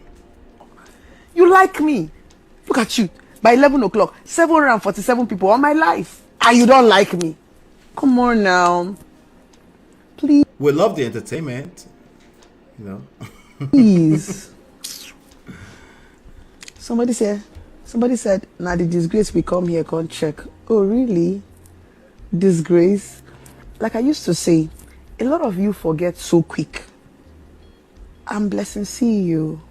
You like me? Look at you. By 11 o'clock, 747 people on my life. And you don't like me? Come on now. Please. We love the entertainment, you know. Please. Somebody said, now the disgrace we come here, can't check. Oh, really? Disgrace? Like I used to say, a lot of you forget so quick. I'm blessing see you.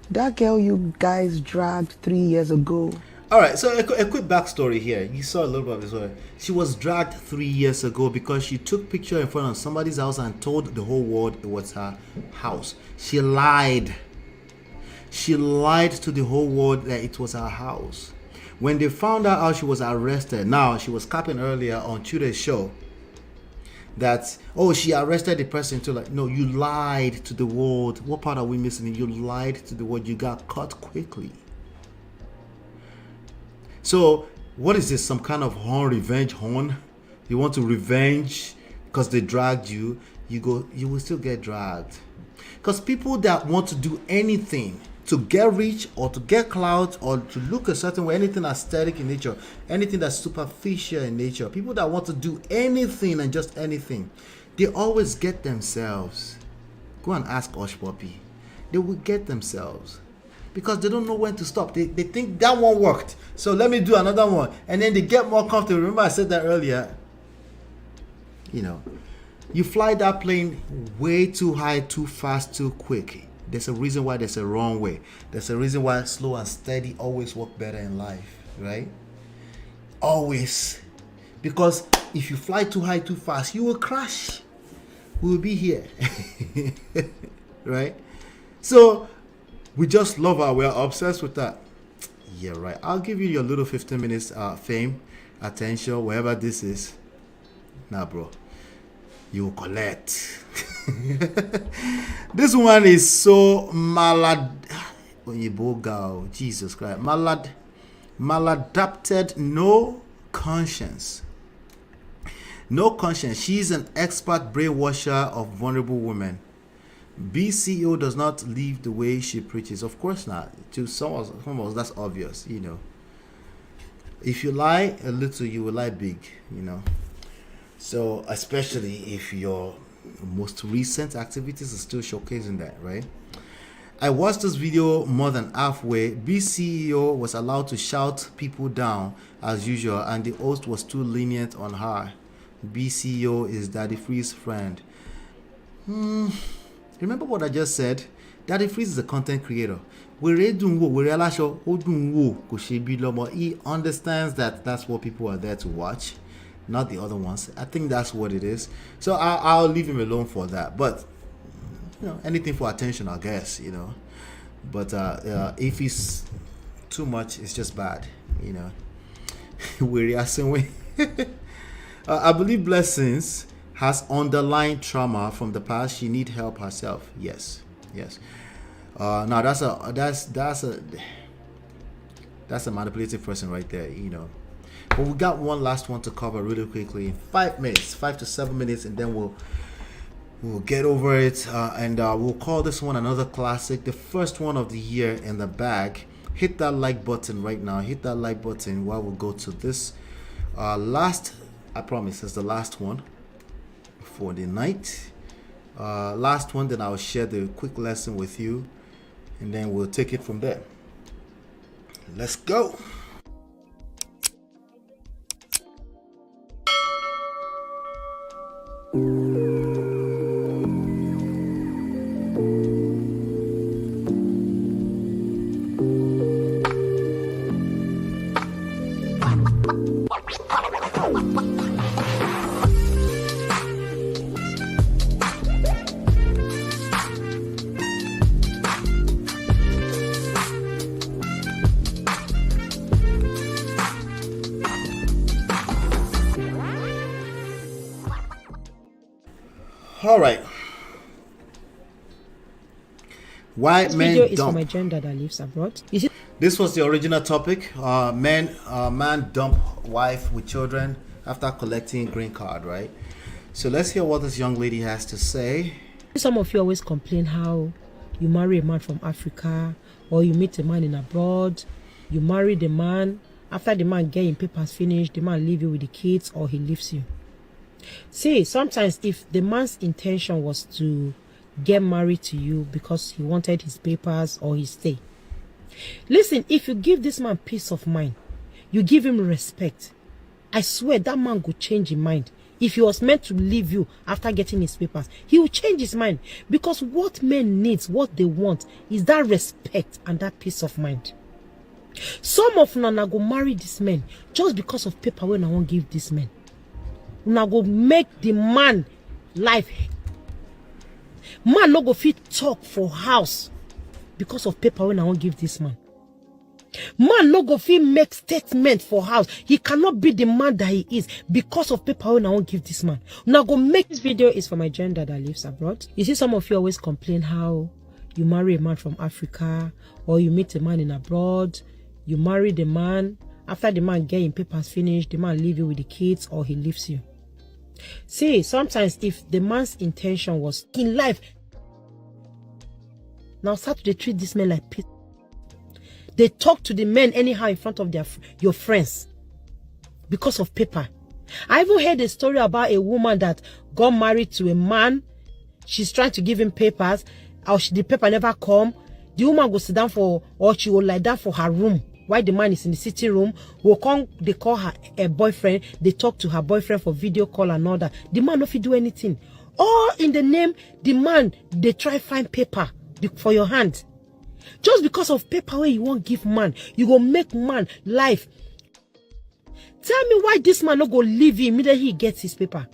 That girl you guys dragged 3 years ago. All right, so a quick backstory here. You saw a little bit of this story. She was dragged 3 years ago because she took picture in front of somebody's house and told the whole world it was her house. She lied. She lied to the whole world that it was her house. When they found out how she was arrested, now she was capping earlier on Tudor's show that, oh, she arrested the person too. Like, no, you lied to the world. What part are we missing? You lied to the world. You got caught quickly. So what is this? Some kind of horn, revenge horn? You want to revenge because they dragged you? You will still get dragged. Because people that want to do anything to get rich or to get clout or to look a certain way, anything aesthetic in nature, anything that's superficial in nature, people that want to do anything and just anything, they always get themselves. Go and ask Osh Poppy. They will get themselves because they don't know when to stop. They think that one worked, so let me do another one, and then they get more comfortable. Remember I said that earlier. You know, you fly that plane way too high, too fast, too quick. There's a reason why there's a wrong way. There's a reason why slow and steady always work better in life, right? Always. Because if you fly too high, too fast, you will crash. We will be here. Right? So we just love her. We're obsessed with that. Yeah, right. I'll give you your little 15 minutes fame, attention, wherever this is. Nah, bro. You will collect. This one is so Jesus Christ. Maladapted, no conscience. No conscience. She's an expert brainwasher of vulnerable women. BCO does not live the way she preaches. Of course not. To some of us, that's obvious, you know. If you lie a little, you will lie big, you know. So, especially if your most recent activities are still showcasing that, right? I watched this video more than halfway. BCEO was allowed to shout people down as usual, and the host was too lenient on her. BCEO is Daddy Free's friend. Remember what I just said? Daddy Freeze is a content creator. He understands that that's what people are there to watch, not the other ones. I think that's what it is. So I'll leave him alone for that. But you know, anything for attention, I guess, you know. But if it's too much, it's just bad, you know. I believe Blessings has underlying trauma from the past. She need help herself. Yes. Now that's a manipulative person right there, you know. But we got one last one to cover really quickly in 5 minutes, 5 to 7 minutes, and then we'll get over it, and we'll call this one another classic, the first one of the year in the bag. Hit that like button right now. Hit that like button while we go to this last. I promise it's the last one for the night. Last one, then I'll share the quick lesson with you, and then we'll take it from there. Let's go. All right. Why This men video is dump? for my gender that lives abroad. You see, This was the original topic. Man dump wife with children after collecting green card, right? So let's hear what this young lady has to say. Some of you always complain how you marry a man from Africa, or you meet a man in abroad, you marry the man, after the man getting papers finished, the man leave you with the kids or he leaves you. See, sometimes if the man's intention was to get married to you because he wanted his papers or his stay, listen, if you give this man peace of mind, you give him respect, I swear that man will change his mind. If he was meant to leave you after getting his papers, he will change his mind. Because what men needs, what they want, is that respect and that peace of mind. Some of Nana go marry this man just because of paper when I won't give this man. Una go make the man life. Man no go fit talk for house because of paper when I won't give this man. Man no go fit make statement for house. He cannot be the man that he is because of paper when I won't give this man. Now go make this video is for my gender that lives abroad. You see, some of you always complain how you marry a man from Africa, or you meet a man in abroad, you marry the man, after the man getting papers finished, the man leave you with the kids or he leaves you. See, sometimes if the man's intention was in life, now start to treat this man like people. They talk to the men anyhow in front of your friends because of paper. I even heard a story about a woman that got married to a man. She's trying to give him papers, or the paper never come. The woman will sit down or she will lie down for her room while the man is in the sitting room. They call her a boyfriend. They talk to her boyfriend for video call and all that. The man not do anything. All in the name, the man, they try find paper for your hand. Just because of paper where you won't give man, you go make man life. Tell me why this man not go leave you immediately he gets his paper.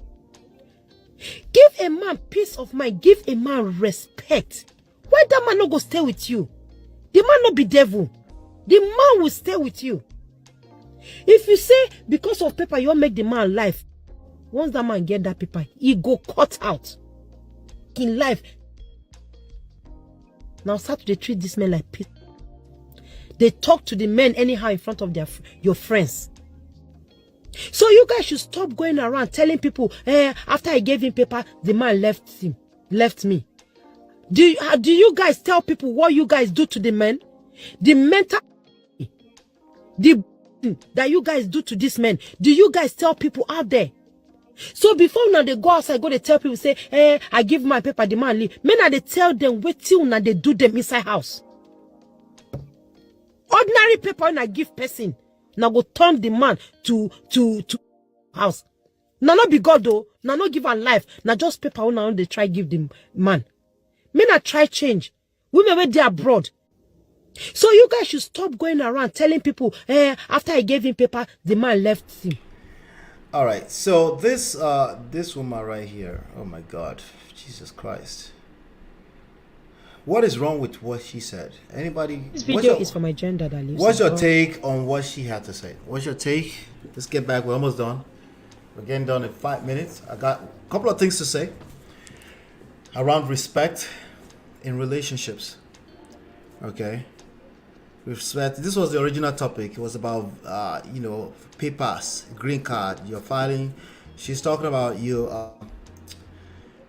Give a man peace of mind. Give a man respect. Why that man not go stay with you? The man not be devil. The man will stay with you. If you say because of paper you won't make the man life, once that man get that paper, he go cut out in life. Now start to treat this man like people. They talk to the men anyhow in front of your friends. So you guys should stop going around telling people, after I gave him paper, the man left me. Do you guys tell people what you guys do to the men? The mental, that you guys do to this man, do you guys tell people out there? So before now they go outside, they tell people, say, I give my paper, the man leave. Men, they tell them, wait till now they do them inside house. Ordinary paper when I give person, now go turn the man to house. Now not be God though, now not give her life, now just paper when they try give the man. Men I try change. Women where they abroad. So you guys should stop going around telling people, after I gave him paper, the man left him. All right, so this woman right here, oh my God, Jesus Christ. What is wrong with what she said? Anybody? This video is for my gender that lives. What's your take on what she had to say? What's your take? Let's get back. We're almost done. We're getting done in 5 minutes. I got a couple of things to say around respect in relationships. Okay. Respect. This was the original topic. It was about papers, green card, you're filing. She's talking about you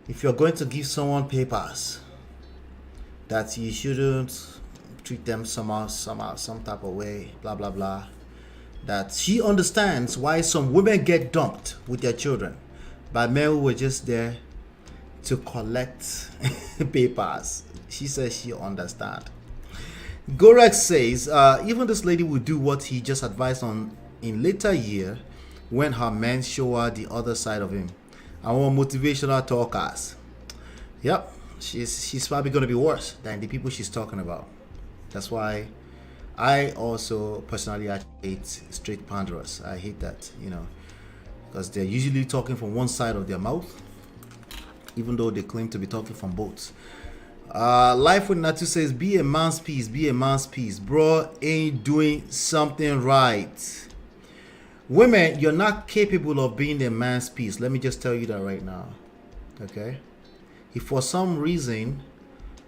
if you're going to give someone papers, that you shouldn't treat them some type of way, blah blah blah. That she understands why some women get dumped with their children by men who were just there to collect papers. She says she understands. Gorex says, even this lady will do what he just advised on in later year when her men show her the other side of him. Our motivational talkers. Yep, she's probably going to be worse than the people she's talking about. That's why I also personally hate straight panderers. I hate that, because they're usually talking from one side of their mouth, even though they claim to be talking from both. Life with Natu says, be a man's piece, be a man's piece. Bro ain't doing something right. Women, you're not capable of being a man's piece. Let me just tell you that right now. Okay? If for some reason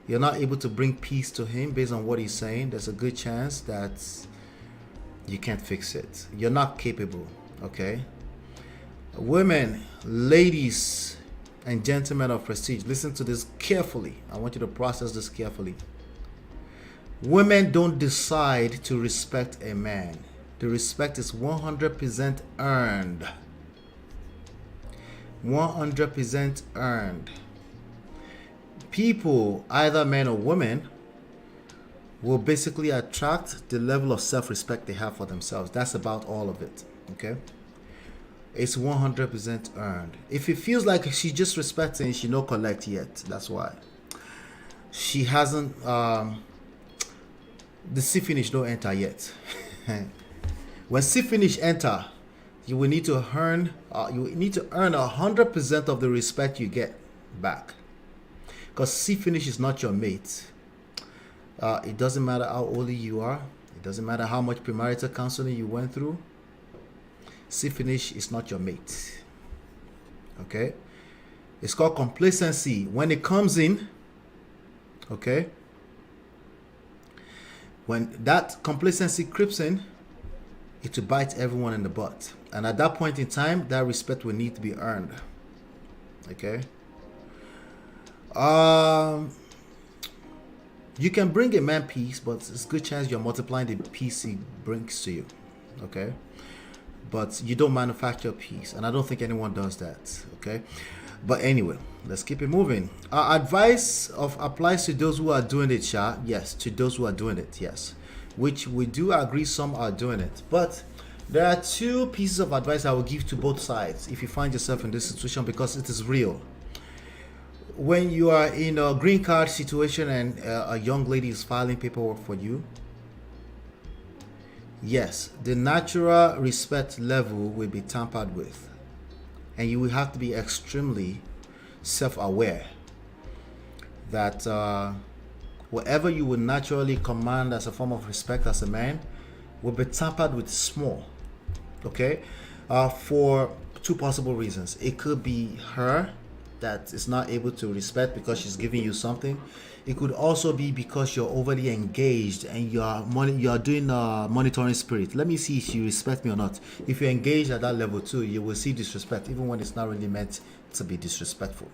you're not able to bring peace to him based on what he's saying, there's a good chance that you can't fix it. You're not capable, okay? Women, ladies, and gentlemen of prestige, listen to this carefully. I want you to process this carefully. Women don't decide to respect a man. The respect is 100% earned. 100% earned. People, either men or women, will basically attract the level of self-respect they have for themselves. That's about all of it, okay? It's 100% earned. If it feels like she's just respecting, she no collect yet. That's why. She hasn't, the C finish don't enter yet. When C finish enter, you will need to earn, 100% of the respect you get back. Because C finish is not your mate. It doesn't matter how old you are. It doesn't matter how much premarital counseling you went through. C finish is not your mate. Okay? It's called complacency. When it comes in, okay? When that complacency creeps in, it will bite everyone in the butt. And at that point in time, that respect will need to be earned. Okay? You can bring a man peace, but it's a good chance you're multiplying the peace he brings to you. Okay? But you don't manufacture peace, and I don't think anyone does that. Okay? But anyway, let's keep it moving. Our advice applies to those who are doing it, Sha. Yes, to those who are doing it, yes. Which we do agree some are doing it. But there are two pieces of advice I will give to both sides if you find yourself in this situation, because it is real. When you are in a green card situation and a young lady is filing paperwork for you, yes, the natural respect level will be tampered with, and you will have to be extremely self-aware that whatever you would naturally command as a form of respect as a man will be tampered with small. Okay? For two possible reasons. It could be her that is not able to respect because she's giving you something. It could also be because you're overly engaged and you're doing monitoring spirit. Let me see if you respect me or not. If you're engaged at that level too, you will see disrespect even when it's not really meant to be disrespectful.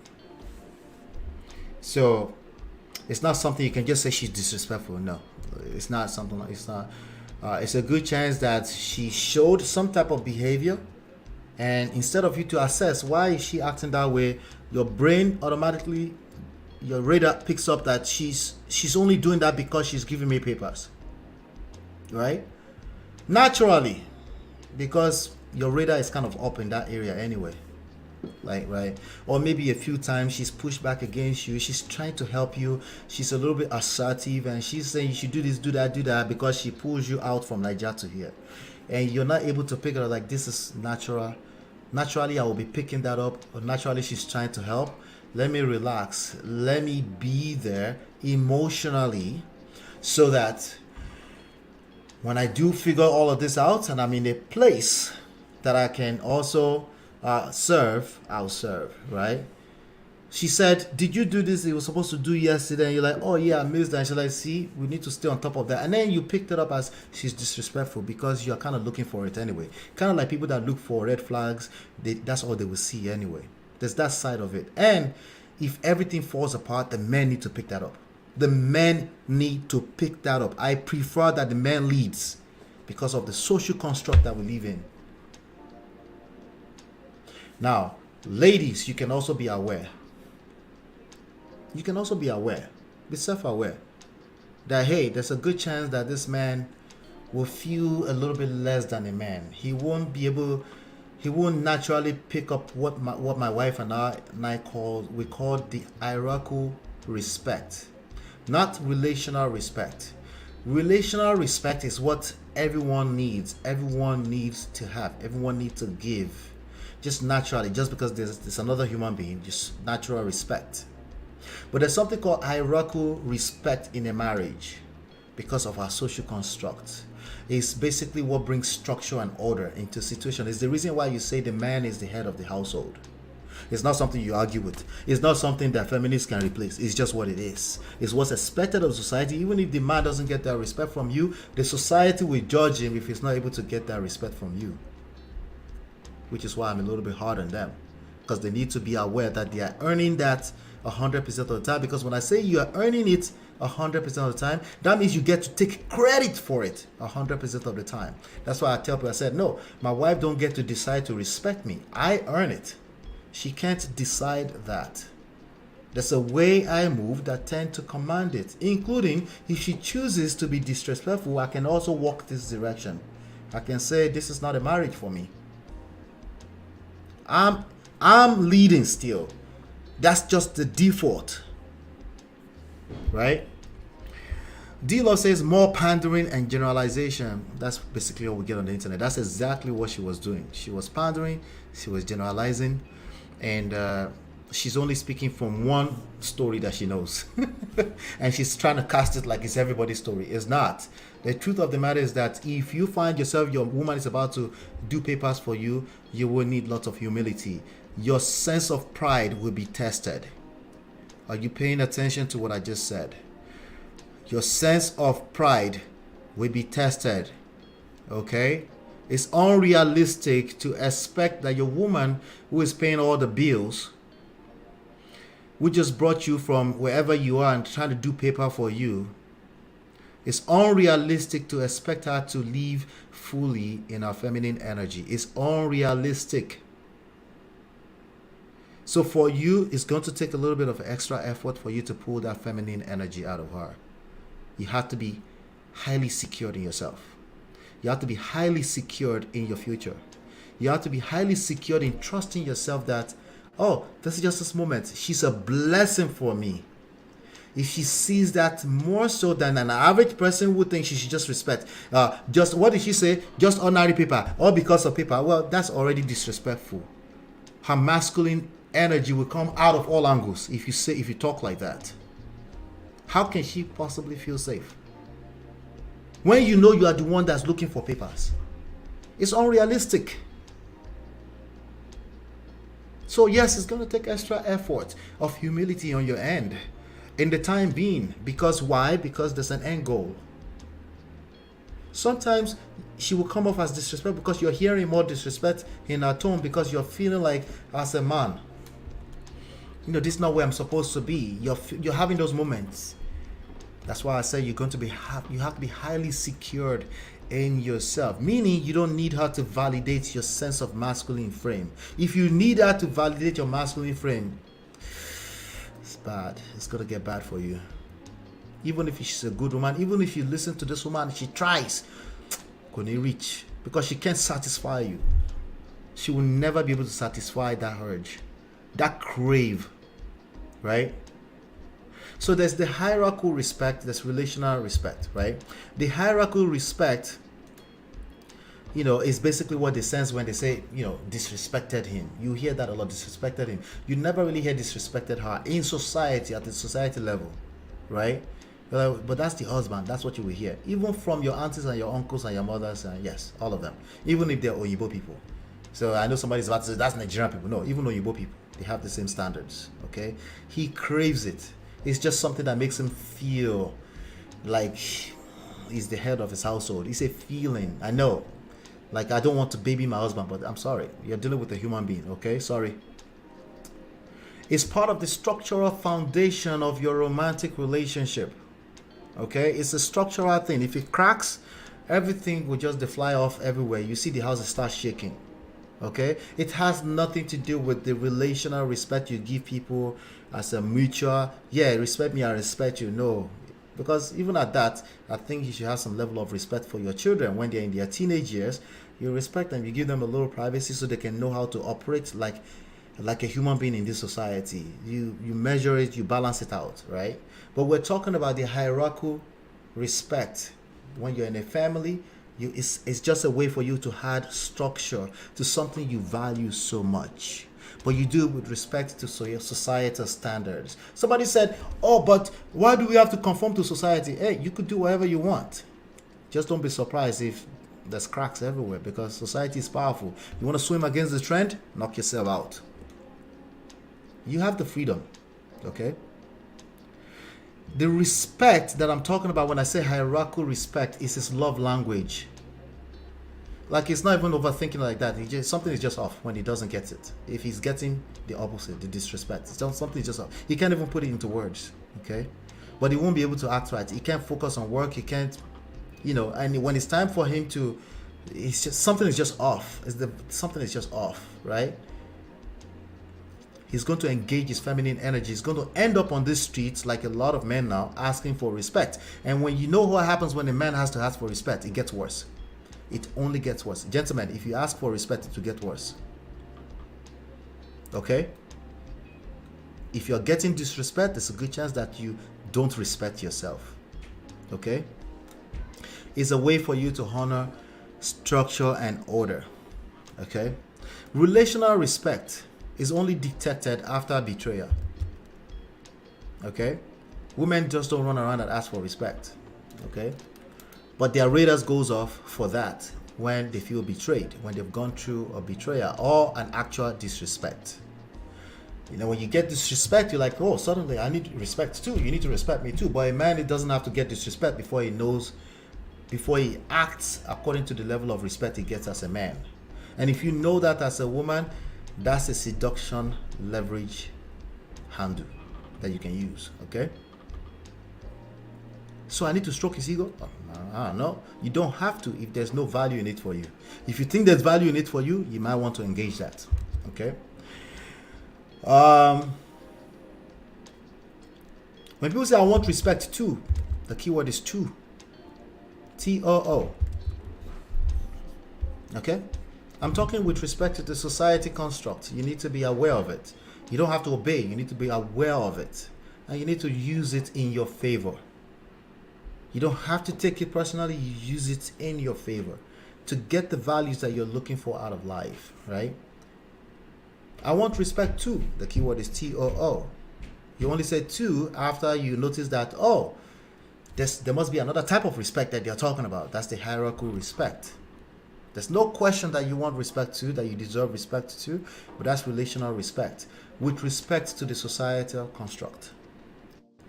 So it's not something you can just say she's disrespectful. No, it's not something like, it's not. It's a good chance that she showed some type of behavior, and instead of you to assess why is she acting that way, your brain automatically, your radar picks up that she's only doing that because she's giving me papers, right? Naturally, because your radar is kind of up in that area anyway, like, right? Or maybe a few times she's pushed back against you, she's trying to help you, she's a little bit assertive and she's saying you should do this, do that because she pulls you out from Nigeria to here, and you're not able to pick it up. Like, this is natural. Naturally I will be picking that up, or naturally she's trying to help. Let me relax, let me be there emotionally, so that when I do figure all of this out and I'm in a place that I can also serve, I'll serve, right? She said, did you do this? It was supposed to do yesterday. And you're like, oh yeah, I missed that. And she's like, see, we need to stay on top of that. And then you picked it up as she's disrespectful because you're kind of looking for it anyway. Kind of like people that look for red flags, that's all they will see anyway. There's that side of it. And if everything falls apart, the men need to pick that up. The men need to pick that up. I prefer that the man leads because of the social construct that we live in. Now, ladies, you can also be aware. You can also be aware. Be self-aware that, hey, there's a good chance that this man will feel a little bit less than a man. He won't naturally pick up what my wife and I call the hierarchical respect, not relational respect. Relational respect is what everyone needs. Everyone needs to have. Everyone needs to give. Just naturally, just because there's another human being, just natural respect. But there's something called hierarchical respect in a marriage because of our social construct. It's basically what brings structure and order into a situation. It's the reason why you say the man is the head of the household. It's not something you argue with. It's not something that feminists can replace. It's just what it is. It's what's expected of society. Even if the man doesn't get that respect from you, the society will judge him if he's not able to get that respect from you. Which is why I'm a little bit hard on them, because they need to be aware that they are earning that 100% of the time. Because when I say you are earning it 100% of the time, that means you get to take credit for it 100% of the time. That's why I tell people, I said, no, my wife don't get to decide to respect me. I earn it. She can't decide that. There's a way I move that tend to command it, including if she chooses to be disrespectful, I can also walk this direction. I can say, this is not a marriage for me. I'm leading still. That's just the default, right? D-Law says more pandering and generalization. That's basically what we get on the internet. That's exactly what she was doing. She was pandering, she was generalizing, and she's only speaking from one story that she knows. And she's trying to cast it like it's everybody's story. It's not. The truth of the matter is that if you find yourself, your woman is about to do papers for you, you will need lots of humility. Your sense of pride will be tested. Are you paying attention to what I just said? Your sense of pride will be tested. Okay? It's unrealistic to expect that your woman who is paying all the bills, who just brought you from wherever you are and trying to do paper for you, it's unrealistic to expect her to live fully in her feminine energy. It's unrealistic. So for you, it's going to take a little bit of extra effort for you to pull that feminine energy out of her. You have to be highly secured in yourself. You have to be highly secured in your future. You have to be highly secured in trusting yourself that, oh, this is just this moment. She's a blessing for me. If she sees that more so than an average person would think, she should just respect. Just what did she say? Just ordinary paper, all because of paper. Well, that's already disrespectful. Her masculine energy will come out of all angles if you talk like that. How can she possibly feel safe when you know you are the one that's looking for papers? It's unrealistic. So yes, it's going to take extra effort of humility on your end in the time being. Because why? Because there's an end goal. Sometimes she will come off as disrespect because you're hearing more disrespect in her tone, because you're feeling like, as a man, you know, this is not where I'm supposed to be. You're having those moments. That's why I say you have to be highly secured in yourself, meaning you don't need her to validate your sense of masculine frame. If you need her to validate your masculine frame, it's bad. It's gonna get bad for you. Even if she's a good woman, even if you listen to this woman, she tries, gonna reach, because she can't satisfy you. She will never be able to satisfy that urge, that crave, right? So there's the hierarchical respect, there's relational respect, right? The hierarchical respect, you know, is basically what they sense when they say, you know, disrespected him. You hear that a lot, disrespected him. You never really hear disrespected her in society, at the society level, right? But that's the husband, that's what you will hear. Even from your aunties and your uncles and your mothers, and yes, all of them. Even if they're Oyibo people. So I know somebody's about to say, that's Nigerian people. No, even Oyibo people, they have the same standards, okay? He craves it. It's just something that makes him feel like he's the head of his household. It's a feeling. I know. Like, I don't want to baby my husband, but I'm sorry. You're dealing with a human being, okay? Sorry. It's part of the structural foundation of your romantic relationship, okay? It's a structural thing. If it cracks, everything will just fly off everywhere. You see the house start shaking, okay? It has nothing to do with the relational respect you give people as a mutual, yeah, respect me, I respect you. No, because even at that, I think you should have some level of respect for your children. When they're in their teenage years, you respect them, you give them a little privacy so they can know how to operate like a human being in this society. You measure it, you balance it out, right? But we're talking about the hierarchical respect. When you're in a family, it's just a way for you to add structure to something you value so much. But you do it with respect to your societal standards. Somebody said, oh, but why do we have to conform to society? Hey, you could do whatever you want. Just don't be surprised if there's cracks everywhere, because society is powerful. You want to swim against the trend? Knock yourself out. You have the freedom, okay? The respect that I'm talking about when I say hierarchical respect is his love language. Like, it's not even overthinking like that. Something is just off when he doesn't get it. If he's getting the opposite, the disrespect, something is just off. He can't even put it into words, okay? But he won't be able to act right. He can't focus on work. He can't, and when it's time for him to, it's just, something is just off. Something is just off, right? He's going to engage his feminine energy. He's going to end up on these streets like a lot of men now, asking for respect. And when you know what happens when a man has to ask for respect, it gets worse. It only gets worse. Gentlemen, if you ask for respect, it will get worse. Okay? If you're getting disrespect, there's a good chance that you don't respect yourself. Okay? It's a way for you to honor structure and order. Okay? Relational respect is only detected after betrayal. Okay? Women just don't run around and ask for respect. Okay? But their radars goes off for that when they feel betrayed, when they've gone through a betrayal or an actual disrespect. When you get disrespect, you're like, oh, suddenly I need respect too. You need to respect me too. But a man, it doesn't have to get disrespect before he acts according to the level of respect he gets as a man. And if you know that as a woman, that's a seduction leverage handle that you can use, okay? So I need to stroke his ego? No, you don't have to if there's no value in it for you. If you think there's value in it for you, you might want to engage that, okay? When people say I want respect too, the keyword is too. T-O-O. Okay? I'm talking with respect to the society construct. You need to be aware of it. You don't have to obey. You need to be aware of it. And you need to use it in your favor. You don't have to take it personally. You use it in your favor to get the values that you're looking for out of life, right? I want respect too. The keyword is T-O-O. You only say too after you notice that, oh, there must be another type of respect that you're talking about. That's the hierarchical respect. There's no question that you want respect to, that you deserve respect to, but that's relational respect with respect to the societal construct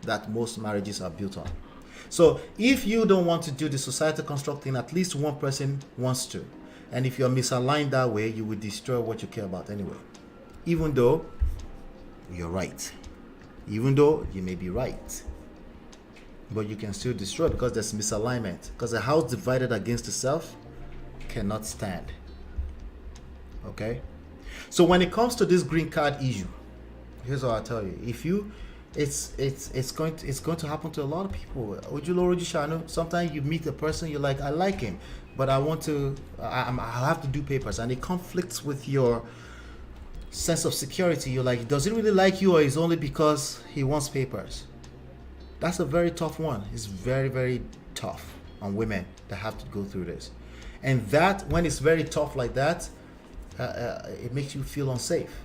that most marriages are built on. So if you don't want to do the societal construct thing, at least one person wants to. And if you're misaligned that way, you will destroy what you care about anyway. Even though you're right. Even though you may be right. But you can still destroy because there's misalignment. Because a house divided against itself cannot stand. Okay? So when it comes to this green card issue, here's what I'll tell you. If you it's going to happen to a lot of people. Sometimes you meet a person, you're like, I like him, but I have to do papers, and it conflicts with your sense of security. You're like, does he really like you, or is it only because he wants papers? That's a very tough one. It's very, very tough on women that have to go through this. And that, when it's very tough like that, it makes you feel unsafe.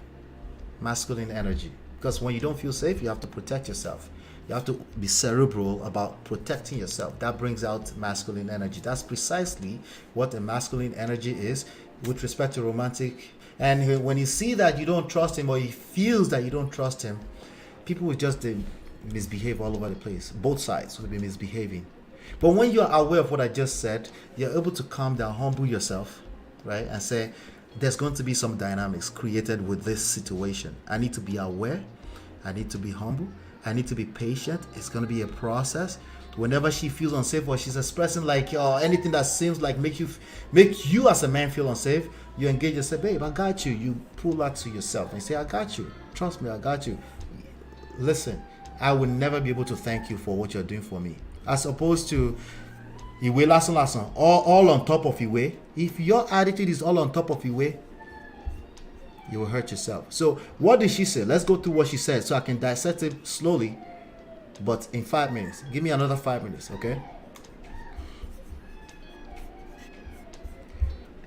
Masculine energy. Because when you don't feel safe, you have to protect yourself. You have to be cerebral about protecting yourself. That brings out masculine energy. That's precisely what a masculine energy is with respect to romantic. And when you see that you don't trust him, or he feels that you don't trust him, people will just misbehave all over the place. Both sides will be misbehaving. But when you're aware of what I just said, you're able to calm down, humble yourself, right? And say, there's going to be some dynamics created with this situation. I need to be aware. I need to be humble. I need to be patient. It's going to be a process. Whenever she feels unsafe, or she's expressing like anything that seems like make you as a man feel unsafe, you engage and say, babe, I got you. You pull that to yourself and say, I got you. Trust me, I got you. Listen, I will never be able to thank you for what you're doing for me. As opposed to Iwe lasan, all on top of Iwe. If your attitude is all on top of Iwe, you will hurt yourself. So what did she say? Let's go through what she said so I can dissect it slowly, but in 5 minutes. Give me another 5 minutes, okay?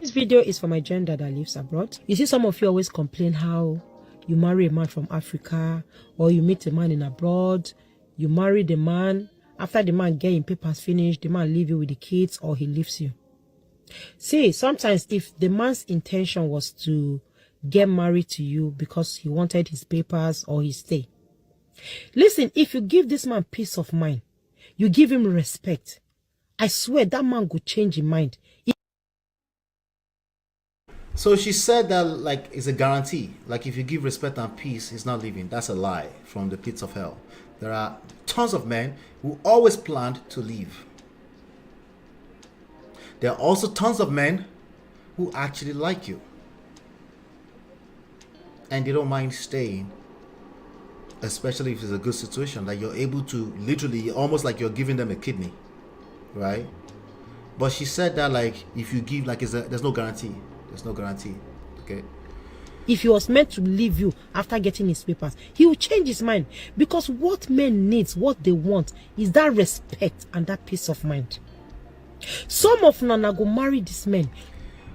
This video is for my gender that lives abroad. You see, some of you always complain how you marry a man from Africa, or you meet a man in abroad, you marry the man, after the man getting papers finished, the man leave you with the kids, or he leaves you. See, sometimes if the man's intention was to get married to you because he wanted his papers or his stay. Listen, if you give this man peace of mind, you give him respect, I swear that man could change his mind. So she said that like it's a guarantee. Like if you give respect and peace, he's not leaving. That's a lie from the pits of hell. There are tons of men who always planned to leave. There are also tons of men who actually like you. And they don't mind staying. Especially if it's a good situation. Like you're able to literally, almost like you're giving them a kidney. Right? But she said that like if you give, like there's no guarantee. There's no guarantee. Okay. If he was meant to leave you after getting his papers, he will change his mind. Because what men needs, what they want, is that respect and that peace of mind. Some of Nana go marry this man.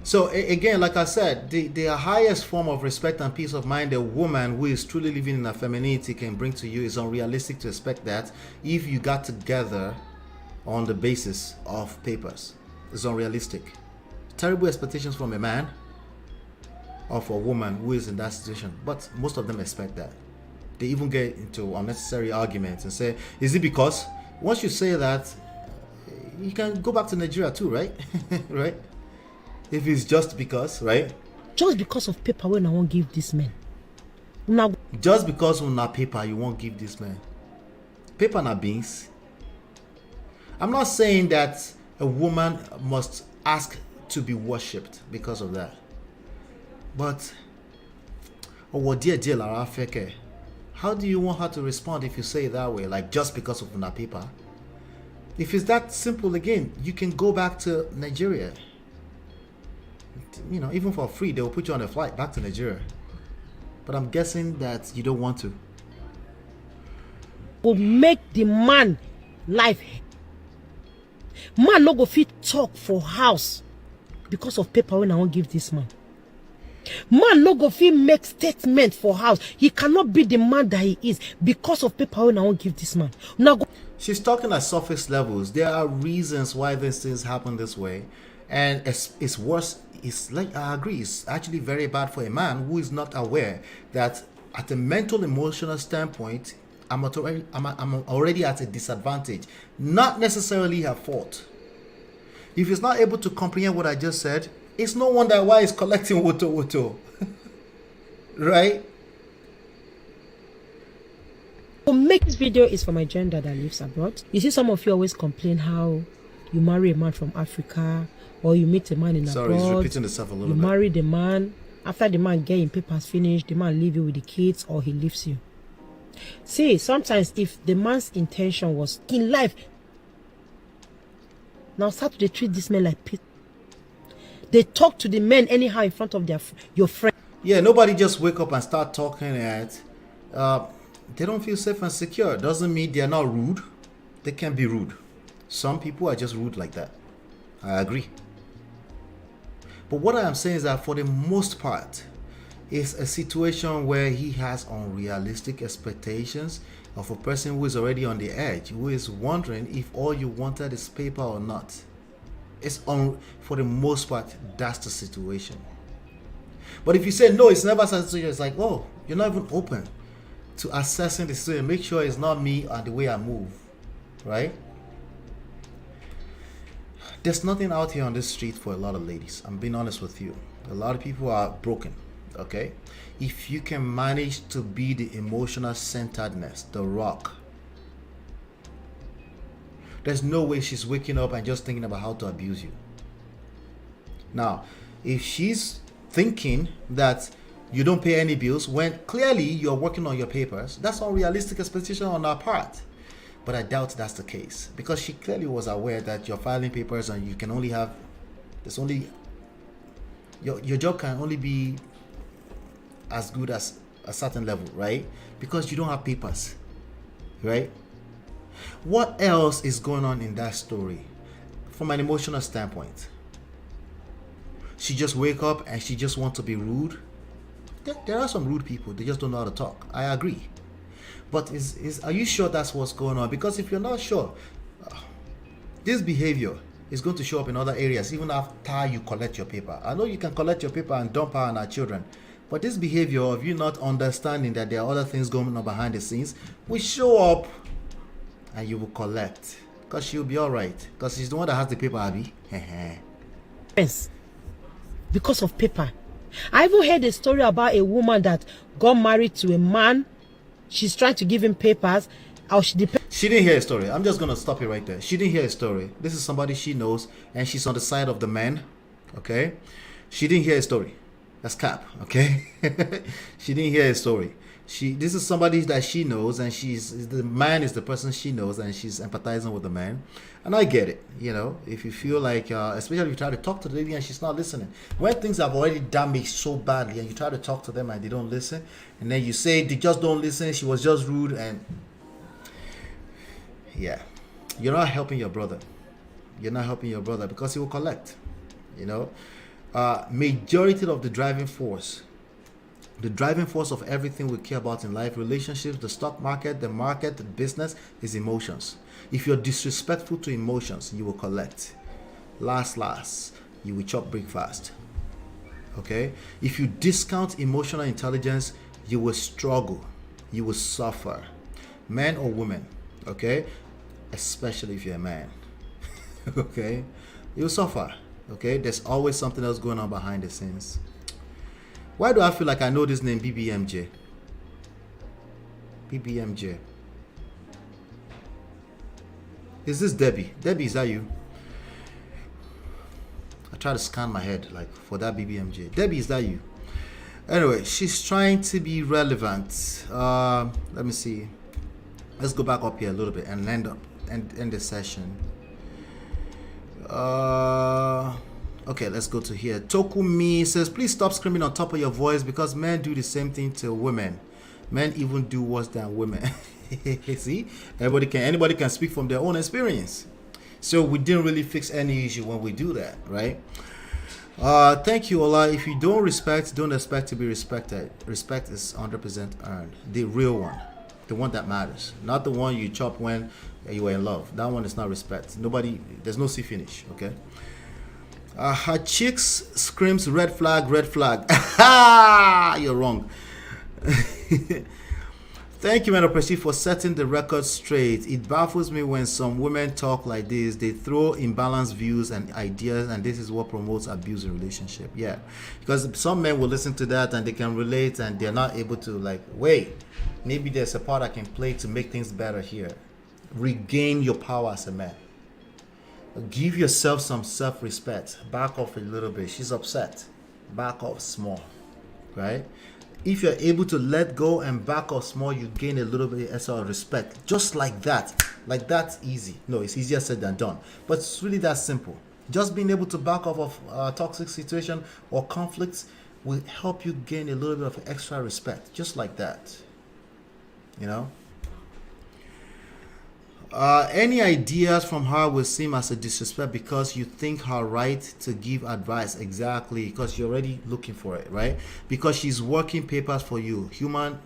So again, like I said, the highest form of respect and peace of mind a woman who is truly living in her femininity can bring to you is unrealistic to expect that if you got together on the basis of papers. It's unrealistic. Terrible expectations from a man or for a woman who is in that situation, but most of them expect that. They even get into unnecessary arguments and say, is it because once you say that, you can go back to Nigeria too, right? Right? If it's just because, right? Just because of paper when I won't give this man. Now, just because on that paper you won't give this man. Paper na beans. I'm not saying that a woman must ask to be worshipped because of that. But how do you want her to respond if you say it that way? Like just because of that paper? If it's that simple, again, you can go back to Nigeria. You know, even for free, they will put you on a flight back to Nigeria. But I'm guessing that you don't want to. Will make the man life. Man no go fit talk for house because of paper when I won't give this man. Man no go fit make statement for house. He cannot be the man that he is because of paper when I won't give this man. Now go. She's talking at surface levels. There are reasons why these things happen this way, and it's worse. It's like, I agree, it's actually very bad for a man who is not aware that at a mental emotional standpoint, I'm already at a disadvantage. Not necessarily her fault. If he's not able to comprehend what I just said, it's no wonder why he's collecting woto. Right? Make this video is for my gender that lives abroad. You see, some of you always complain how you marry a man from Africa or you meet a man in abroad. Sorry, he's repeating himself a little bit. You marry the man, after the man getting papers finished, the man leave you with the kids or he leaves you. See, sometimes if the man's intention was in life, now start to treat this man like pit. They talk to the men anyhow in front of your friend. Yeah, nobody just wake up and start talking at they don't feel safe and secure. Doesn't mean they're not rude. They can be rude. Some people are just rude like that. I agree. But what I am saying is that for the most part, it's a situation where he has unrealistic expectations of a person who is already on the edge, who is wondering if all you wanted is paper or not. For the most part, that's the situation. But if you say no, it's never such a situation, it's like, oh, you're not even open to assessing the situation. Make sure it's not me and the way I move, right? There's nothing out here on this street for a lot of ladies. I'm being honest with you. A lot of people are broken, okay? If you can manage to be the emotional centeredness, the rock, there's no way she's waking up and just thinking about how to abuse you. Now, if she's thinking that you don't pay any bills when clearly you're working on your papers, that's unrealistic expectation on our part. But I doubt that's the case because she clearly was aware that you're filing papers and you can only have, there's only, your job can only be as good as a certain level, right? Because you don't have papers, right? What else is going on in that story from an emotional standpoint? She just wake up and she just wants to be rude. There are some rude people, they just don't know how to talk. I agree. But are you sure that's what's going on? Because if you're not sure, this behavior is going to show up in other areas even after you collect your paper. I know you can collect your paper and dump her on our children, But this behavior of you not understanding that there are other things going on behind the scenes will show up, and you will collect. Because she'll be alright. Because she's the one that has the paper, Abby. Yes. Because of paper. I even heard a story about a woman that got married to a man. She's trying to give him papers. She didn't hear a story. I'm just going to stop you right there. She didn't hear a story. This is somebody she knows, and she's on the side of the man. Okay? She didn't hear a story. That's cap. Okay? She didn't hear a story. This is somebody that she knows, and the man is the person she knows, and she's empathizing with the man. And I get it, you know, if you feel like, especially if you try to talk to the lady and she's not listening. When things have already damaged so badly and you try to talk to them and they don't listen, and then you say they just don't listen, she was just rude, and yeah, you're not helping your brother. You're not helping your brother because he will collect, you know. Majority of the driving force of everything we care about in life, relationships, the stock market, the business, is emotions. If you're disrespectful to emotions, you will collect. Last, you will chop breakfast. Okay? If you discount emotional intelligence, you will struggle. You will suffer. Men or women, okay? Especially if you're a man. Okay? You'll suffer. Okay? There's always something else going on behind the scenes. Why do I feel like I know this name, BBMJ? BBMJ. Is this Debbie? Debbie, is that you? I try to scan my head like for that BBMJ. Debbie, is that you? Anyway, she's trying to be relevant. Let me see. Let's go back up here a little bit and end the session. Okay, let's go to here. Tokumi says, please stop screaming on top of your voice because men do the same thing to women. Men even do worse than women. See, anybody can speak from their own experience. So we didn't really fix any issue when we do that, right? Thank you, Ola. If you don't respect, don't expect to be respected. Respect is 100% earned. The real one, the one that matters, not the one you chop when you were in love. That one is not respect. There's no see finish. Okay. Her chicks screams red flag, red flag. You're wrong. Thank you, Madam President, for setting the record straight. It baffles me when some women talk like this. They throw imbalanced views and ideas, and this is what promotes abuse in relationship. Yeah, because some men will listen to that and they can relate, and they're not able to like, wait, maybe there's a part I can play to make things better here. Regain your power as a man. Give yourself some self-respect. Back off a little bit. She's upset. Back off small, right? If you're able to let go and back off small, you gain a little bit extra respect. Just like that. Like that's easy. No, it's easier said than done. But it's really that simple. Just being able to back off of a toxic situation or conflicts will help you gain a little bit of extra respect. Just like that. You know? Any ideas from her will seem as a disrespect because you think her right to give advice. Exactly, because you're already looking for it, right? Because she's working papers for you. Human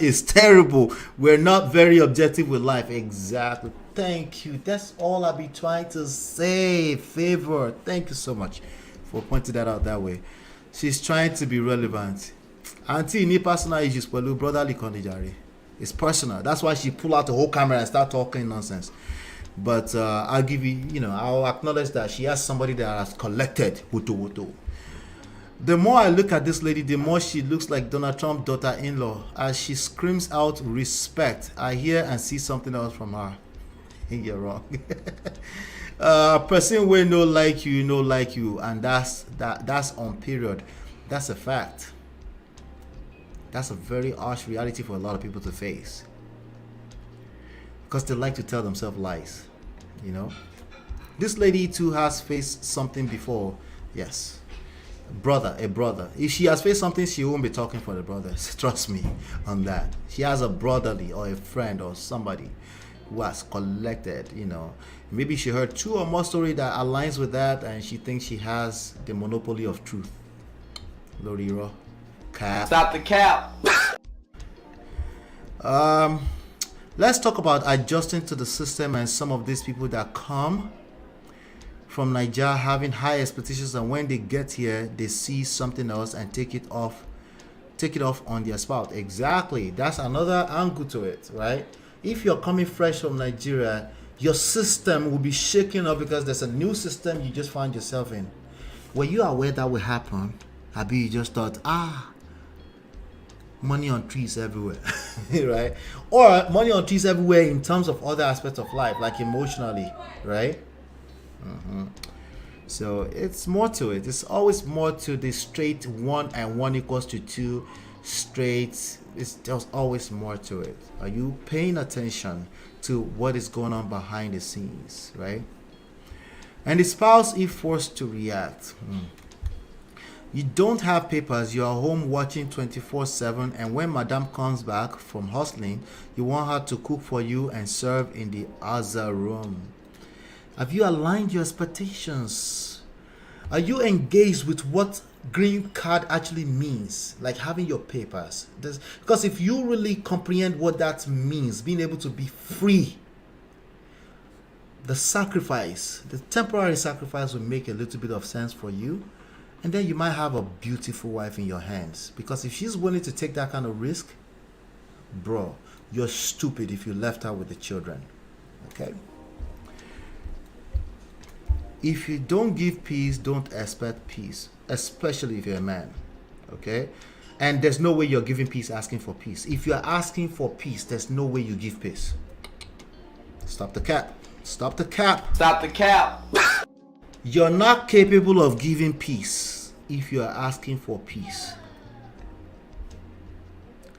is terrible. We're not very objective with life. Exactly. Thank you. That's all I'll be trying to say. Favor. Thank you so much for pointing that out that way. She's trying to be relevant. Auntie, ni personal issues, Pelu, brotherly conijari. It's personal. That's why she pull out the whole camera and start talking nonsense. But I'll give you, I'll acknowledge that she has somebody that has collected wutu. The more I look at this lady, the more she looks like Donald Trump's daughter-in-law. As she screams out respect, I hear and see something else from her. You're wrong. Person will no like you, and that's on period. That's a fact. That's a very harsh reality for a lot of people to face. Because they like to tell themselves lies. This lady too has faced something before. Yes. A brother. If she has faced something, she won't be talking for the brothers. Trust me on that. She has a brotherly or a friend or somebody who has collected, Maybe she heard 2 or more stories that aligns with that, and she thinks she has the monopoly of truth. Loriro. Cap. Stop the cap. Let's talk about adjusting to the system and some of these people that come from Nigeria having high expectations, and when they get here, they see something else and take it off on their spout. Exactly. That's another angle to it, right? If you're coming fresh from Nigeria, your system will be shaken up because there's a new system you just find yourself in. Were you aware that will happen? Abi, you just thought, money on trees everywhere, right? Or money on trees everywhere in terms of other aspects of life, like emotionally, right? So it's more to it. It's always more to the straight 1 and 1 equals to 2 straight. There's always more to it. Are you paying attention to what is going on behind the scenes, right? And the spouse, if forced to react, you don't have papers, you are home watching 24/7, and when madam comes back from hustling, you want her to cook for you and serve in the other room. Have you aligned your expectations? Are you engaged with what green card actually means, like having your papers? Because if you really comprehend what that means, being able to be free, the sacrifice, the temporary sacrifice will make a little bit of sense for you. And then you might have a beautiful wife in your hands. Because if she's willing to take that kind of risk, bro, you're stupid if you left her with the children. Okay? If you don't give peace, don't expect peace, especially if you're a man. Okay? And there's no way you're giving peace asking for peace. If you're asking for peace, there's no way you give peace. Stop the cap. Stop the cap. Stop the cap. You're not capable of giving peace if you are asking for peace.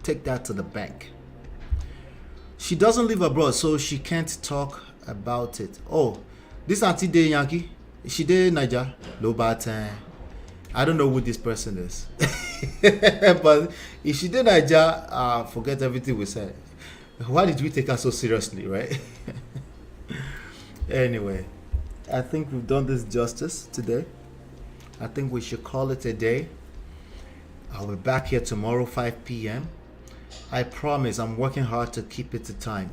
Take that to the bank. She doesn't live abroad, so she can't talk about it. Oh, this auntie day Yankee, she did Niger, low batan. I don't know who this person is. But if she did Niger, forget everything we said. Why did we take her so seriously, right? Anyway, I think we've done this justice today. I think we should call it a day. I'll be back here tomorrow, 5 p.m. I promise I'm working hard to keep it to time.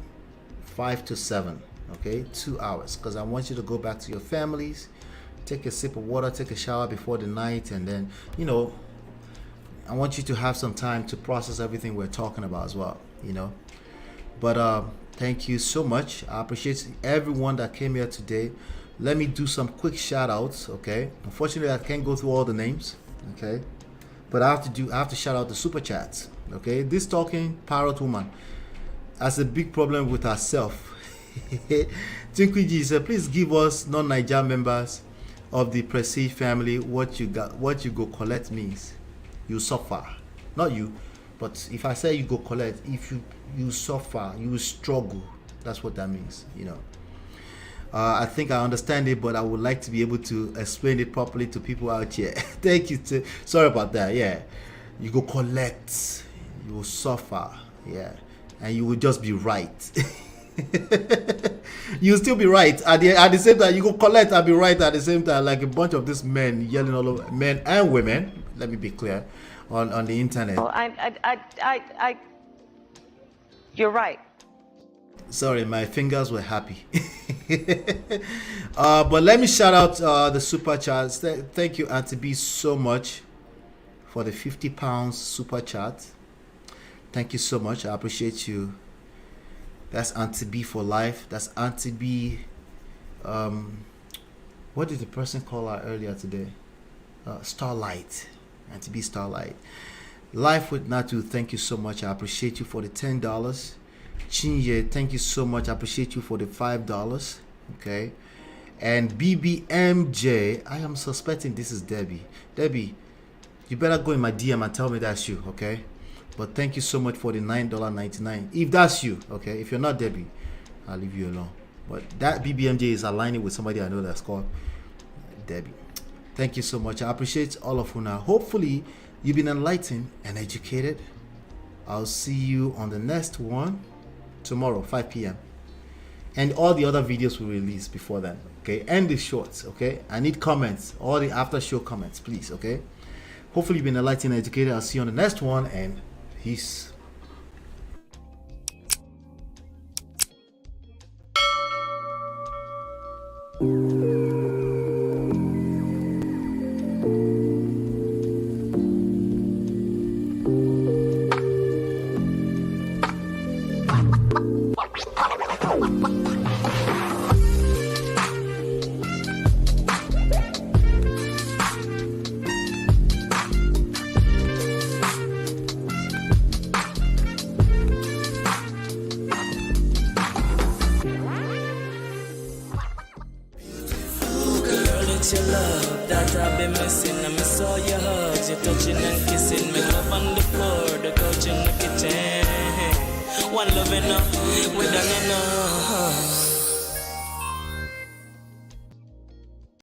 5 to 7, okay? 2 hours. Because I want you to go back to your families, take a sip of water, take a shower before the night, and then, I want you to have some time to process everything we're talking about as well, But thank you so much. I appreciate everyone that came here today. Let me do some quick shout outs, okay? Unfortunately, I can't go through all the names, okay? But I have to shout out the super chats, okay? This talking parrot woman has a big problem with herself. Tinkwiji said, please give us non-Niger members of the Prestige family what you go collect means. You suffer. Not you, but if I say you go collect, if you suffer, you will struggle. That's what that means, I think I understand it, but I would like to be able to explain it properly to people out here. Thank you. Sorry about that. Yeah, you go collect, you will suffer. Yeah, and you will just be right. You'll still be right at the same time. You go collect and be right at the same time, like a bunch of these men yelling all over, men and women. Let me be clear, on the internet. Well, you're right. Sorry, my fingers were happy. But let me shout out the super chats. Thank you, Auntie B, so much for the £50 super chat. Thank you so much. I appreciate you. That's Auntie B for life. That's Auntie B. What did the person call her earlier today? Starlight. Auntie B Starlight. Life with Natu, thank you so much. I appreciate you for the $10. Chinye, thank you so much. I appreciate you for the $5. Okay. And BBMJ, I am suspecting this is Debbie. Debbie, you better go in my DM and tell me that's you, okay? But thank you so much for the $9.99. If that's you, okay? If you're not Debbie, I'll leave you alone. But that BBMJ is aligning with somebody I know that's called Debbie. Thank you so much. I appreciate all of you now. Hopefully, you've been enlightened and educated. I'll see you on the next one tomorrow, 5 p.m. And all the other videos will release before then, okay? And the shorts, okay? I need comments, all the after show comments, please, okay? Hopefully, you've been enlightened and educated. I'll see you on the next one, and peace. and kissing, make love on the floor, the couch in the kitchen. One loving up, we done enough.